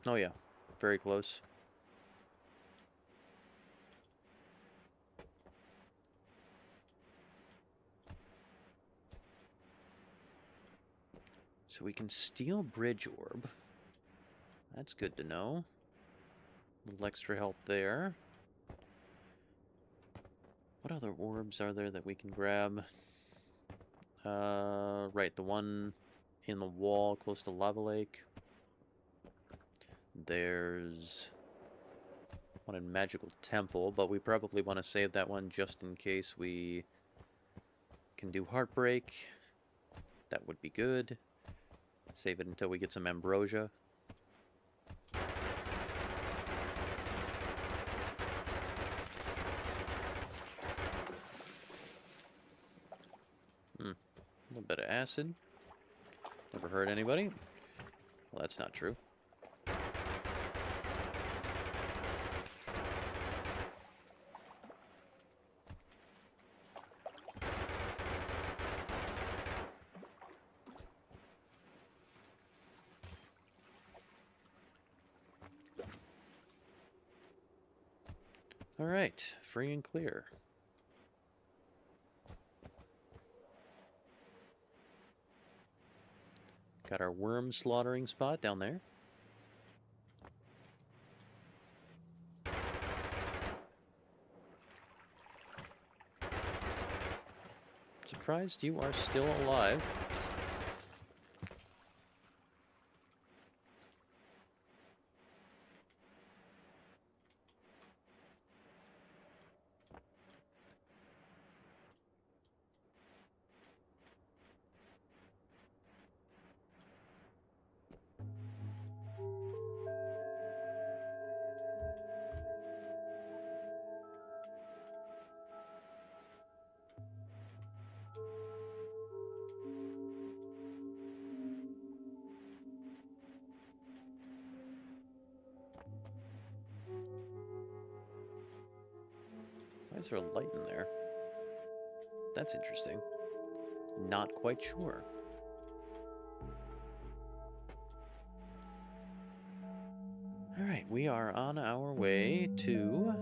Oh yeah, very close. So we can steal Bridge Orb. That's good to know. A little extra help there. What other orbs are there that we can grab? Right, the one in the wall close to Lava Lake. There's one in Magical Temple, but we probably want to save that one just in case we can do Heartbreak. That would be good. Save it until we get some Ambrosia. A little bit of acid. Never hurt anybody. Well, that's not true. Alright, free and clear. Got our worm slaughtering spot down there. Surprised you are still alive. Why is there a light in there? That's interesting. Not quite sure. Alright, we are on our way to...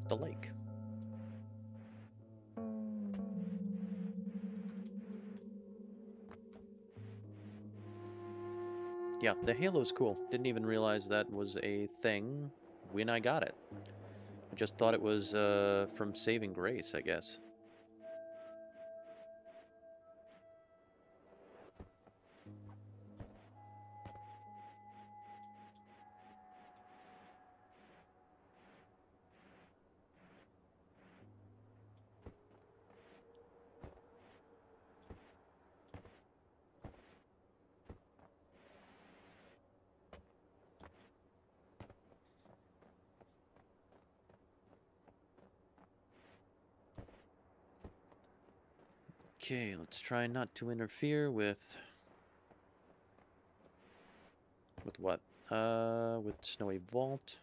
the lake. Yeah, the halo's cool. Didn't even realize that was a thing when I got it. I just thought it was from Saving Grace, I guess. Okay, let's try not to interfere with... with what? With Snowy Vault.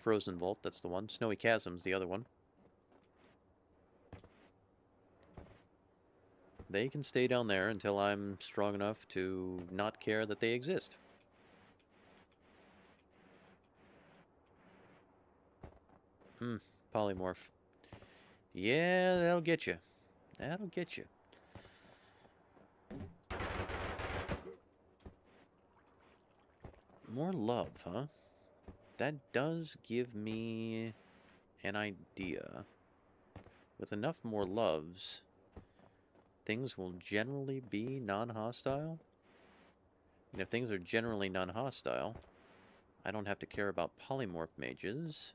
Frozen Vault, that's the one. Snowy Chasm's the other one. They can stay down there until I'm strong enough to not care that they exist. Polymorph. Yeah, that'll get you. That'll get you. More love, huh? That does give me an idea. With enough more loves, things will generally be non-hostile. And if things are generally non-hostile, I don't have to care about polymorph mages.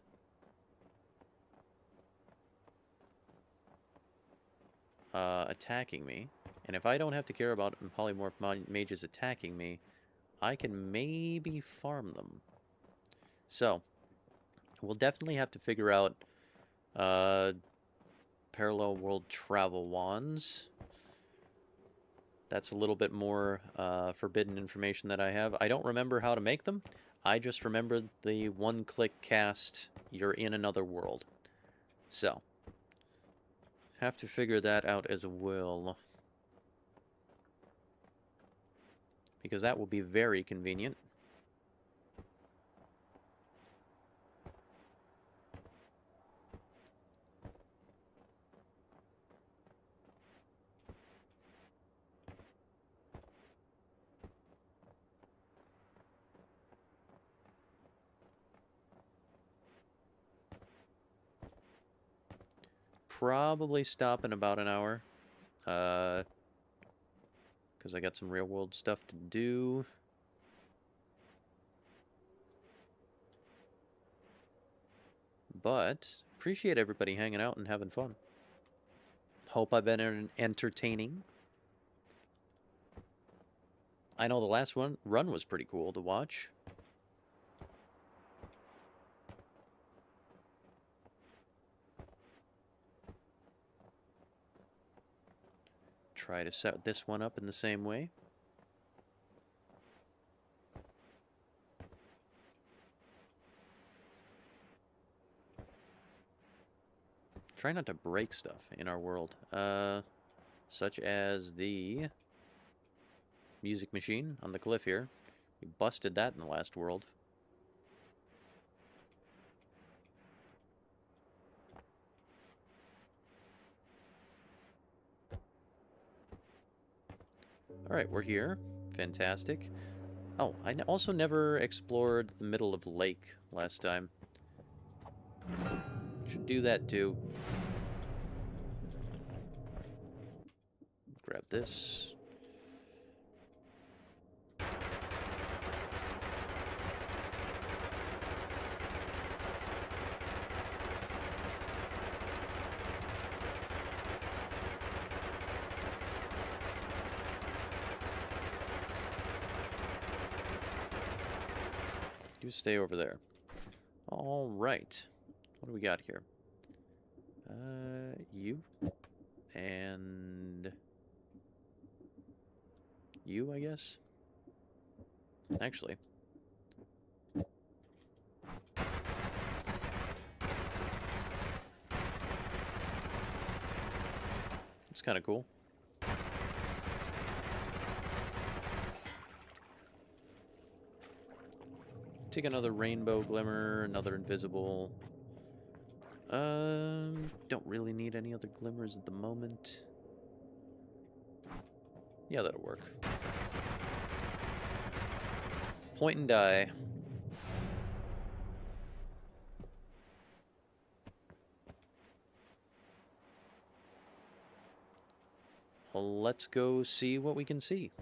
Attacking me. And if I don't have to care about polymorph mages attacking me, I can maybe farm them. So, we'll definitely have to figure out parallel world travel wands. That's a little bit more forbidden information that I have. I don't remember how to make them. I just remember the one-click cast, you're in another world. So, have to figure that out as well. Because that will be very convenient. Probably stop in about an hour. Because I got some real-world stuff to do. But, appreciate everybody hanging out and having fun. Hope I've been entertaining. I know the last run was pretty cool to watch. Try to set this one up in the same way. Try not to break stuff in our world. Such as the music machine on the cliff here. We busted that in the last world. Alright, we're here. Fantastic. Oh, I also never explored the middle of the lake last time. Should do that too. Grab this. You stay over there. All right. What do we got here? You. And... you, I guess? Actually. It's kind of cool. Take another rainbow glimmer, another invisible. Don't really need any other glimmers at the moment. Yeah, that'll work. Point and die. Well, let's go see what we can see.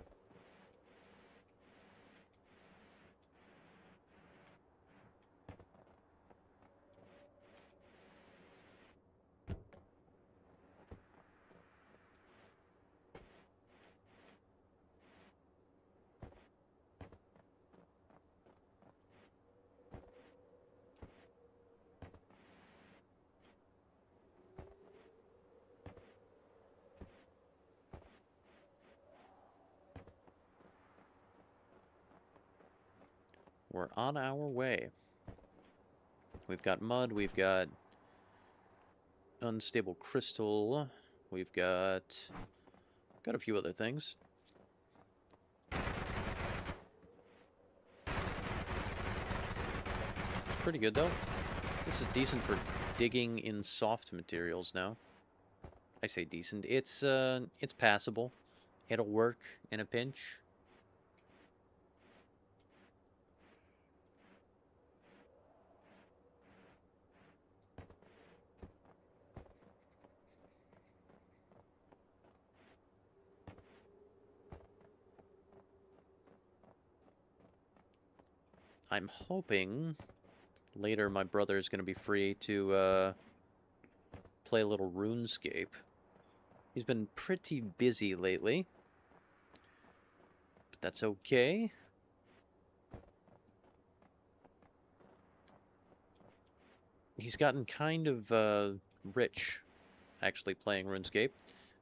We're on our way. We've got mud, we've got unstable crystal, we've got a few other things. It's pretty good though. This is decent for digging in soft materials now. I say decent. It's passable. It'll work in a pinch. I'm hoping later my brother is going to be free to play a little RuneScape. He's been pretty busy lately, but that's okay. He's gotten kind of rich, actually, playing RuneScape.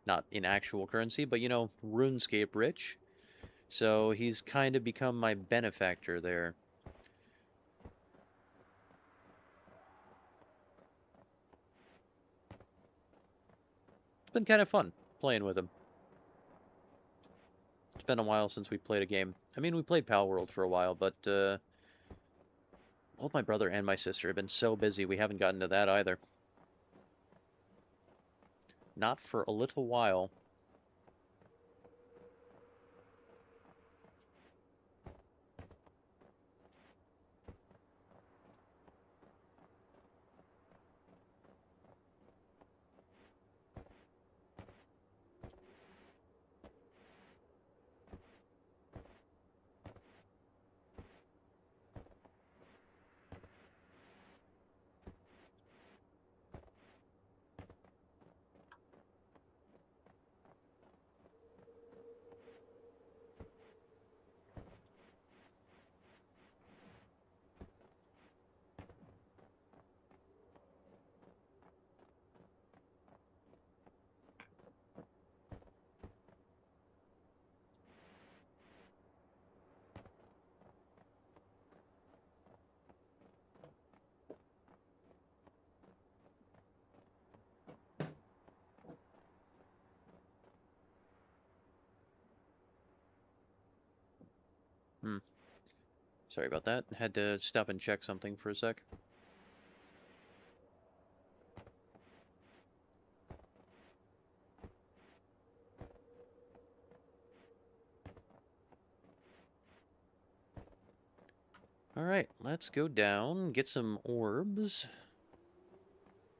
Not in actual currency, but, you know, RuneScape rich. So he's kind of become my benefactor there. It's been kind of fun playing with him. It's been a while since we played a game. I mean, we played Pal World for a while, but both my brother and my sister have been so busy we haven't gotten to that either. Not for a little while. Sorry about that. Had to stop and check something for a sec. Alright, let's go down, get some orbs,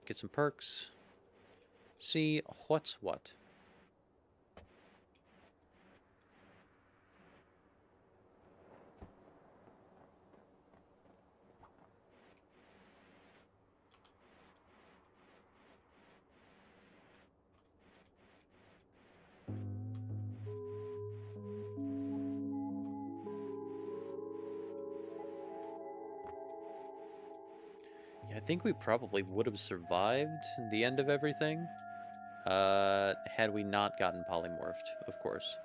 get some perks, see what's what. Yeah, I think we probably would have survived the end of everything, had we not gotten polymorphed, of course.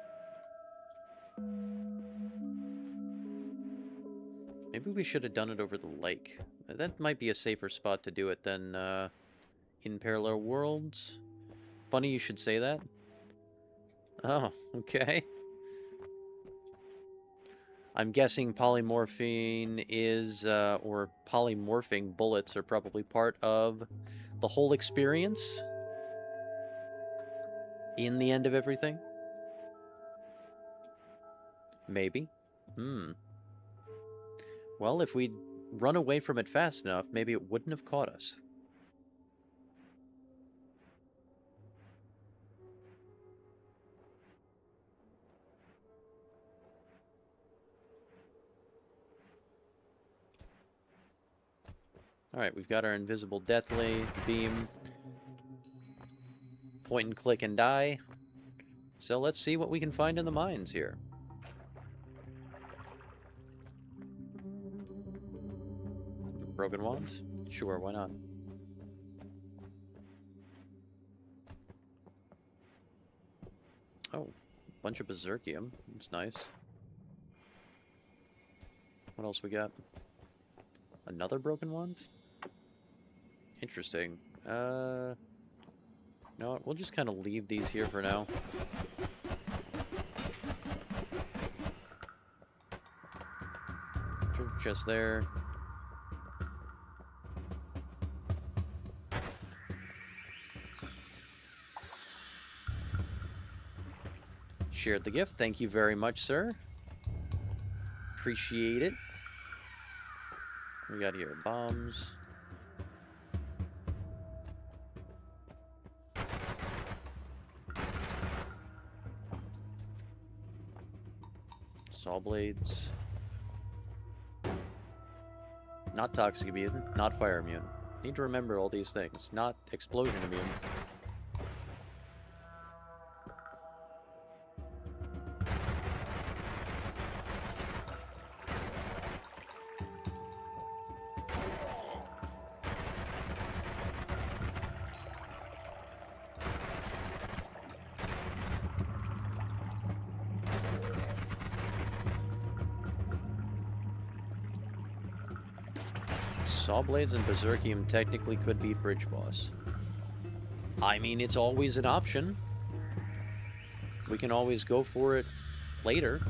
Maybe we should have done it over the lake. That might be a safer spot to do it than, in Parallel Worlds. Funny you should say that. Oh, okay. I'm guessing polymorphine is, or polymorphing bullets are probably part of the whole experience in the end of everything. Maybe. Well, if we'd run away from it fast enough, maybe it wouldn't have caught us. Alright, we've got our invisible deathly beam. Point and click and die. So let's see what we can find in the mines here. Broken wand? Sure, why not? Oh, bunch of berserkium. That's nice. What else we got? Another broken wand? Interesting. No, we'll just kind of leave these here for now. Just there. Shared the gift. Thank you very much, sir. Appreciate it. We got here bombs. Saw blades. Not toxic immune, not fire immune. Need to remember all these things. Not explosion immune. Sawblades and Berserkium technically could beat Bridge Boss. I mean, it's always an option. We can always go for it later,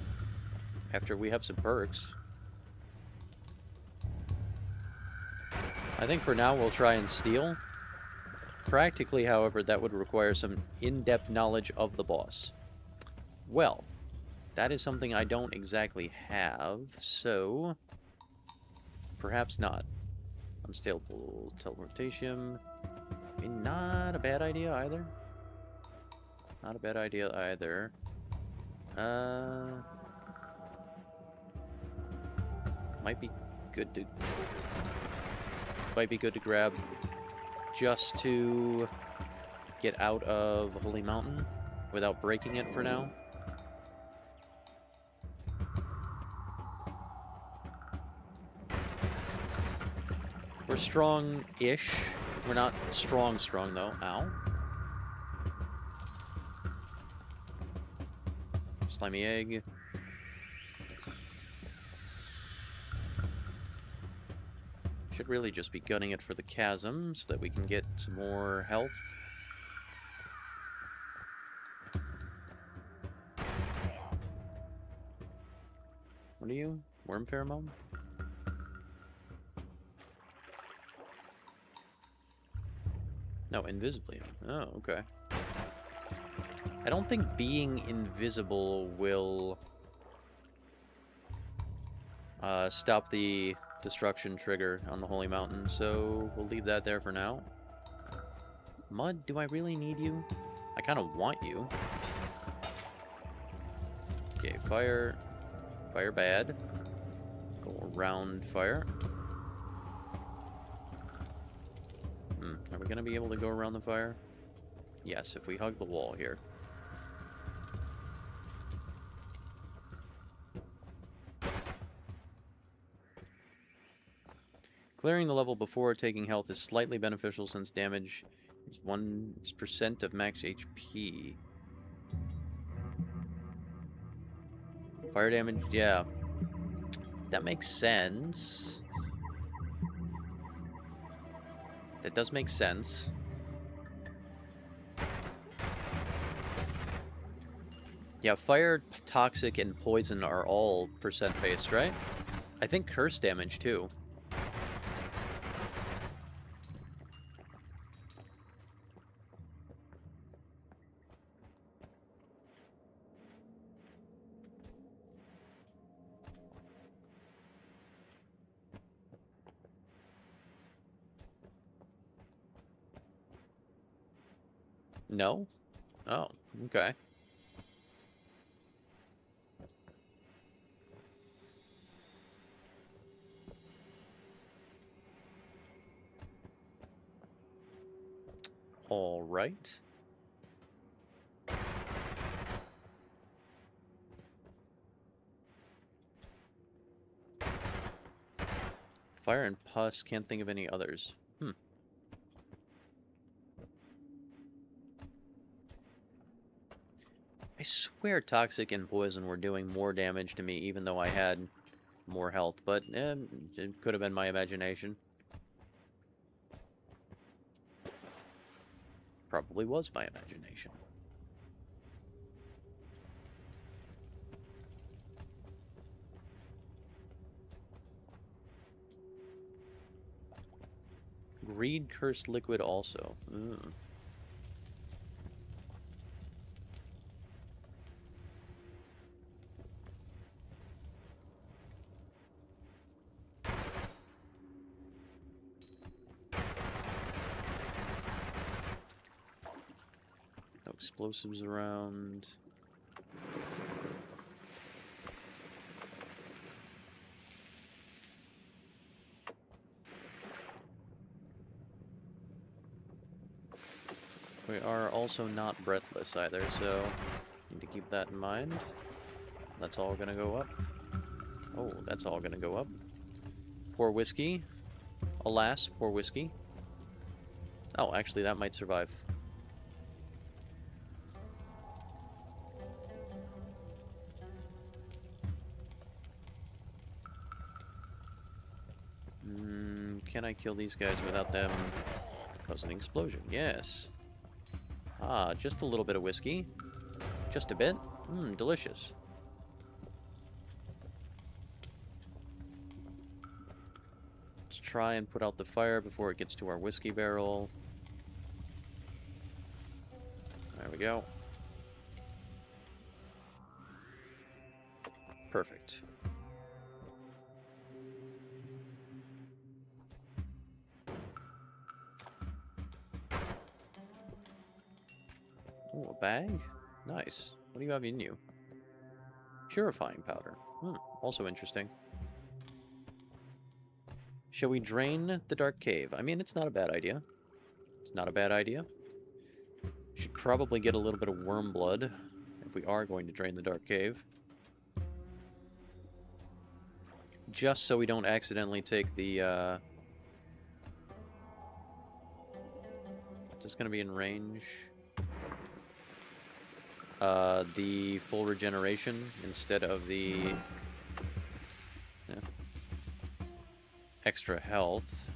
after we have some perks. I think for now we'll try and steal. Practically, however, that would require some in-depth knowledge of the boss. Well, that is something I don't exactly have, so perhaps not. Unstable teleportation. I mean, not a bad idea either. Not a bad idea either. Might be good to grab just to get out of Holy Mountain without breaking it for now. We're strong-ish. We're not strong, though. Ow. Slimy egg. Should really just be gunning it for the chasm so that we can get some more health. What are you? Worm pheromone? No, invisibly. Oh, okay. I don't think being invisible will stop the destruction trigger on the Holy Mountain, so we'll leave that there for now. Mud, do I really need you? I kind of want you. Okay, fire. Fire bad. Go around fire. Are we going to be able to go around the fire? Yes, if we hug the wall here. Clearing the level before taking health is slightly beneficial since damage is 1% of max HP. Fire damage, yeah. That makes sense. That does make sense. Yeah, fire, toxic, and poison are all percent-based, right? I think curse damage, too. No? Oh, okay. All right. Fire and pus, can't think of any others. I swear toxic and poison were doing more damage to me even though I had more health, but it could have been my imagination. Probably was my imagination. Greed cursed liquid also. No explosives around. We are also not breathless either, so need to keep that in mind. That's all gonna go up. Oh, that's all gonna go up. Pour whiskey. Alas, pour whiskey. Oh, actually, that might survive. Can I kill these guys without them causing an explosion? Yes. Ah, just a little bit of whiskey. Just a bit. Delicious. Let's try and put out the fire before it gets to our whiskey barrel. There we go. Perfect. Oh, a bag? Nice. What do you have in you? Purifying powder. Also interesting. Shall we drain the dark cave? I mean, it's not a bad idea. It's not a bad idea. Should probably get a little bit of worm blood if we are going to drain the dark cave. Just so we don't accidentally take the, Is this going to be in range? The full regeneration instead of the extra health.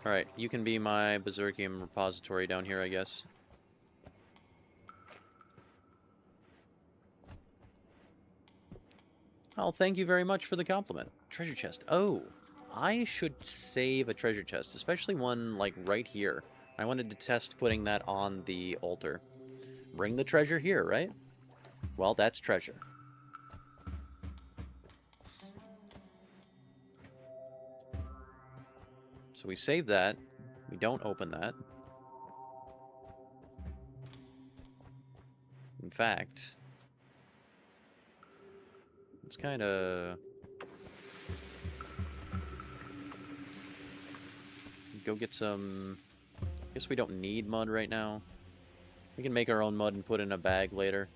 Alright, you can be my Berserkium repository down here, I guess. Oh, thank you very much for the compliment. Treasure chest. Oh, I should save a treasure chest, especially one, like, right here. I wanted to test putting that on the altar. Bring the treasure here, right? Well, that's treasure. So we save that. We don't open that. In fact, it's kind of... Go get some... I guess we don't need mud right now. We can make our own mud and put in a bag later.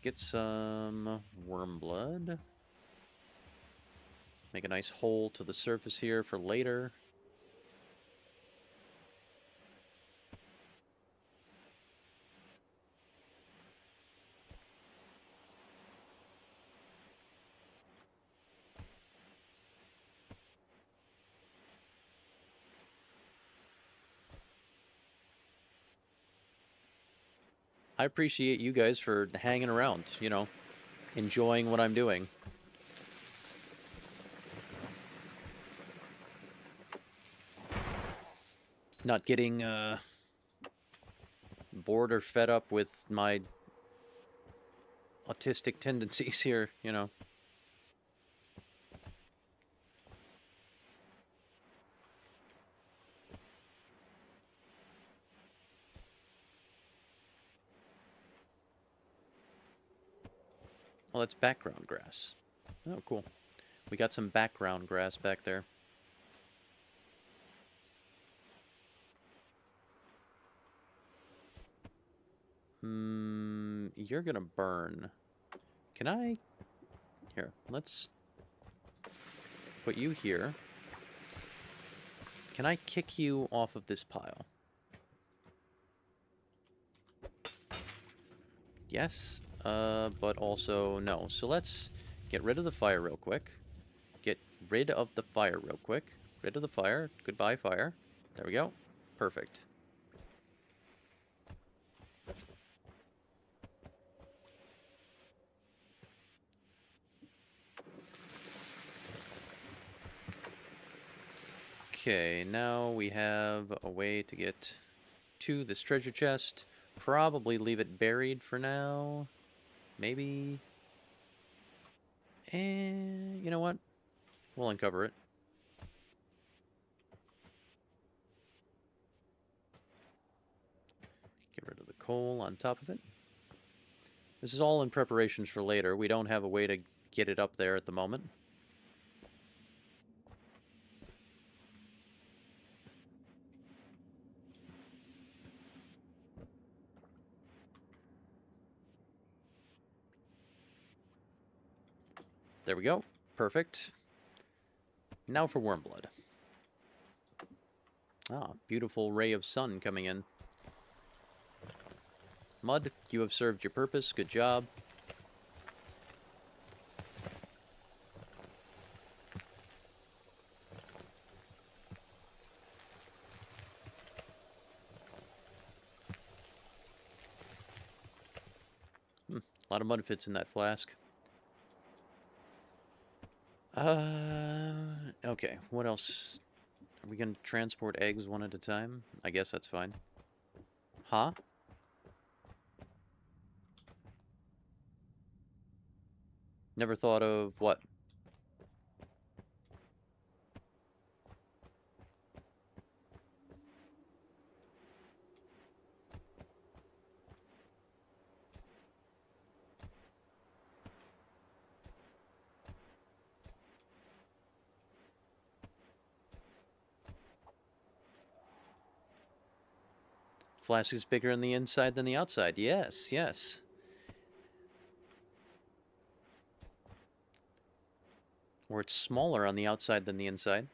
Get some worm blood. Make a nice hole to the surface here for later. I appreciate you guys for hanging around, you know, enjoying what I'm doing. Not getting bored or fed up with my autistic tendencies here, you know. Well, that's background grass. Oh, cool. We got some background grass back there. You're gonna burn. Can I... Here, let's put you here. Can I kick you off of this pile? Yes, but also no. So let's get rid of the fire real quick. Get rid of the fire real quick. Rid of the fire. Goodbye, fire. There we go. Perfect. Okay, now we have a way to get to this treasure chest. Probably leave it buried for now. Maybe. And you know what? We'll uncover it. Get rid of the coal on top of it. This is all in preparations for later. We don't have a way to get it up there at the moment. There we go. Perfect. Now for Wormblood. Ah, beautiful ray of sun coming in. Mud, you have served your purpose. Good job. A lot of mud fits in that flask. Okay, what else? Are we going to transport eggs one at a time? I guess that's fine. Huh? Never thought of what? Flask is bigger on the inside than the outside. Yes, yes. Or it's smaller on the outside than the inside.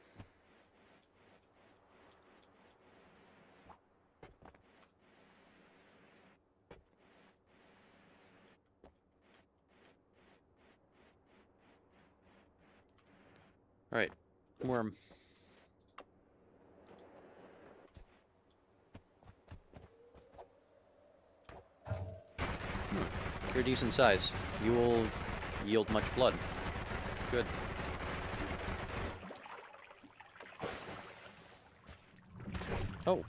Alright, worm. You're decent size. You will yield much blood. Good. Oh,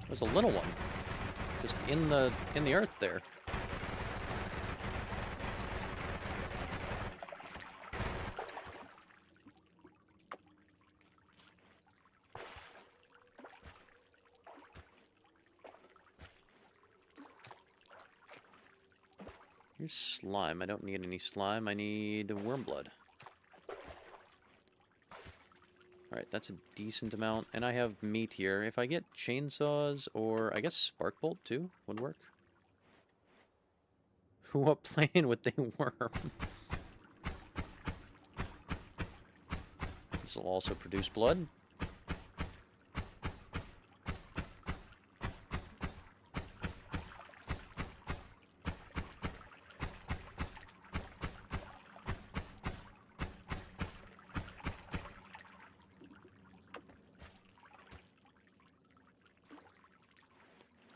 there's a little one. Just in the earth there. Here's slime. I don't need any slime. I need worm blood. Alright, that's a decent amount. And I have meat here. If I get chainsaws or, I guess, spark bolt too would work. What plane would they worm? This will also produce blood.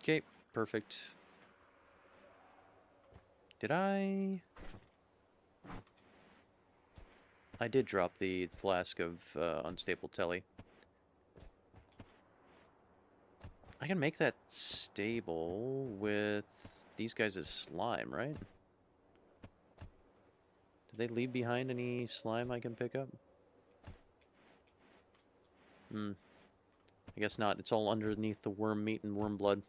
Okay, perfect. Did I did drop the flask of unstable telly. I can make that stable with these guys as slime, right? Do they leave behind any slime I can pick up? I guess not. It's all underneath the worm meat and worm blood.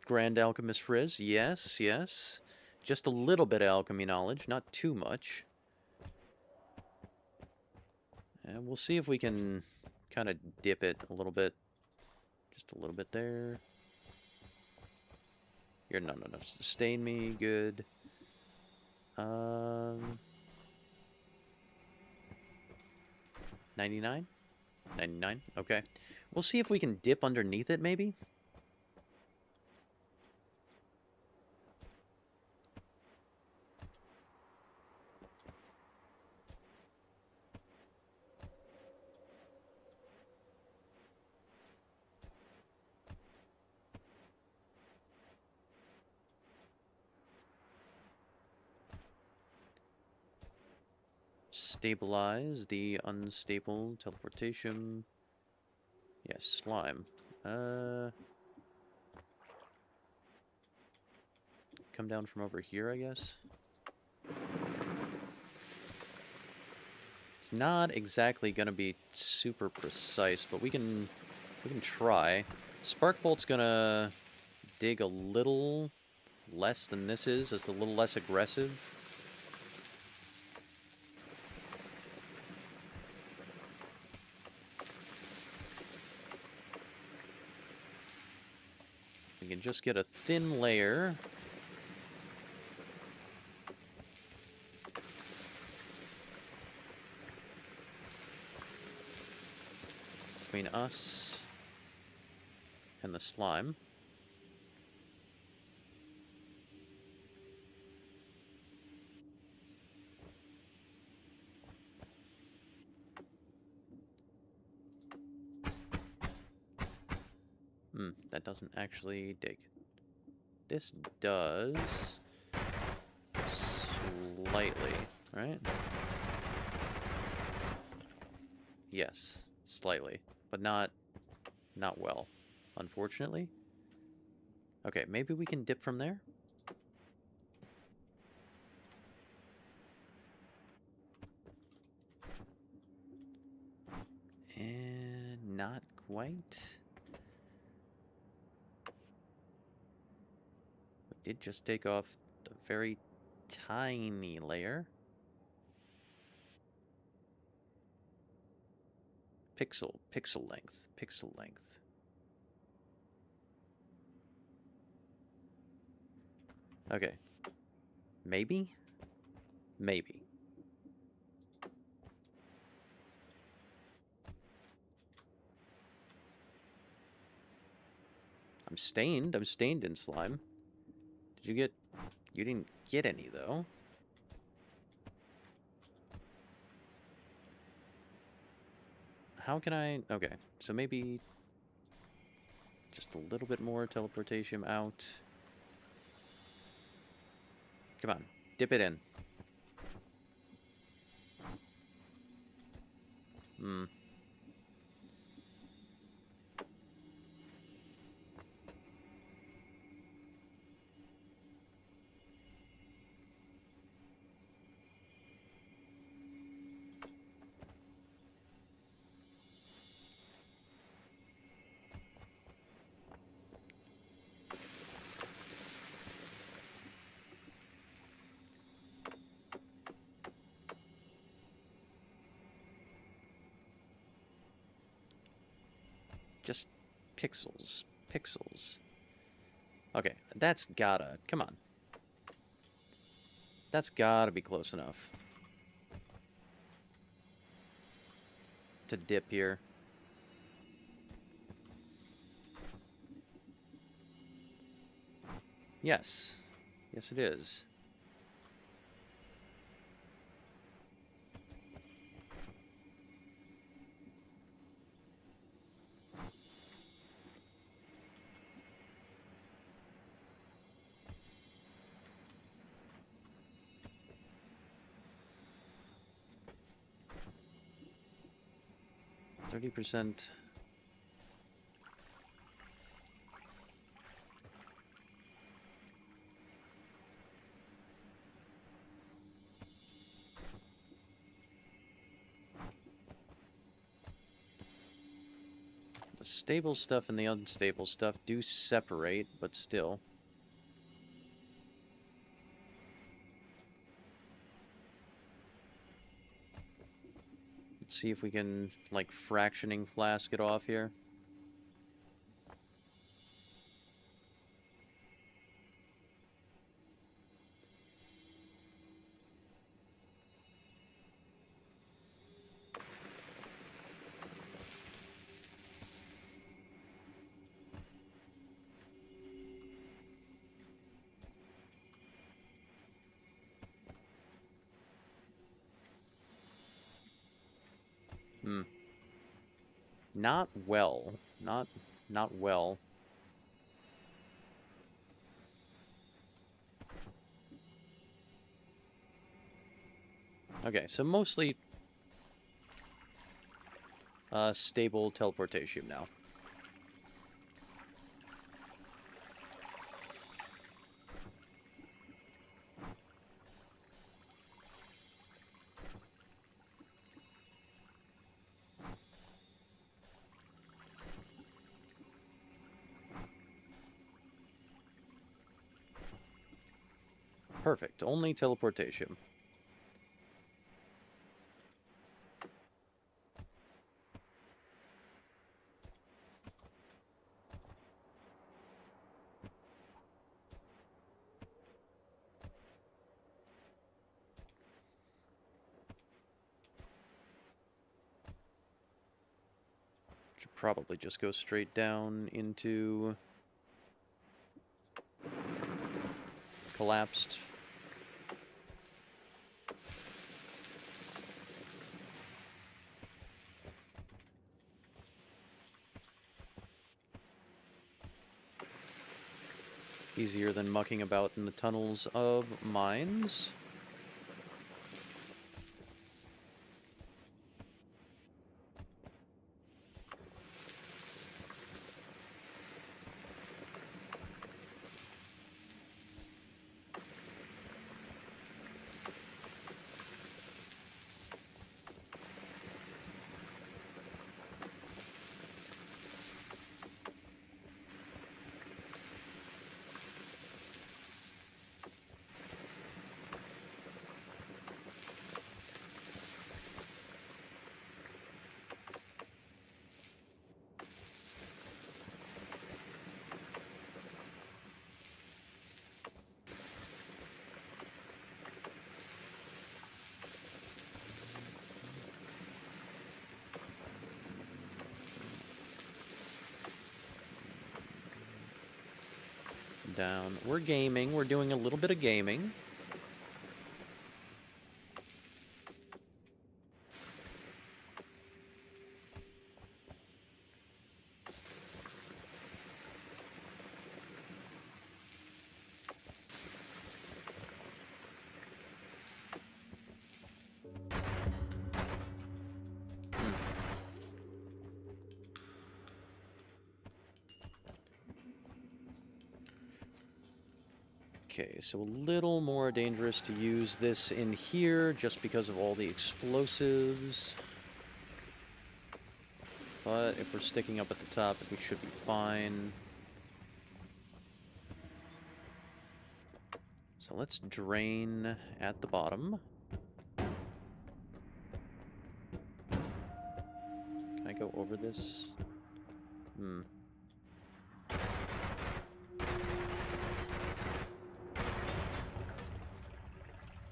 Grand Alchemist Frizz, yes, yes. Just a little bit of alchemy knowledge, not too much. And we'll see if we can kind of dip it a little bit. Just a little bit there. You're not enough to sustain me, good. 99? 99, okay. We'll see if we can dip underneath it, maybe? Stabilize the unstable teleportation. Yes, slime. Come down from over here, I guess. It's not exactly going to be super precise, but we can try. Spark Bolt's going to dig a little less than this is. It's a little less aggressive. We can just get a thin layer. Between us and the slime. That doesn't actually dig. This does slightly, right? Yes, slightly, but not well, unfortunately. Okay, maybe we can dip from there? And not quite. We did just take off a very tiny layer. Pixel length. Okay. Maybe? Maybe. I'm stained in slime. Did you get... You didn't get any, though. How can I... Okay, so maybe... Just a little bit more teleportation out. Come on, dip it in. 'Just pixels. Okay, that's gotta... Come on. That's gotta be close enough. To dip here. Yes. Yes, it is. %. The stable stuff and the unstable stuff do separate, but still. Let's see if we can, like, fractioning flask it off here. Not well. Not well. Okay, so mostly stable teleportation now. Perfect. Only teleportation. Should probably just go straight down into collapsed. Easier than mucking about in the tunnels of mines. Down. We're gaming. We're doing a little bit of gaming. Okay, so a little more dangerous to use this in here just because of all the explosives. But if we're sticking up at the top, we should be fine. So let's drain at the bottom. Can I go over this?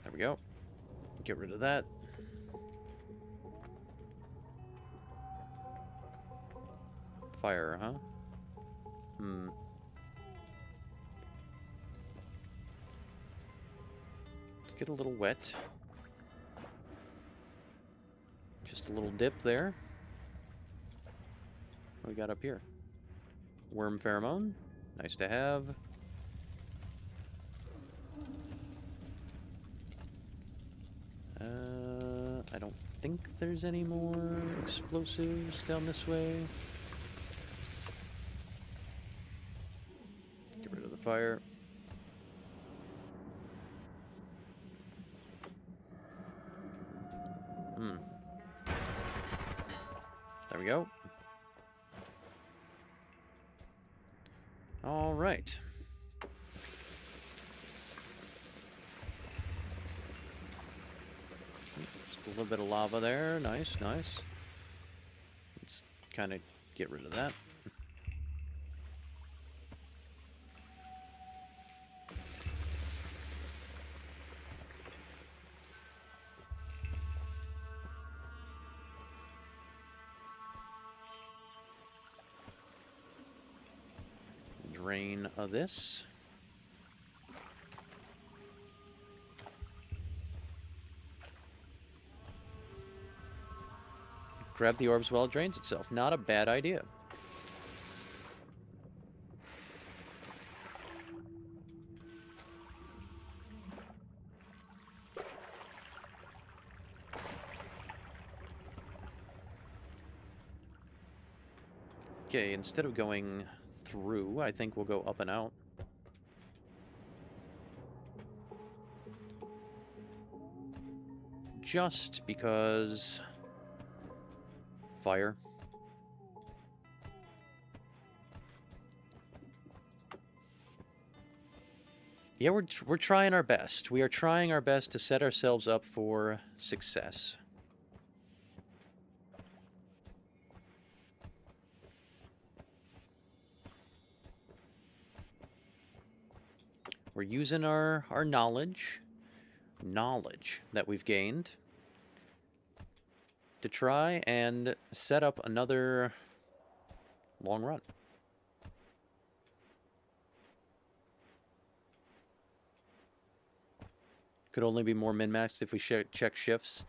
There we go. Get rid of that. Fire, huh? Let's get a little wet. Just a little dip there. What we got up here? Worm pheromone. Nice to have. I don't think there's any more explosives down this way. Get rid of the fire. There we go. All right. Just a little bit of lava there. Nice, nice. Let's kind of get rid of that. Drain of this. Grab the orbs while it drains itself. Not a bad idea. Okay, instead of going through, I think we'll go up and out. Just because... fire. Yeah, we're trying our best. We are trying our best to set ourselves up for success. We're using our knowledge that we've gained to try and set up another long run. Could only be more min-maxed if we check shifts.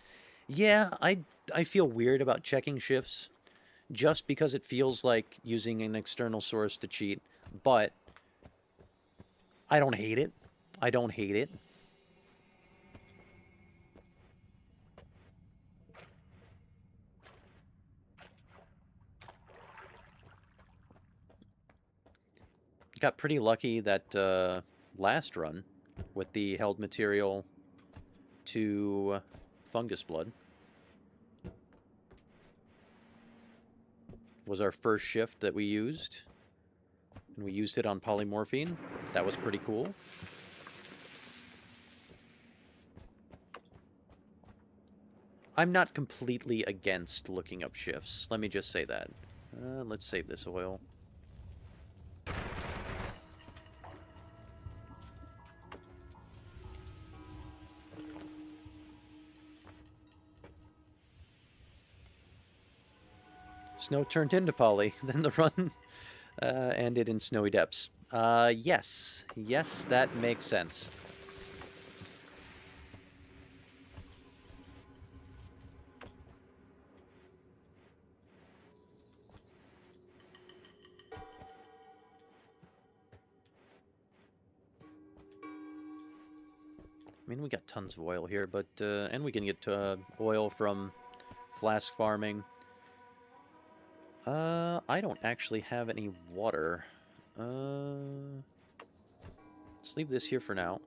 Yeah, I feel weird about checking shifts just because it feels like using an external source to cheat, but I don't hate it. I don't hate it. Got pretty lucky that last run with the held material to fungus blood. Was our first shift that we used. And we used it on polymorphine. That was pretty cool. I'm not completely against looking up shifts. Let me just say that. Let's save this oil. Snow turned into poly. Then the run ended in snowy depths. Yes. Yes, that makes sense. I mean, we got tons of oil here, but and we can get oil from flask farming. I don't actually have any water. Let's leave this here for now.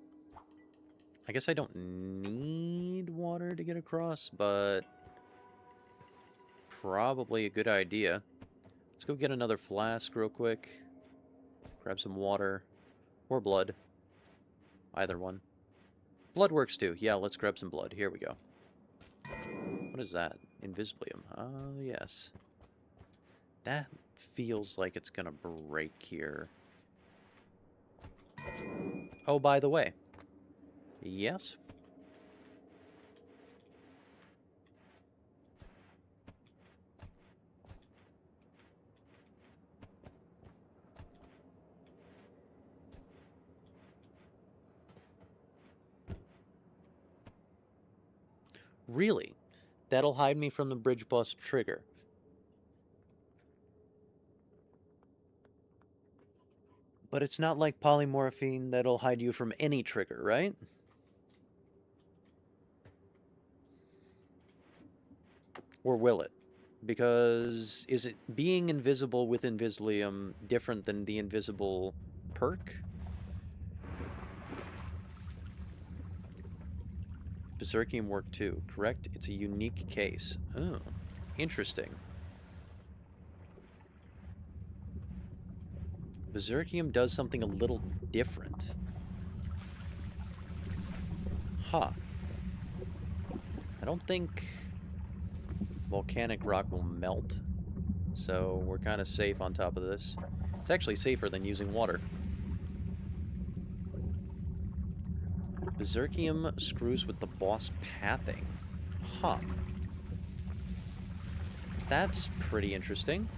I guess I don't need water to get across, but probably a good idea. Let's go get another flask real quick. Grab some water. Or blood. Either one. Blood works too. Yeah, let's grab some blood. Here we go. What is that? Invisibilium. Oh, yes. That feels like it's gonna break here. Oh, by the way. Yes. Really? That'll hide me from the bridge bus trigger. But it's not like polymorphine that'll hide you from any trigger, right? Or will it? Because is it being invisible with Invisibilium different than the invisible perk? Berserkium work too, correct? It's a unique case. Oh, interesting. Berserkium does something a little different. Huh. I don't think volcanic rock will melt, so we're kind of safe on top of this. It's actually safer than using water. Berserkium screws with the boss pathing. Huh. That's pretty interesting.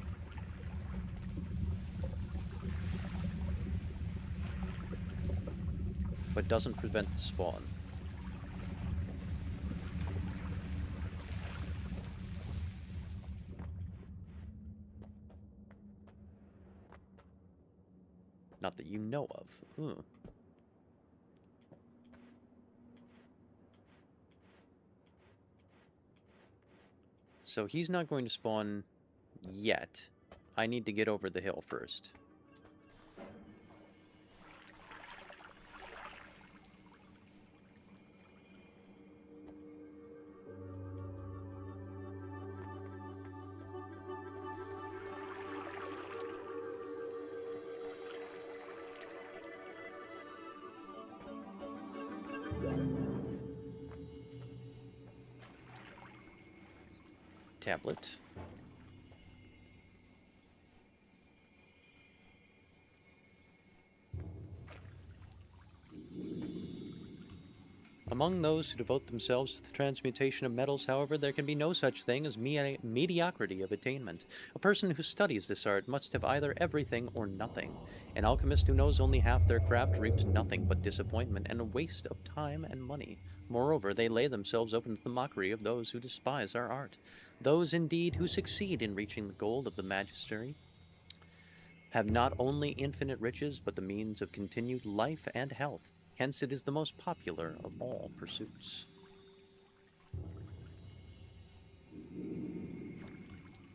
But doesn't prevent the spawn. Not that you know of. Ooh. So he's not going to spawn yet. I need to get over the hill first. tablet. Among those who devote themselves to the transmutation of metals, however, there can be no such thing as mediocrity of attainment. A person who studies this art must have either everything or nothing. An alchemist who knows only half their craft reaps nothing but disappointment and a waste of time and money. Moreover, they lay themselves open to the mockery of those who despise our art. Those, indeed, who succeed in reaching the goal of the magistery have not only infinite riches, but the means of continued life and health. Hence, it is the most popular of all pursuits.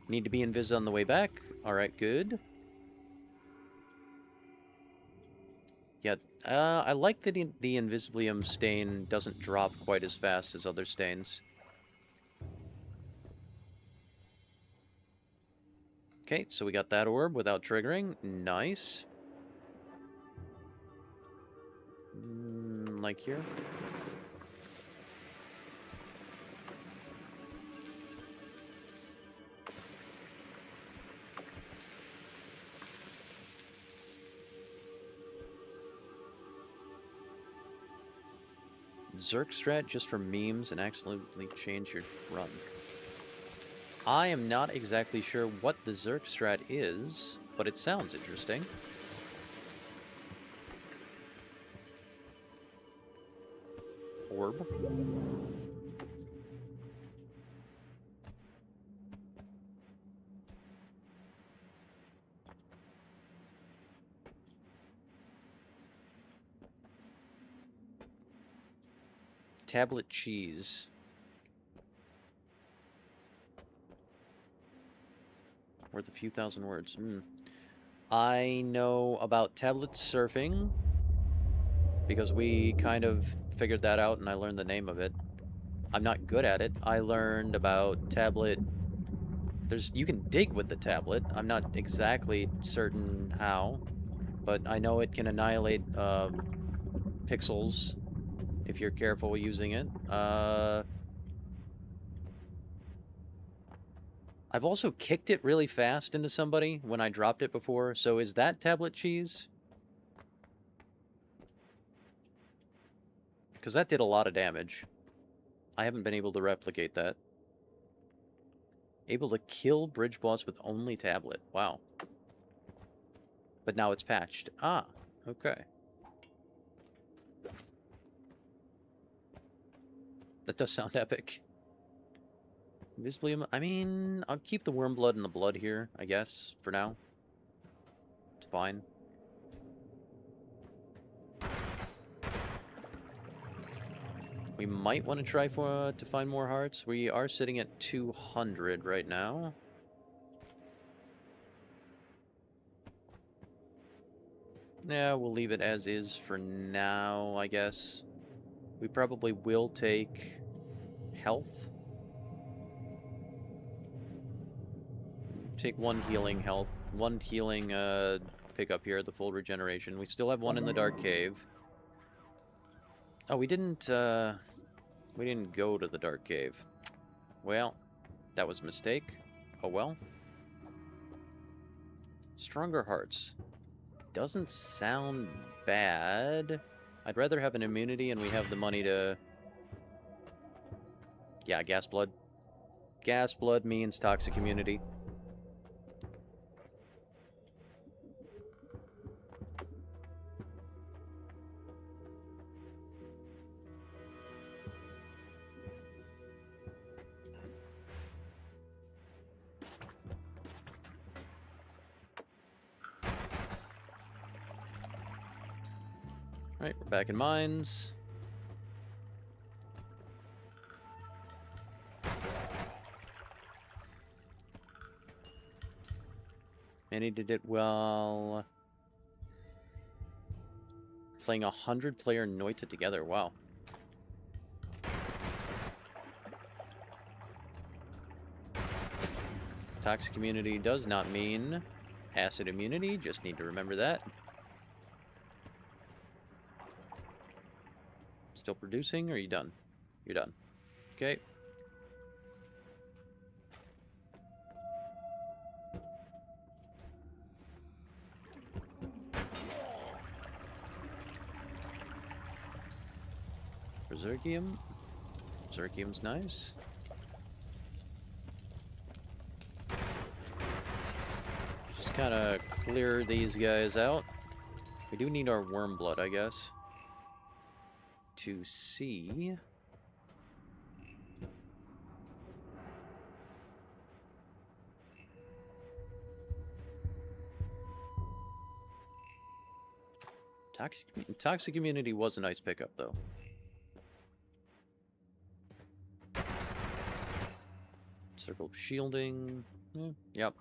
Need to be invis on the way back. Alright, good. Yeah, I like that the Invisibilium stain doesn't drop quite as fast as other stains. Okay, so we got that orb without triggering. Nice. Like here. Zergstrat just for memes and absolutely change your run. I am not exactly sure what the Zergstrat is, but it sounds interesting. Orb. Tablet cheese. Worth a few thousand words. I know about tablet surfing because we kind of figured that out and I learned the name of it. I'm not good at it. I learned about tablet... you can dig with the tablet. I'm not exactly certain how, but I know it can annihilate pixels if you're careful using it. I've also kicked it really fast into somebody when I dropped it before, so is that tablet cheese? Because that did a lot of damage. I haven't been able to replicate that. Able to kill bridge boss with only tablet. Wow. But now it's patched. Ah, okay. That does sound epic. Visibly, I mean, I'll keep the worm blood and the blood here, I guess, for now. It's fine. We might want to try to find more hearts. We are sitting at 200 right now. Yeah, we'll leave it as is for now, I guess. We probably will take health. Take one healing health. One healing pick up here, the full regeneration. We still have one in the dark cave. Oh, we didn't go to the dark cave. Well, that was a mistake. Oh well. Stronger hearts. Doesn't sound bad. I'd rather have an immunity and we have the money to... Yeah, gas blood. Gas blood means toxic immunity. Alright, we're back in mines. Manny did it well. Playing 100-player Noita together, wow. Toxic immunity does not mean acid immunity, just need to remember that. Still producing, or are you done? You're done. Okay. Zerkium. Zerkium's nice. Just kind of clear these guys out. We do need our worm blood, I guess, to see. Toxic immunity was a nice pickup, though. Circle of shielding. Yep.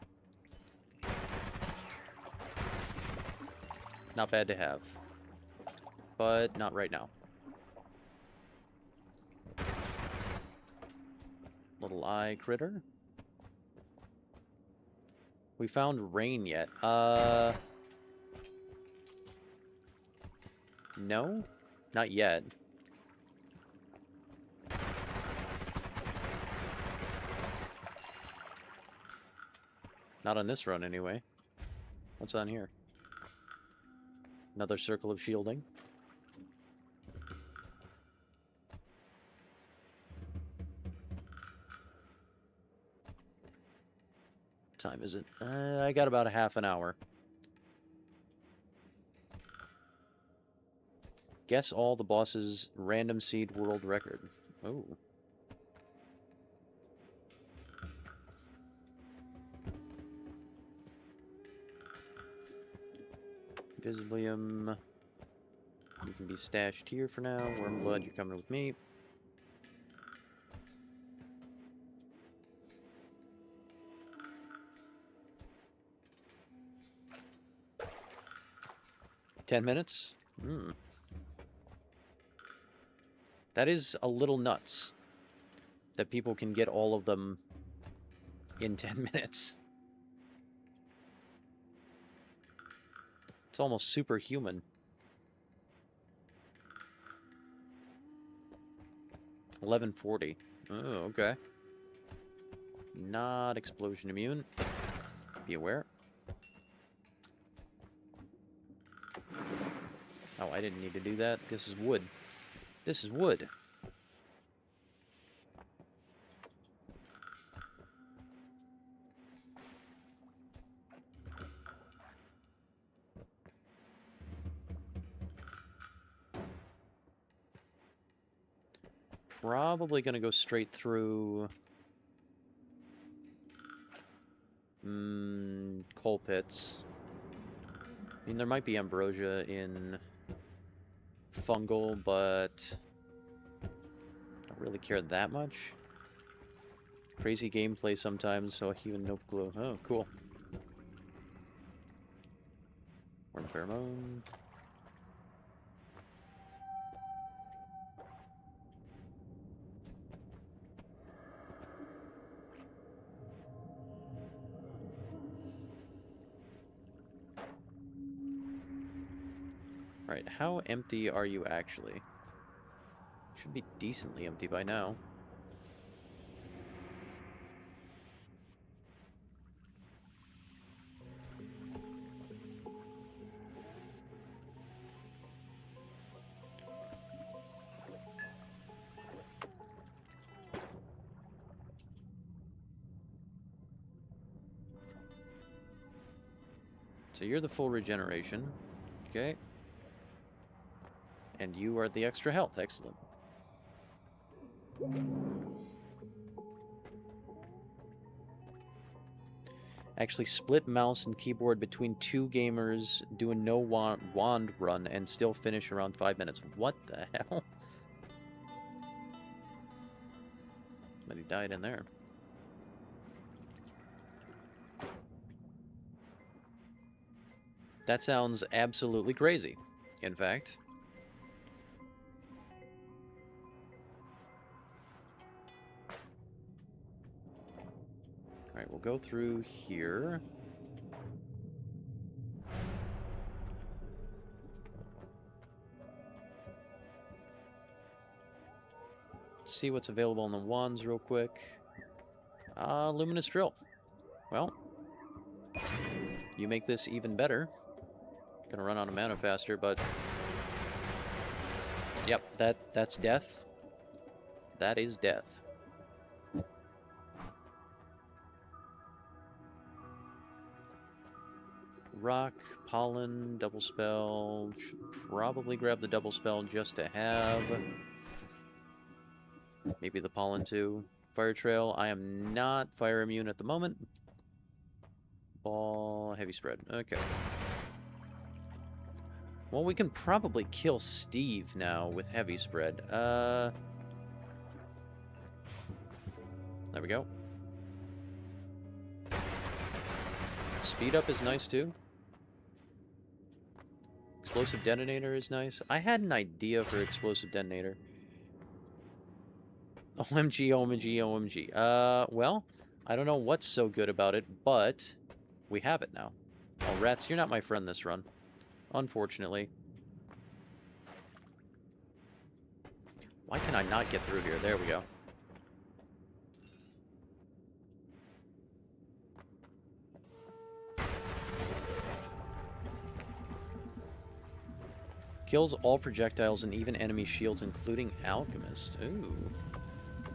Not bad to have. But not right now. Little eye critter. We found rain yet. No? Not yet. Not on this run, anyway. What's on here? Another circle of shielding. What time is it? I got about a half an hour. Guess all the bosses' random seed world record. Oh. Visiblium. You can be stashed here for now. Wormblood, you're coming with me. $10 minutes? That is a little nuts. That people can get all of them in 10 minutes. It's almost superhuman. 1140. Oh, okay. Not explosion immune. Be aware. Oh, I didn't need to do that. This is wood. This is wood. Probably gonna go straight through coal pits. I mean, there might be ambrosia in fungal, but don't really care that much. Crazy gameplay sometimes, so even no glue. Oh, cool. Worm pheromone. Right, how empty are you actually? Should be decently empty by now. So you're the full regeneration. Okay. And you are the extra health. Excellent. Actually split mouse and keyboard between two gamers, do a no wand run, and still finish around 5 minutes. What the hell? Somebody died in there. That sounds absolutely crazy, in fact. Alright, we'll go through here. See what's available on the wands real quick. Luminous Drill. Well, you make this even better. Gonna run out of mana faster, but... Yep, that's death. That is death. Rock, pollen, double spell. Should probably grab the double spell just to have. Maybe the pollen too. Fire trail. I am not fire immune at the moment. Ball, heavy spread. Okay. Well, we can probably kill Steve now with heavy spread. There we go. Speed up is nice too. Explosive detonator is nice. I had an idea for explosive detonator. OMG, OMG, OMG. Well, I don't know what's so good about it, but we have it now. Oh, rats, you're not my friend this run. Unfortunately. Why can I not get through here? There we go. Kills all projectiles and even enemy shields, including Alchemist. Ooh.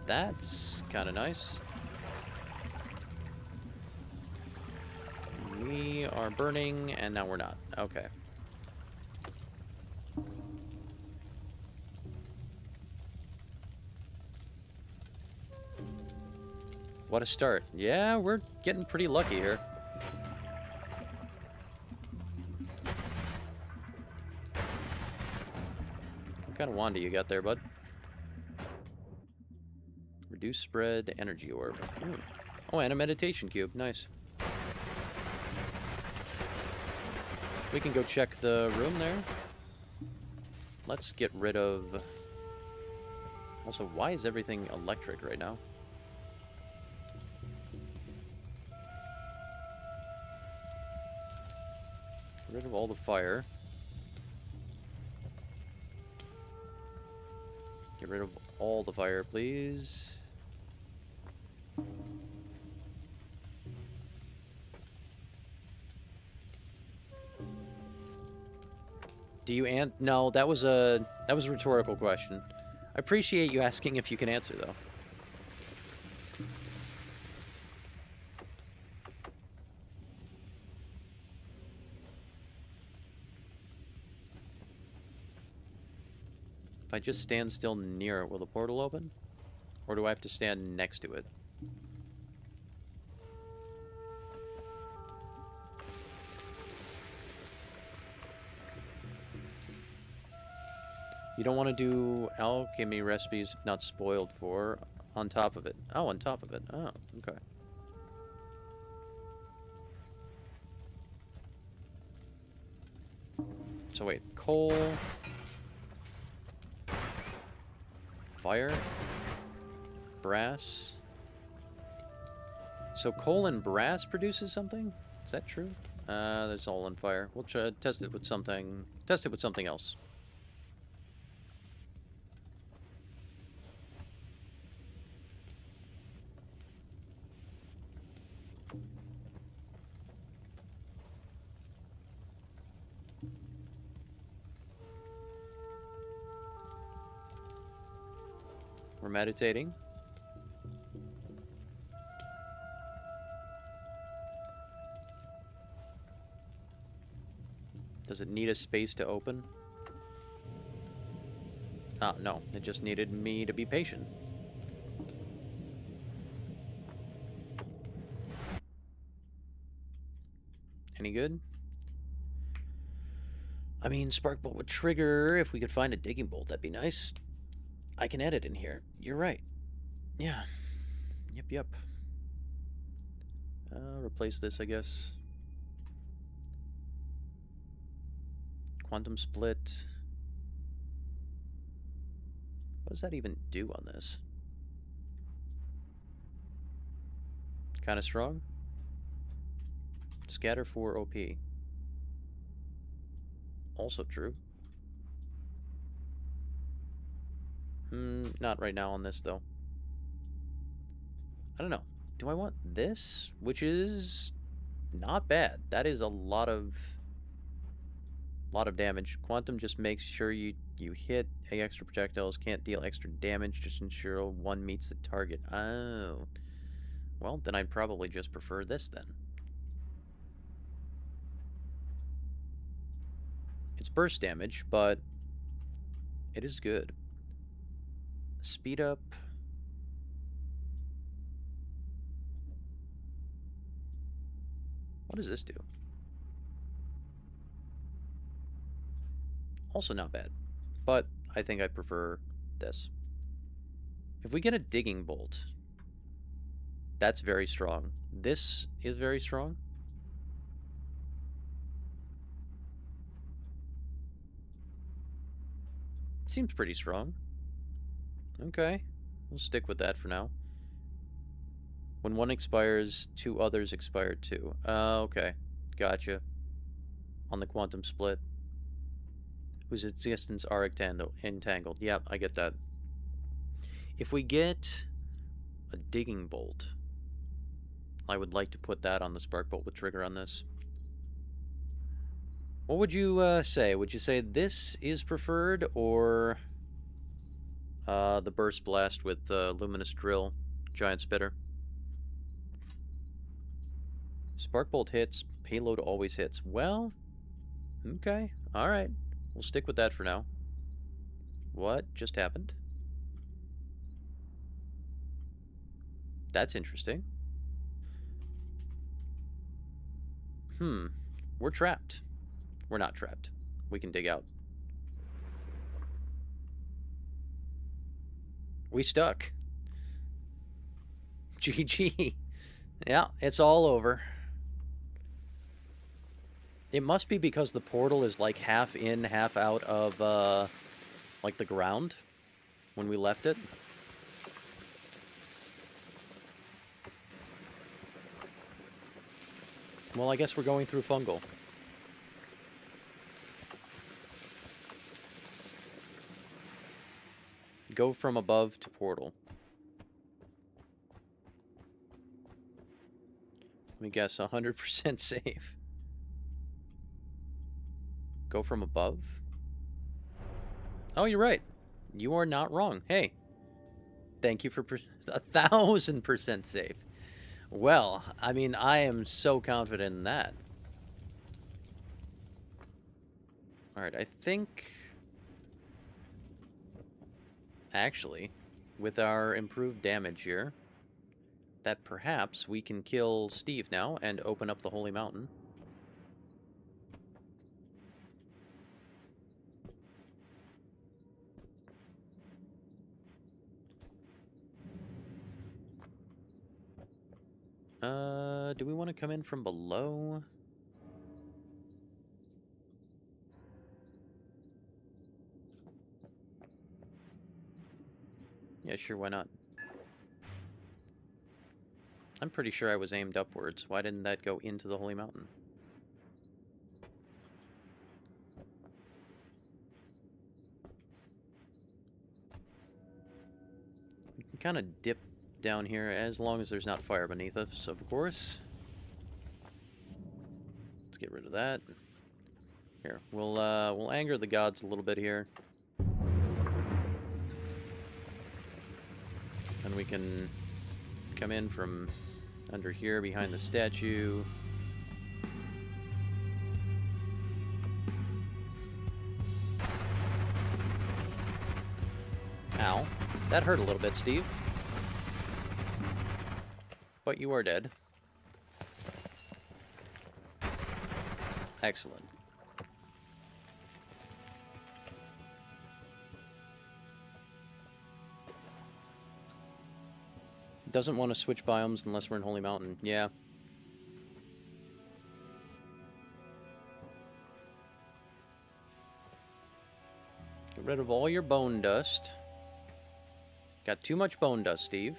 That's kind of nice. We are burning, and now we're not. Okay. What a start. Yeah, we're getting pretty lucky here. What kind of wand do you got there, bud? Reduce spread, energy orb. Ooh. Oh, and a meditation cube. Nice. We can go check the room there. Let's get rid of... Also, why is everything electric right now? Get rid of all the fire. Get rid of all the fire, please. Do you No, that was a rhetorical question. I appreciate you asking if you can answer, though. If I just stand still near it, will the portal open? Or do I have to stand next to it? You don't want to do alchemy recipes if not spoiled for on top of it. Oh, on top of it. Oh, okay. So wait, coal, fire, brass. So coal and brass produces something? Is that true? That's all on fire. We'll try test it with something. Test it with something else. We're meditating. Does it need a space to open? Ah, no. It just needed me to be patient. Any good? I mean, Sparkbolt would trigger if we could find a digging bolt. That'd be nice. I can edit in here. You're right. Yeah. Yep. Replace this, I guess. Quantum split. What does that even do on this? Kind of strong. Scatter 4 OP. Also true. Not right now on this, though. I don't know. Do I want this? Which is not bad. That is a lot of damage. Quantum just makes sure you You hit extra projectiles, can't deal extra damage, just ensure one meets the target. Oh. Well, then I'd probably just prefer this then. It's burst damage, but it is good. Speed up. What does this do? Also not bad, but I think I prefer this. If we get a digging bolt, that's very strong. This is very strong. Seems pretty strong. Okay, we'll stick with that for now. When one expires, two others expire too. Okay, gotcha. On the quantum split, whose existence are entangled. Yep, I get that. If we get a digging bolt, I would like to put that on the spark bolt with trigger on this. What would you say? Would you say this is preferred, or the burst blast with luminous drill, giant spitter? Spark bolt hits, payload always hits. Well, okay, all right. We'll stick with that for now. What just happened? That's interesting. We're trapped. We're not trapped. We can dig out. We stuck. GG. Yeah, it's all over. It must be because the portal is like half in, half out of, like the ground when we left it. Well, I guess we're going through fungal. Go from above to portal. Let me guess, 100% safe. Go from above? Oh, you're right. You are not wrong. Hey, thank you for 1,000% safe. Well, I mean, I am so confident in that. Alright, I think... Actually, with our improved damage here, that perhaps we can kill Steve now and open up the Holy Mountain. Do we want to come in from below? Yeah, sure, why not? I'm pretty sure I was aimed upwards. Why didn't that go into the Holy Mountain? We can kind of dip down here as long as there's not fire beneath us, of course. Let's get rid of that. Here, we'll anger the gods a little bit here. And we can come in from under here behind the statue. Ow. That hurt a little bit, Steve. But you are dead. Excellent. Doesn't want to switch biomes unless we're in Holy Mountain. Yeah. Get rid of all your bone dust. Got too much bone dust, Steve.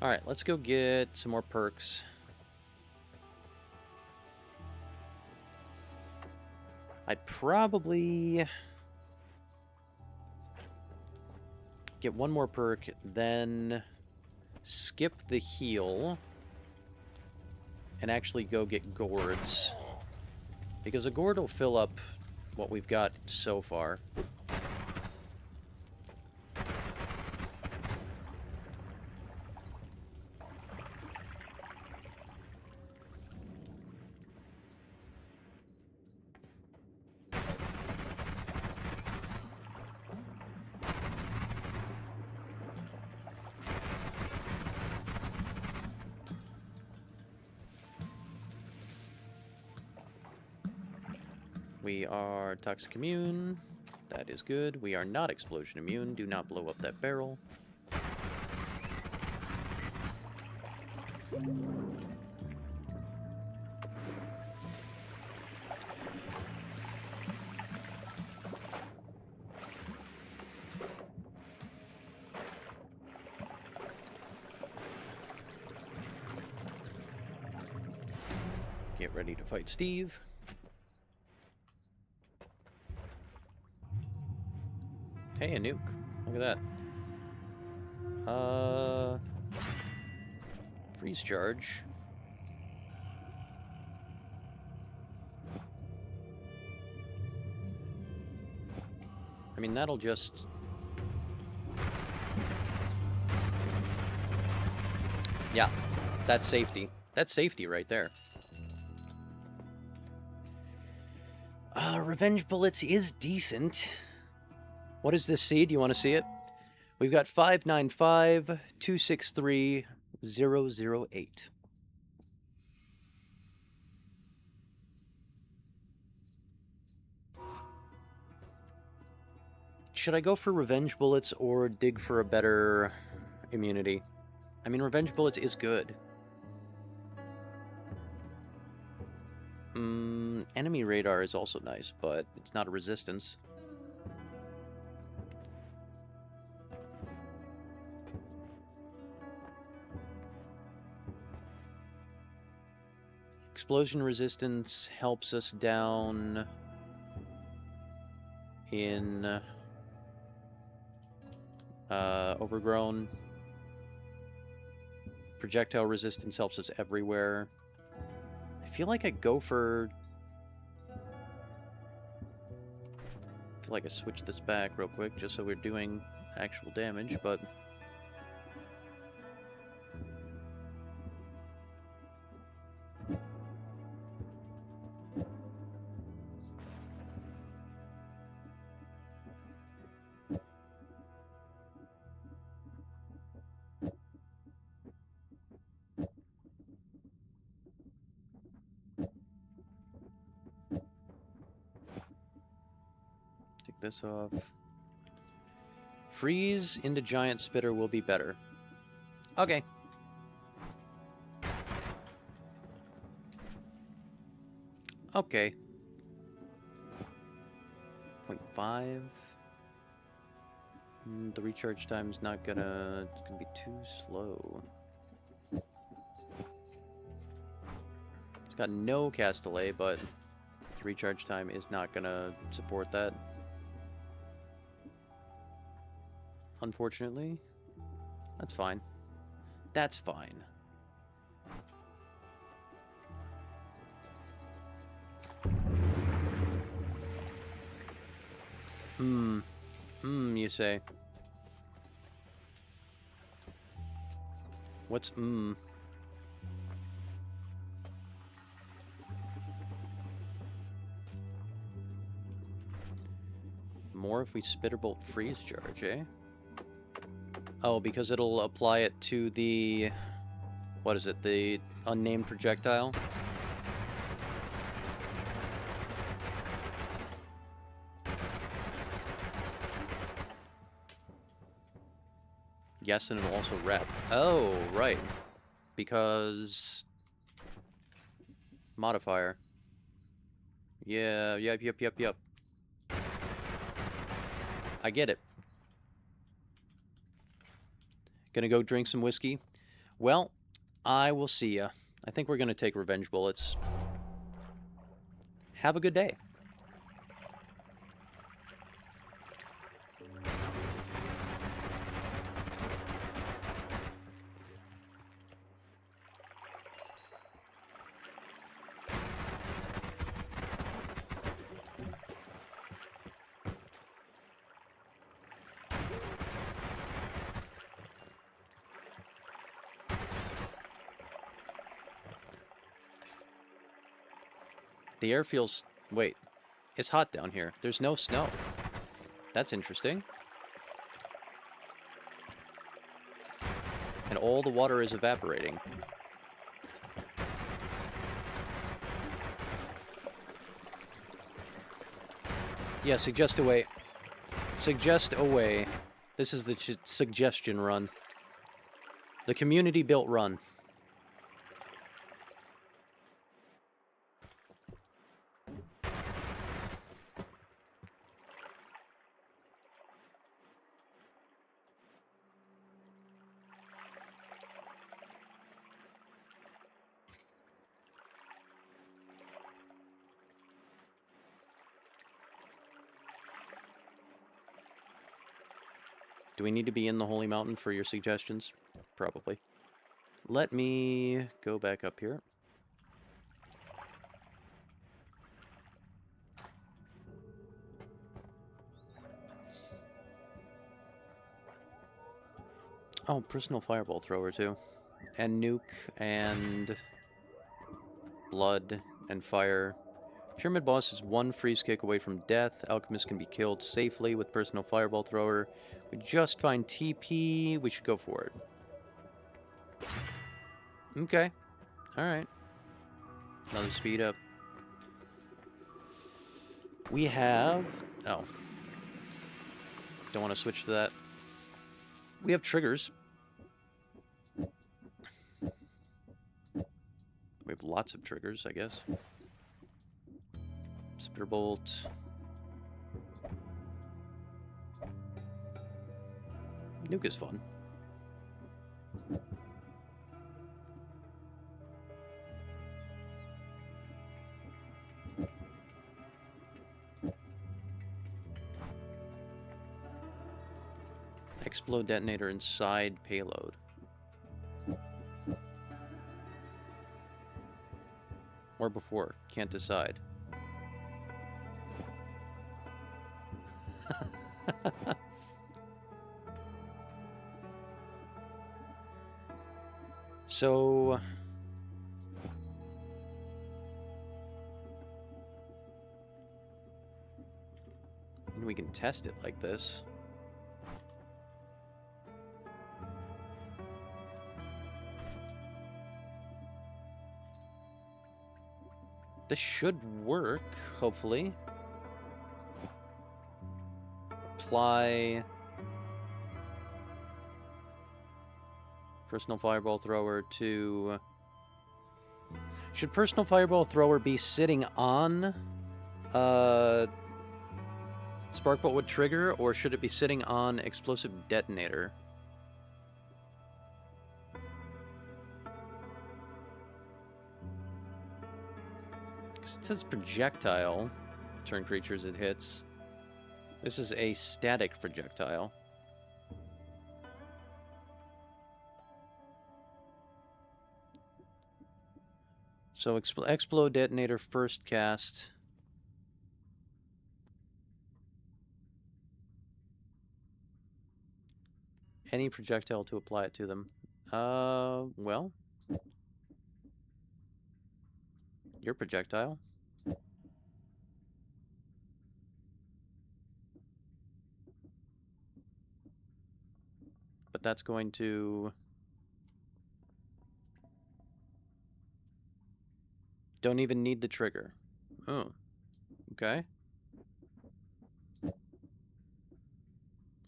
Alright, let's go get some more perks. I'd probably... Get one more perk, then skip the heal and actually go get gourds. Because a gourd will fill up what we've got so far. We are toxic immune. That is good. We are not explosion immune. Do not blow up that barrel. Get ready to fight Steve. Hey, a nuke. Look at that. Freeze charge. I mean, that'll just... Yeah, that's safety. That's safety right there. Revenge Bullets is decent. What is this seed? You want to see it? We've got 595263008. Should I go for Revenge Bullets or dig for a better immunity? I mean, Revenge Bullets is good. Enemy radar is also nice, but it's not a resistance. Explosion resistance helps us down in overgrown. Projectile resistance helps us everywhere. I feel like I go for... I feel like I switch this back real quick just so we're doing actual damage, but... Take this off. Freeze into Giant Spitter will be better. Okay. Okay. 0.5. The recharge time is not gonna... It's gonna be too slow. It's got no cast delay, but the recharge time is not gonna support that. Unfortunately. That's fine. That's fine. You say. What's More if we Spitterbolt freeze charge, eh? Oh, because it'll apply it to the... What is it? The unnamed projectile? Yes, and it'll also rep. Oh, right. Because... Modifier. Yeah, yep. I get it. Gonna go drink some whiskey? Well, I will see ya. I think we're gonna take Revenge Bullets. Have a good day. The air feels... Wait. It's hot down here. There's no snow. That's interesting. And all the water is evaporating. Yeah, suggest a way. Suggest a way. This is the suggestion run. The community-built run. Do we need to be in the Holy Mountain for your suggestions? Probably. Let me go back up here. Oh, personal fireball thrower too. And nuke and blood and fire. Pyramid boss is one freeze kick away from death. Alchemist can be killed safely with personal fireball thrower. We just find TP. We should go for it. Okay. Alright. Another speed up. We have... Oh. Don't want to switch to that. We have triggers. We have lots of triggers, I guess. Spitter Bolt. Nuke is fun. Explode detonator inside payload. Or before. Can't decide. So... we can test it like this. This should work, hopefully. Apply... personal fireball thrower to... Should personal fireball thrower be sitting on Sparkbolt with trigger, or should it be sitting on explosive detonator? Because it says projectile. Turn creatures it hits. This is a static projectile. So explode detonator first cast. Any projectile to apply it to them. Well. Your projectile. But that's going to... Don't even need the trigger. Oh. Okay.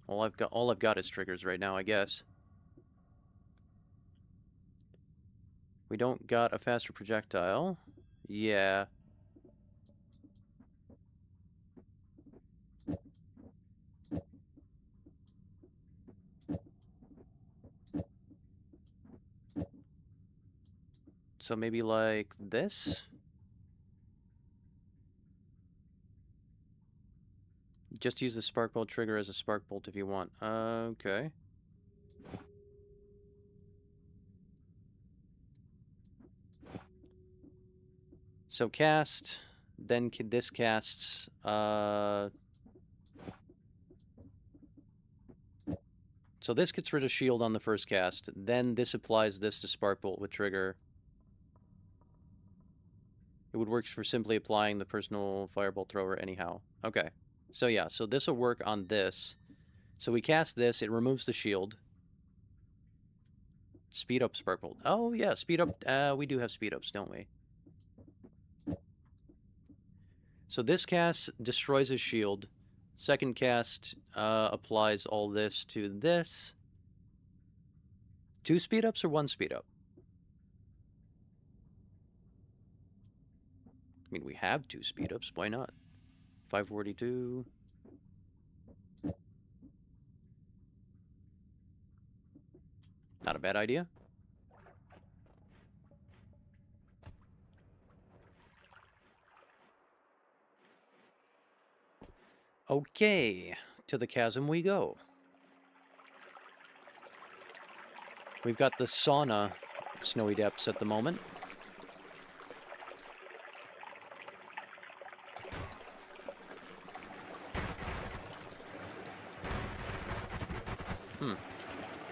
All I've got is triggers right now, I guess. We don't got a faster projectile. Yeah. So maybe like this? Just use the Sparkbolt trigger as a Sparkbolt if you want. Okay. So cast, then this casts, so this gets rid of shield on the first cast, then this applies this to Sparkbolt with trigger. It would work for simply applying the personal fireball thrower anyhow. Okay. So yeah, so this will work on this. So we cast this, it removes the shield. Speed up Sparkbolt. Oh yeah, speed up, we do have speed ups, don't we? So this cast destroys his shield. Second cast applies all this to this. 2 speed ups or 1 speed up? I mean, we have 2 speed ups, why not? 542. Not a bad idea. Okay, to the chasm we go. We've got the sauna snowy depths at the moment.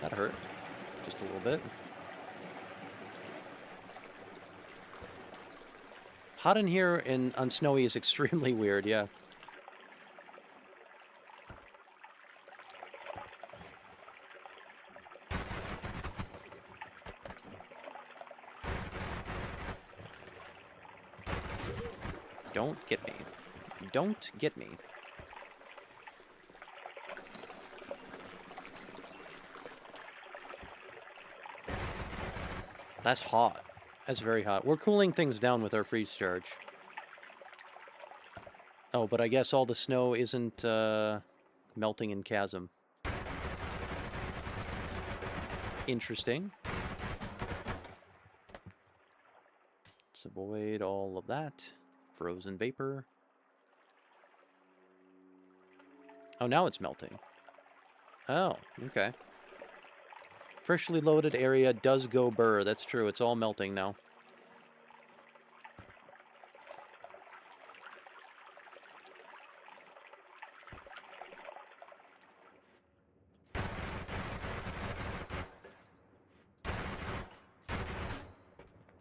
That hurt. Just a little bit. Hot in here on snowy is extremely weird, yeah. Don't get me. Don't get me. That's hot. That's very hot. We're cooling things down with our freeze charge. Oh, but I guess all the snow isn't melting in chasm. Interesting. Let's avoid all of that. Frozen vapor. Oh, now it's melting. Oh, okay. Freshly loaded area does go burr. That's true. It's all melting now.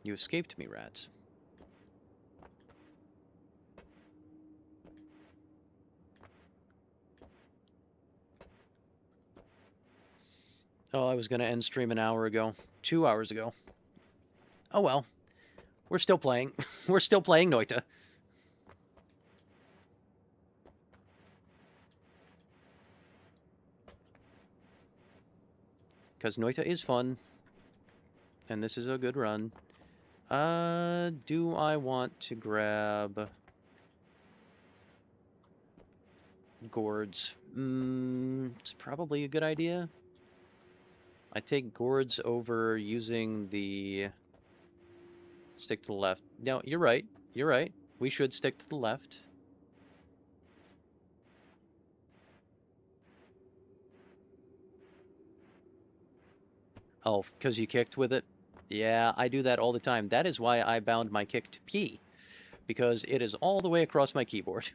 You escaped me, rats. Oh, I was going to end stream an hour ago. 2 hours ago. Oh well. We're still playing. We're still playing Noita. Because Noita is fun. And this is a good run. Do I want to grab gourds? It's probably a good idea. I take gourds over using the stick to the left. No, you're right. You're right. We should stick to the left. Oh, because you kicked with it? Yeah, I do that all the time. That is why I bound my kick to P. Because it is all the way across my keyboard.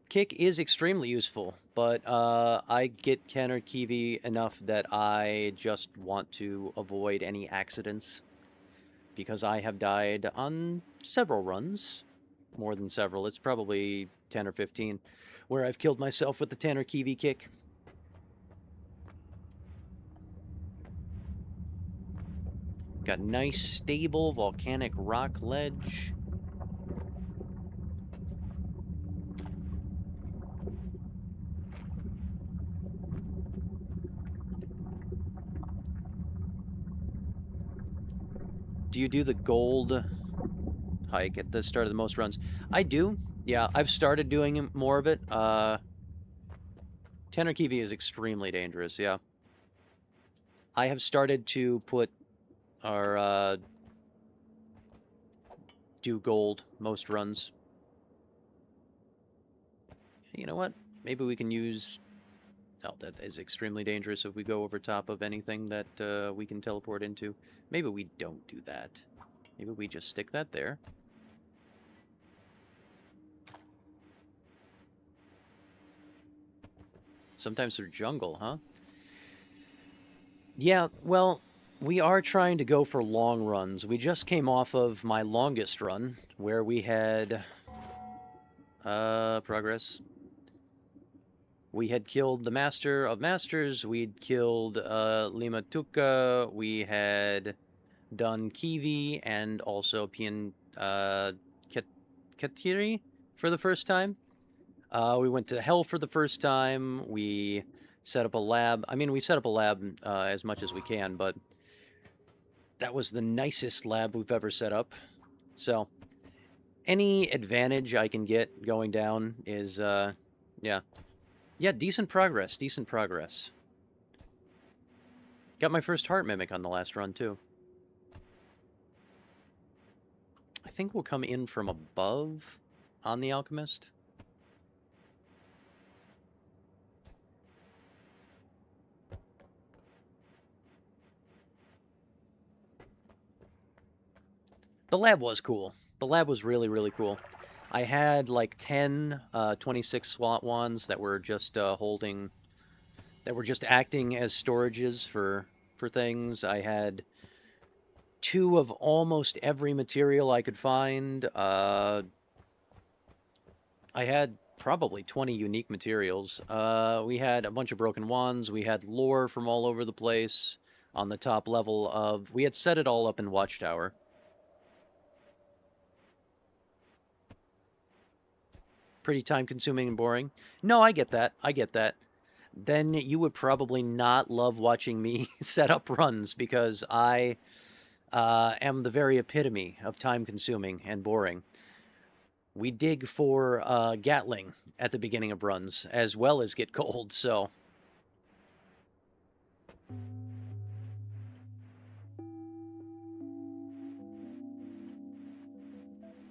Kick is extremely useful, but I get counter Kiwi enough that I just want to avoid any accidents. Because I have died on several runs. More than several. It's probably 10 or 15. Where I've killed myself with the Tanner Kiwi kick. Got nice, stable, volcanic rock ledge. Do you do the gold hike at the start of the most runs? I do. Yeah, I've started doing more of it. Tanner Kiwi is extremely dangerous, yeah. I have started to put our do gold most runs. You know what? Maybe we can use... Oh, that is extremely dangerous if we go over top of anything that we can teleport into. Maybe we don't do that. Maybe we just stick that there. Sometimes they're jungle, huh? Yeah, well, we are trying to go for long runs. We just came off of my longest run, where we had progress. We had killed the Master of Masters, we'd killed Lima Tuca, we had done Kiwi and also Pian Katiri for the first time. We went to Hell for the first time. We set up a lab. I mean, we set up a lab as much as we can, but that was the nicest lab we've ever set up. So, any advantage I can get going down is, yeah. Yeah, decent progress, decent progress. Got my first heart mimic on the last run, too. I think we'll come in from above on the Alchemist. The lab was cool. The lab was really, really cool. I had like 10 26 slot wands that were just holding, that were just acting as storages for things. I had 2 of almost every material I could find. I had probably 20 unique materials. We had a bunch of broken wands. We had lore from all over the place on the top level of... We had set it all up in Watchtower. Pretty time-consuming and boring. No, I get that. I get that. Then you would probably not love watching me set up runs because I am the very epitome of time-consuming and boring. We dig for Gatling at the beginning of runs, as well as get gold, so...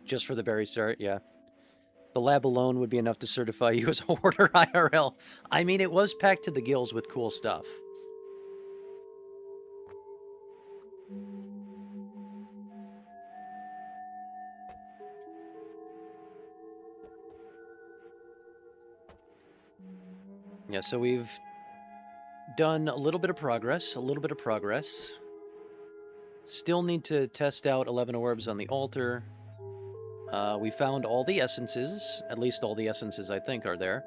Just for the very start, yeah. The lab alone would be enough to certify you as a hoarder IRL. I mean, it was packed to the gills with cool stuff. Yeah, so we've done a little bit of progress, Still need to test out 11 orbs on the altar. We found all the essences, at least all the essences I think are there.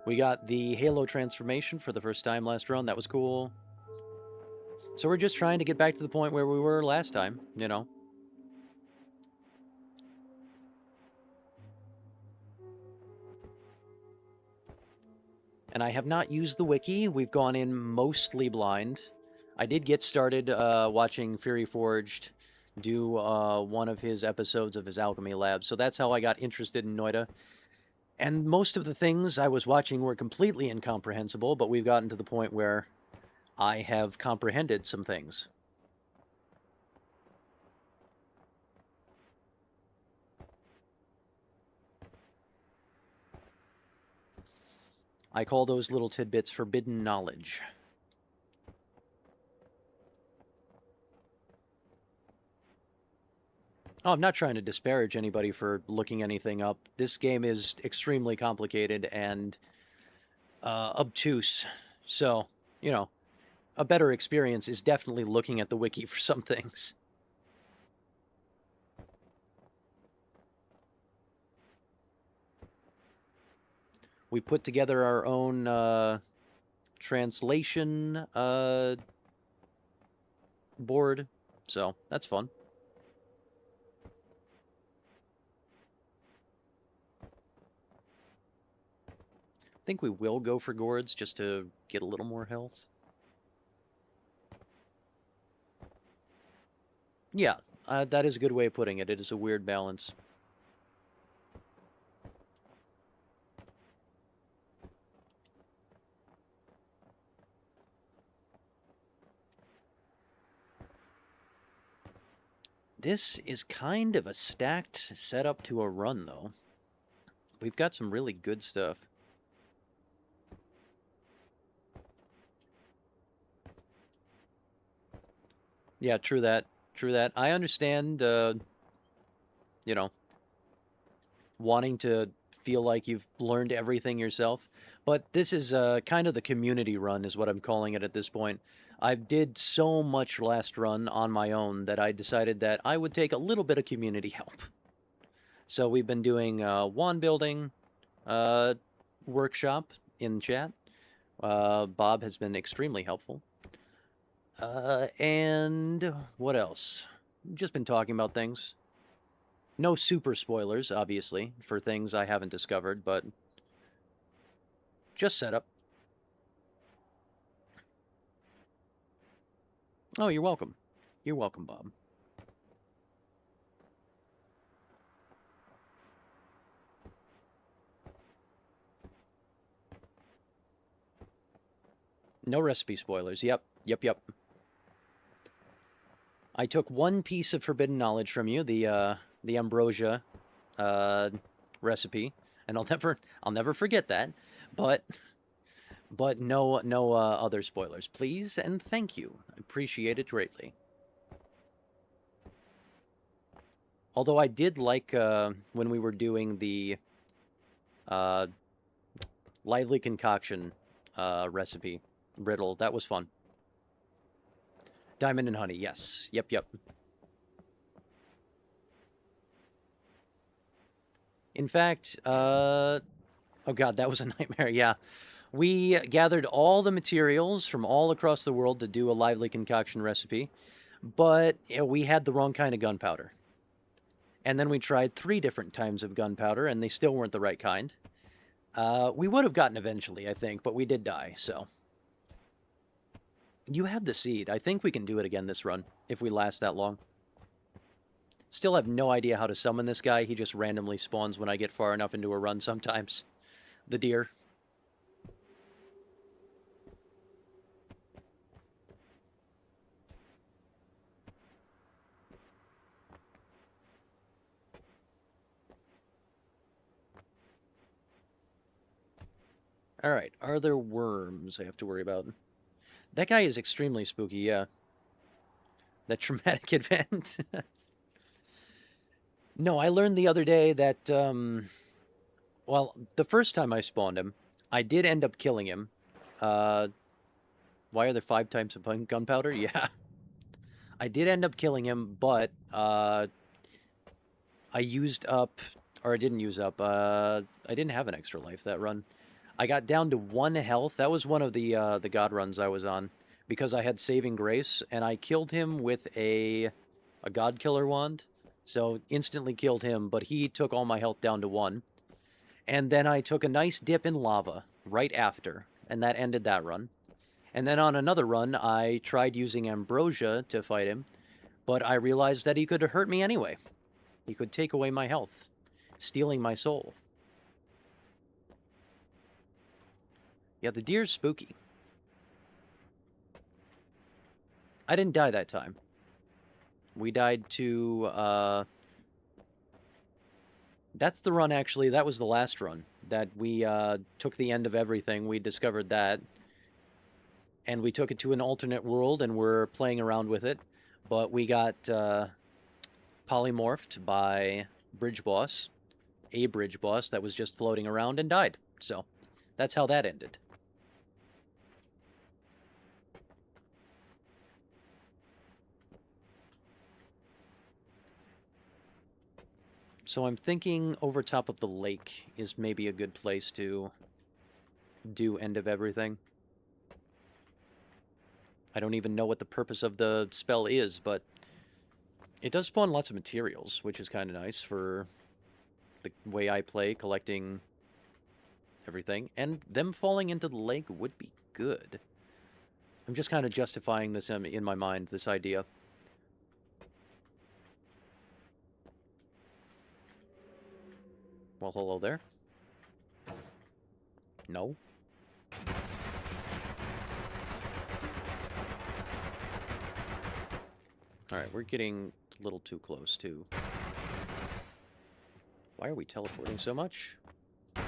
We got the Halo transformation for the first time last run, that was cool. So we're just trying to get back to the point where we were last time, you know. And I have not used the wiki. We've gone in mostly blind. I did get started watching Fury Forged do one of his episodes of his alchemy lab, so that's how I got interested in Noita. And most of the things I was watching were completely incomprehensible, but we've gotten to the point where I have comprehended some things. I call those little tidbits forbidden knowledge. Oh, I'm not trying to disparage anybody for looking anything up. This game is extremely complicated and obtuse. So, you know, a better experience is definitely looking at the wiki for some things. We put together our own translation board, so that's fun. I think we will go for gourds just to get a little more health. Yeah, that is a good way of putting it. It is a weird balance. This is kind of a stacked setup to a run, though. We've got some really good stuff. Yeah, true that. True that. I understand, you know, wanting to feel like you've learned everything yourself. But this is kind of the community run, is what I'm calling it at this point. I did so much last run on my own that I decided that I would take a little bit of community help. So we've been doing wand building workshop in chat. Bob has been extremely helpful. And what else? Just been talking about things. No super spoilers, obviously, for things I haven't discovered, but just setup. Oh, you're welcome. You're welcome, Bob. No recipe spoilers. Yep. I took one piece of forbidden knowledge from you, the ambrosia recipe, and I'll never forget that. But no other spoilers, please and thank you. I appreciate it greatly. Although I did like when we were doing the lively concoction recipe riddle. That was fun. Diamond and honey, yes. Yep. In fact, oh god, that was a nightmare, yeah. We gathered all the materials from all across the world to do a lively concoction recipe, but we had the wrong kind of gunpowder. And then we tried 3 different types of gunpowder, and they still weren't the right kind. We would have gotten eventually, I think, but we did die, so. You have the seed. I think we can do it again this run, if we last that long. Still have no idea how to summon this guy. He just randomly spawns when I get far enough into a run sometimes. The deer. Alright, are there worms I have to worry about? That guy is extremely spooky, yeah. That traumatic event. No, I learned the other day that, well, the first time I spawned him, I did end up killing him. Why are there 5 types of gunpowder? Yeah. I did end up killing him, but, I used up, or I didn't use up, I didn't have an extra life that run. I got down to 1 health. That was one of the god runs I was on, because I had Saving Grace, and I killed him with a god killer wand. So instantly killed him, but he took all my health down to 1. And then I took a nice dip in lava right after, and that ended that run. And then on another run, I tried using ambrosia to fight him, but I realized that he could hurt me anyway. He could take away my health, stealing my soul. Yeah, the deer's spooky. I didn't die that time. We died to, that's the run, actually. That was the last run. That we, took the end of everything. We discovered that. And we took it to an alternate world, and we're playing around with it. But we got, polymorphed by Bridge Boss. A Bridge Boss that was just floating around and died. So, that's how that ended. So I'm thinking over top of the lake is maybe a good place to do end of everything. I don't even know what the purpose of the spell is, but it does spawn lots of materials, which is kind of nice for the way I play, collecting everything. And them falling into the lake would be good. I'm just kind of justifying this in my mind, this idea. Well, hello there. No. Alright, we're getting a little too close, too. Why are we teleporting so much? Am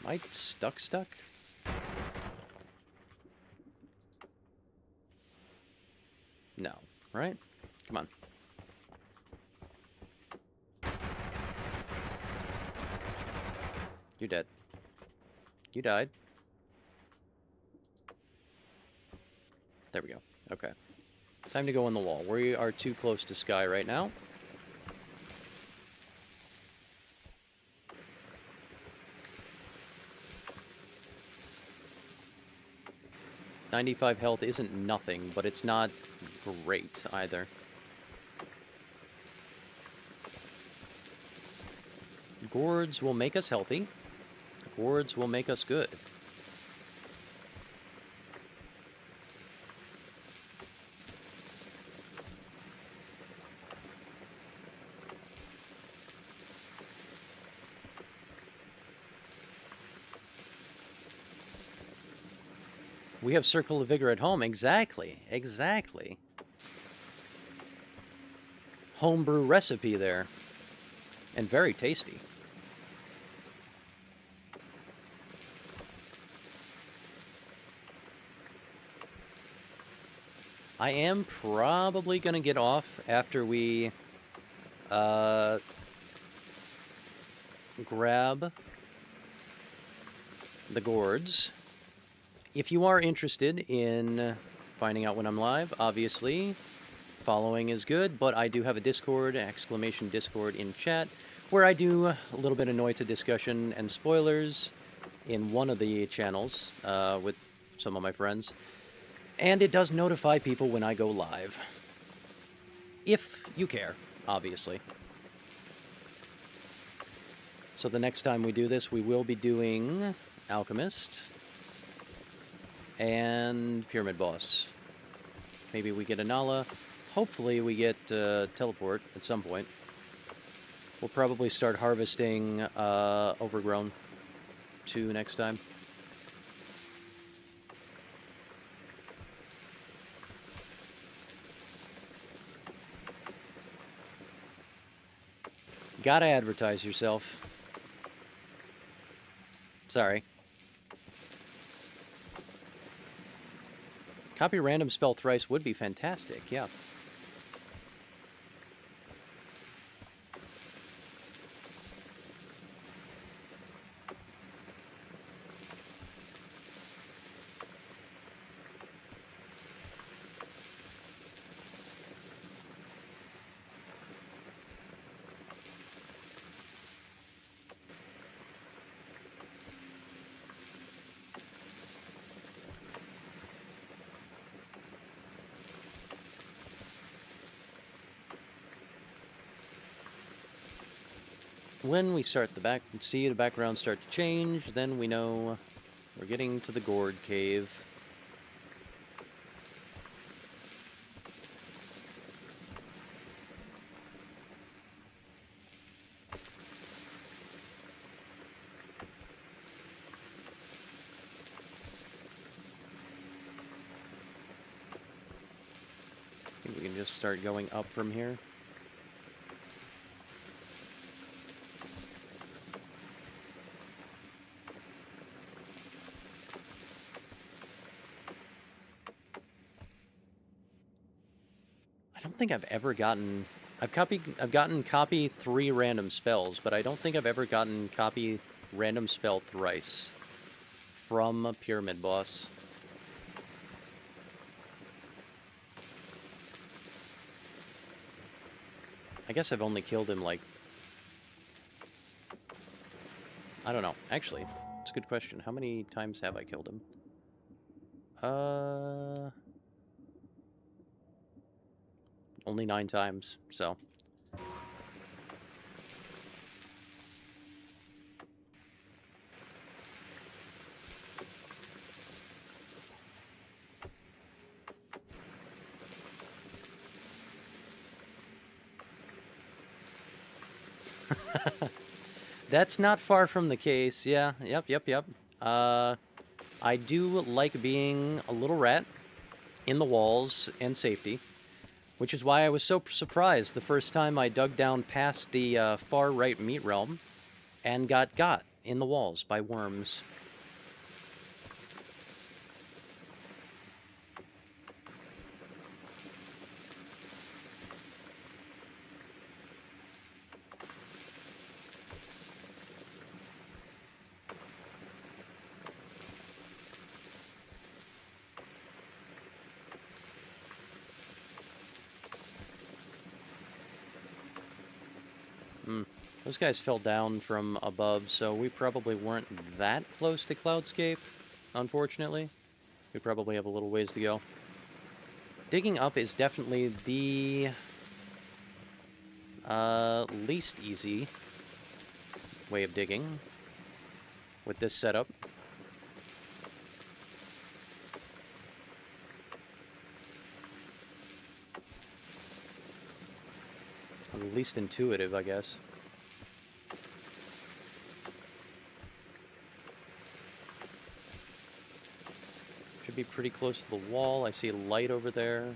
I stuck? right? Come on. You're dead. You died. There we go. Okay. Time to go in the wall. We are too close to Sky right now. .95 health isn't nothing, but it's not great either. Gourds will make us healthy. Gourds will make us good. We have Circle of Vigor at home. Exactly. Exactly. Homebrew recipe there. And very tasty. I am probably going to get off after we grab the gourds. If you are interested in finding out when I'm live, obviously, following is good, but I do have a Discord, !Discord in chat, where I do a little bit of Noita discussion and spoilers in one of the channels with some of my friends. And it does notify people when I go live. If you care, obviously. So the next time we do this, we will be doing Alchemist and Pyramid Boss. Maybe we get a Nala. Hopefully we get Teleport at some point. We'll probably start harvesting Overgrown 2 next time. Gotta advertise yourself. Sorry. Copy random spell thrice would be fantastic, yeah. When we start the background start to change, then we know we're getting to the Gourd Cave. I think we can just start going up from here. I don't think I've ever gotten... I've gotten copy 3 random spells, but I don't think I've ever gotten copy random spell thrice from a Pyramid Boss. I guess I've only killed him, like... I don't know. Actually, it's a good question. How many times have I killed him? Only 9 times, so... That's not far from the case, yeah. Yep. I do like being a little rat in the walls and safety, which is why I was so surprised the first time I dug down past the far right meat realm and got in the walls by worms. Those guys fell down from above, so we probably weren't that close to Cloudscape, unfortunately. We probably have a little ways to go. Digging up is definitely the least easy way of digging with this setup. Or the least intuitive, I guess. Should be pretty close to the wall. I see a light over there.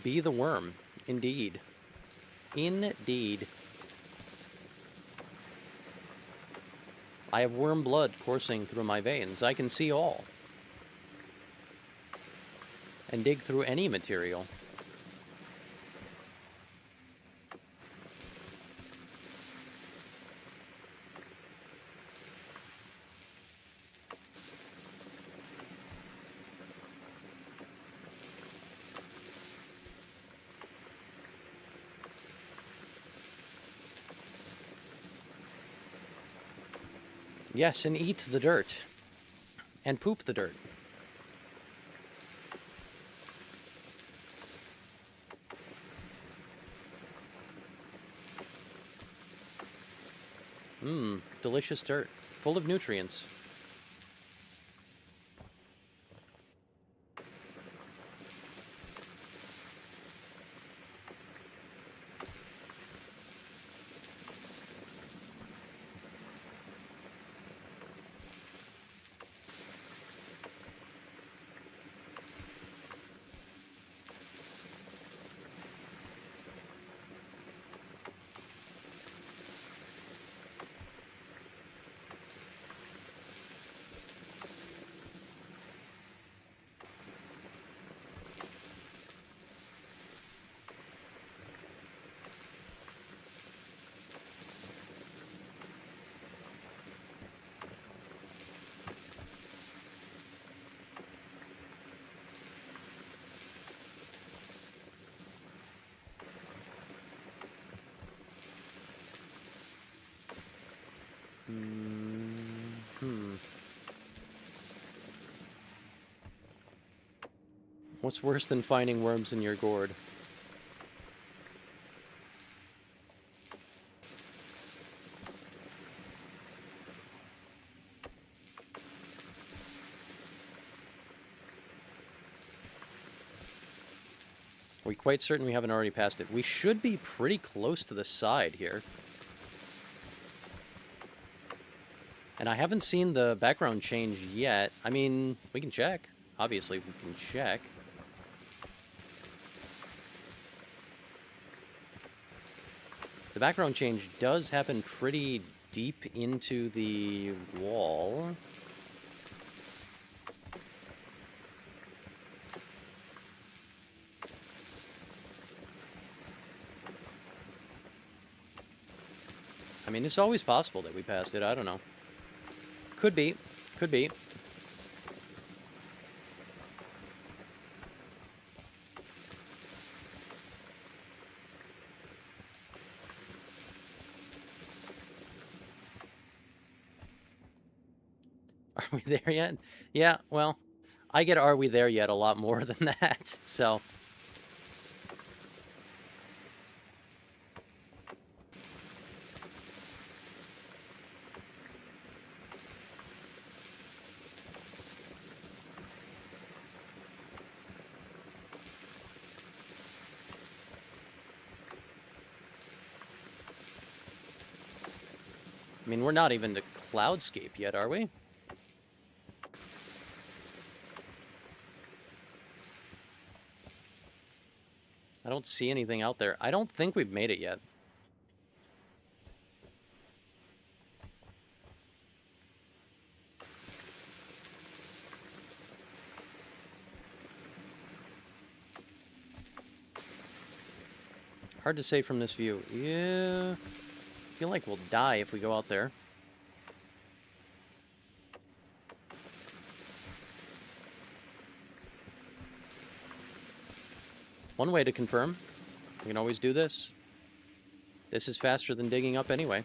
Be the worm. Indeed. Indeed. I have worm blood coursing through my veins. I can see all. And dig through any material. Yes, and eat the dirt. And poop the dirt. Mmm, delicious dirt. Full of nutrients. What's worse than finding worms in your gourd? Are we quite certain we haven't already passed it? We should be pretty close to the side here. And I haven't seen the background change yet. I mean, we can check. Obviously, we can check. The background change does happen pretty deep into the wall. I mean, it's always possible that we passed it. I don't know. Could be. Could be. Are we there yet? Yeah, well, I get "are we there yet" a lot more than that, so... I mean, we're not even to Cloudscape yet, are we? I don't see anything out there. I don't think we've made it yet. Hard to say from this view. Yeah... I feel like we'll die if we go out there. One way to confirm. We can always do this. This is faster than digging up anyway.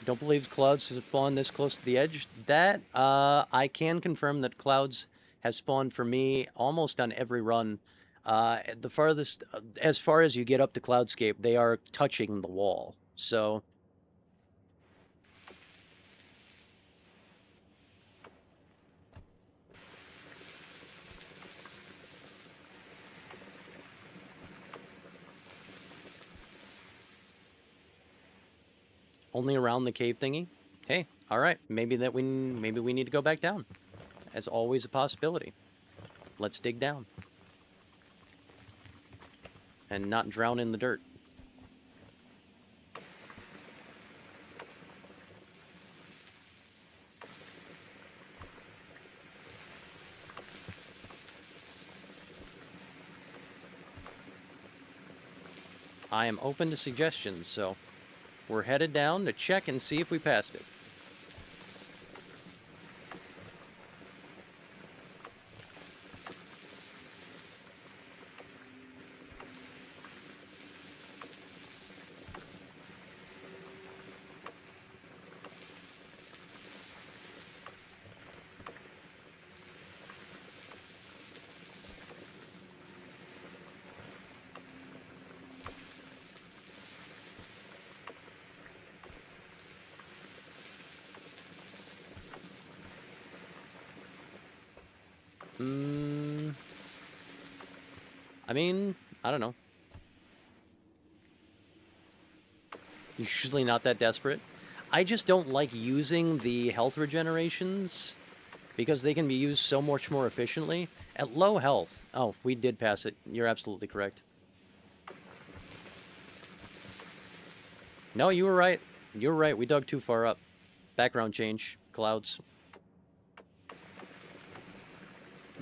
Don't believe clouds spawn this close to the edge. That, I can confirm that clouds has spawned for me almost on every run. The farthest, as far as you get up to Cloudscape, they are touching the wall. So, only around the cave thingy. Hey, all right, maybe we need to go back down. That's always a possibility. Let's dig down and not drown in the dirt. I am open to suggestions, so we're headed down to check and see if we passed it. I mean, I don't know. Usually not that desperate. I just don't like using the health regenerations because they can be used so much more efficiently. At low health... Oh, we did pass it. You're absolutely correct. No, you were right. You were right. We dug too far up. Background change. Clouds.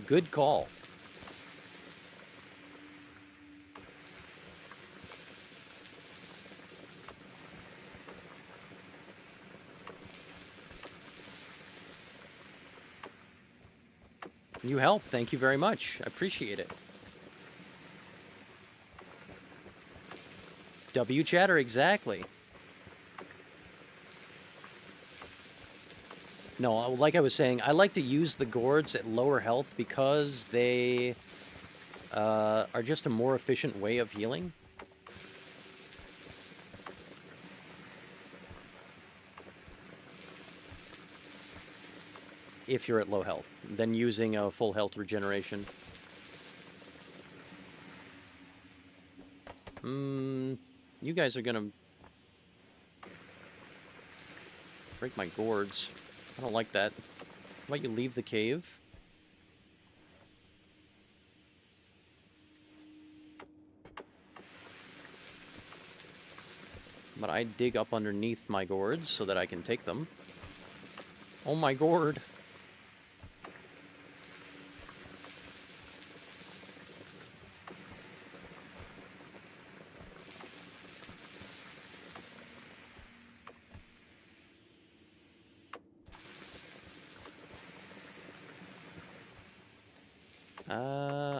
Good call. You help. Thank you very much. I appreciate it. W chatter, exactly. No, like I was saying, I like to use the gourds at lower health because they are just a more efficient way of healing. If you're at low health, than using a full health regeneration. You guys are gonna break my gourds. I don't like that. How about you leave the cave? But I dig up underneath my gourds so that I can take them. Oh my gourd!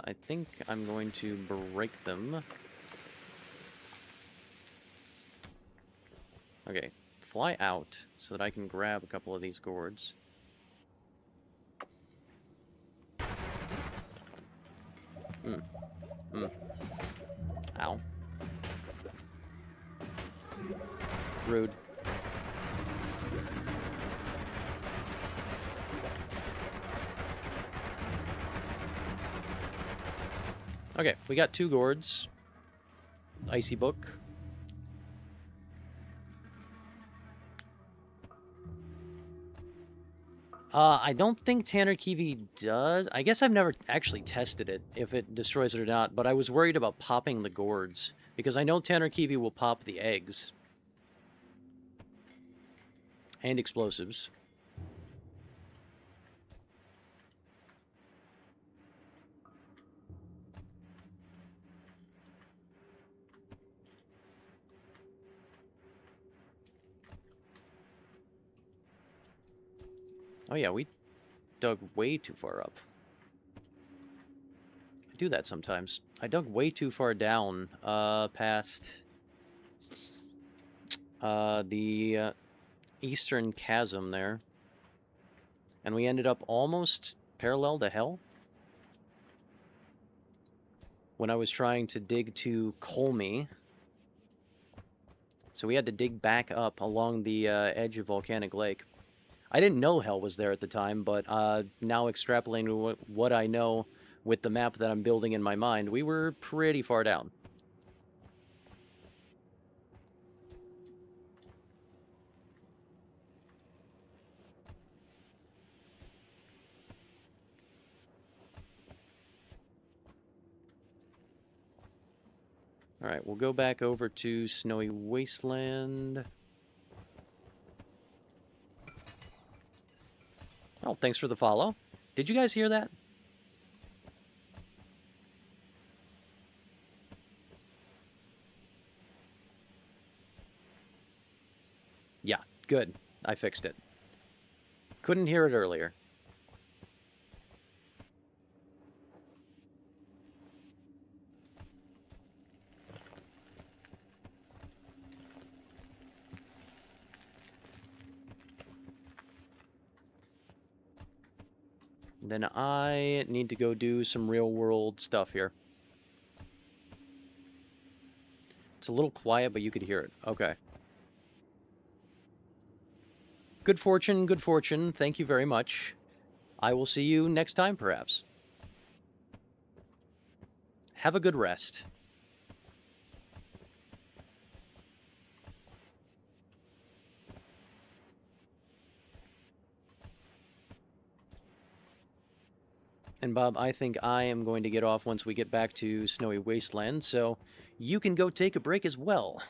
I think I'm going to break them. Okay, fly out so that I can grab a couple of these gourds. Ow. Rude. Okay, we got 2 gourds. Icy book. I don't think Tanner Kiwi does. I guess I've never actually tested it, if it destroys it or not, but I was worried about popping the gourds, because I know Tanner Kiwi will pop the eggs. And explosives. Oh yeah, we dug way too far up. I do that sometimes. I dug way too far down, past the eastern chasm there. And we ended up almost parallel to hell. When I was trying to dig to Colmy. So we had to dig back up along the edge of Volcanic Lake. I didn't know hell was there at the time, but now extrapolating what I know with the map that I'm building in my mind, we were pretty far down. Alright, we'll go back over to Snowy Wasteland. Oh, thanks for the follow. Did you guys hear that? Yeah, good. I fixed it. Couldn't hear it earlier. Then I need to go do some real-world stuff here. It's a little quiet, but you could hear it. Okay. Good fortune, good fortune. Thank you very much. I will see you next time, perhaps. Have a good rest. And Bob, I think I am going to get off once we get back to Snowy Wasteland, so you can go take a break as well.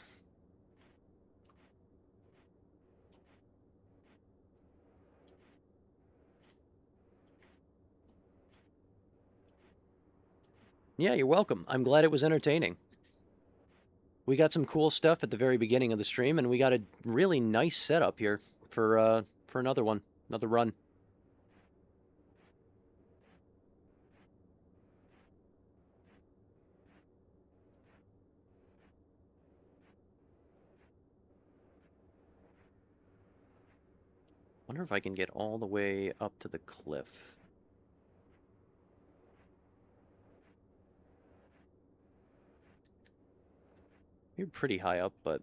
Yeah, you're welcome. I'm glad it was entertaining. We got some cool stuff at the very beginning of the stream, and we got a really nice setup here for another one, another run. Wonder if I can get all the way up to the cliff. You're pretty high up, but...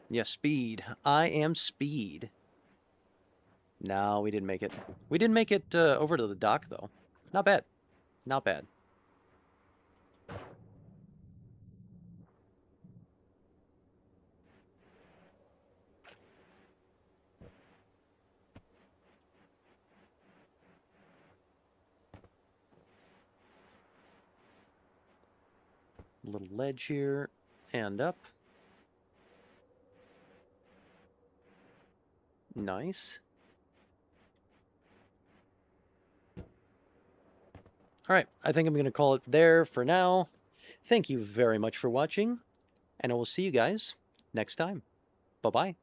Yeah, speed. I am speed. No, we didn't make it. We didn't make it over to the dock, though. Not bad. Not bad. Little ledge here, and up. Nice. Alright, I think I'm going to call it there for now. Thank you very much for watching, and I will see you guys next time. Bye-bye.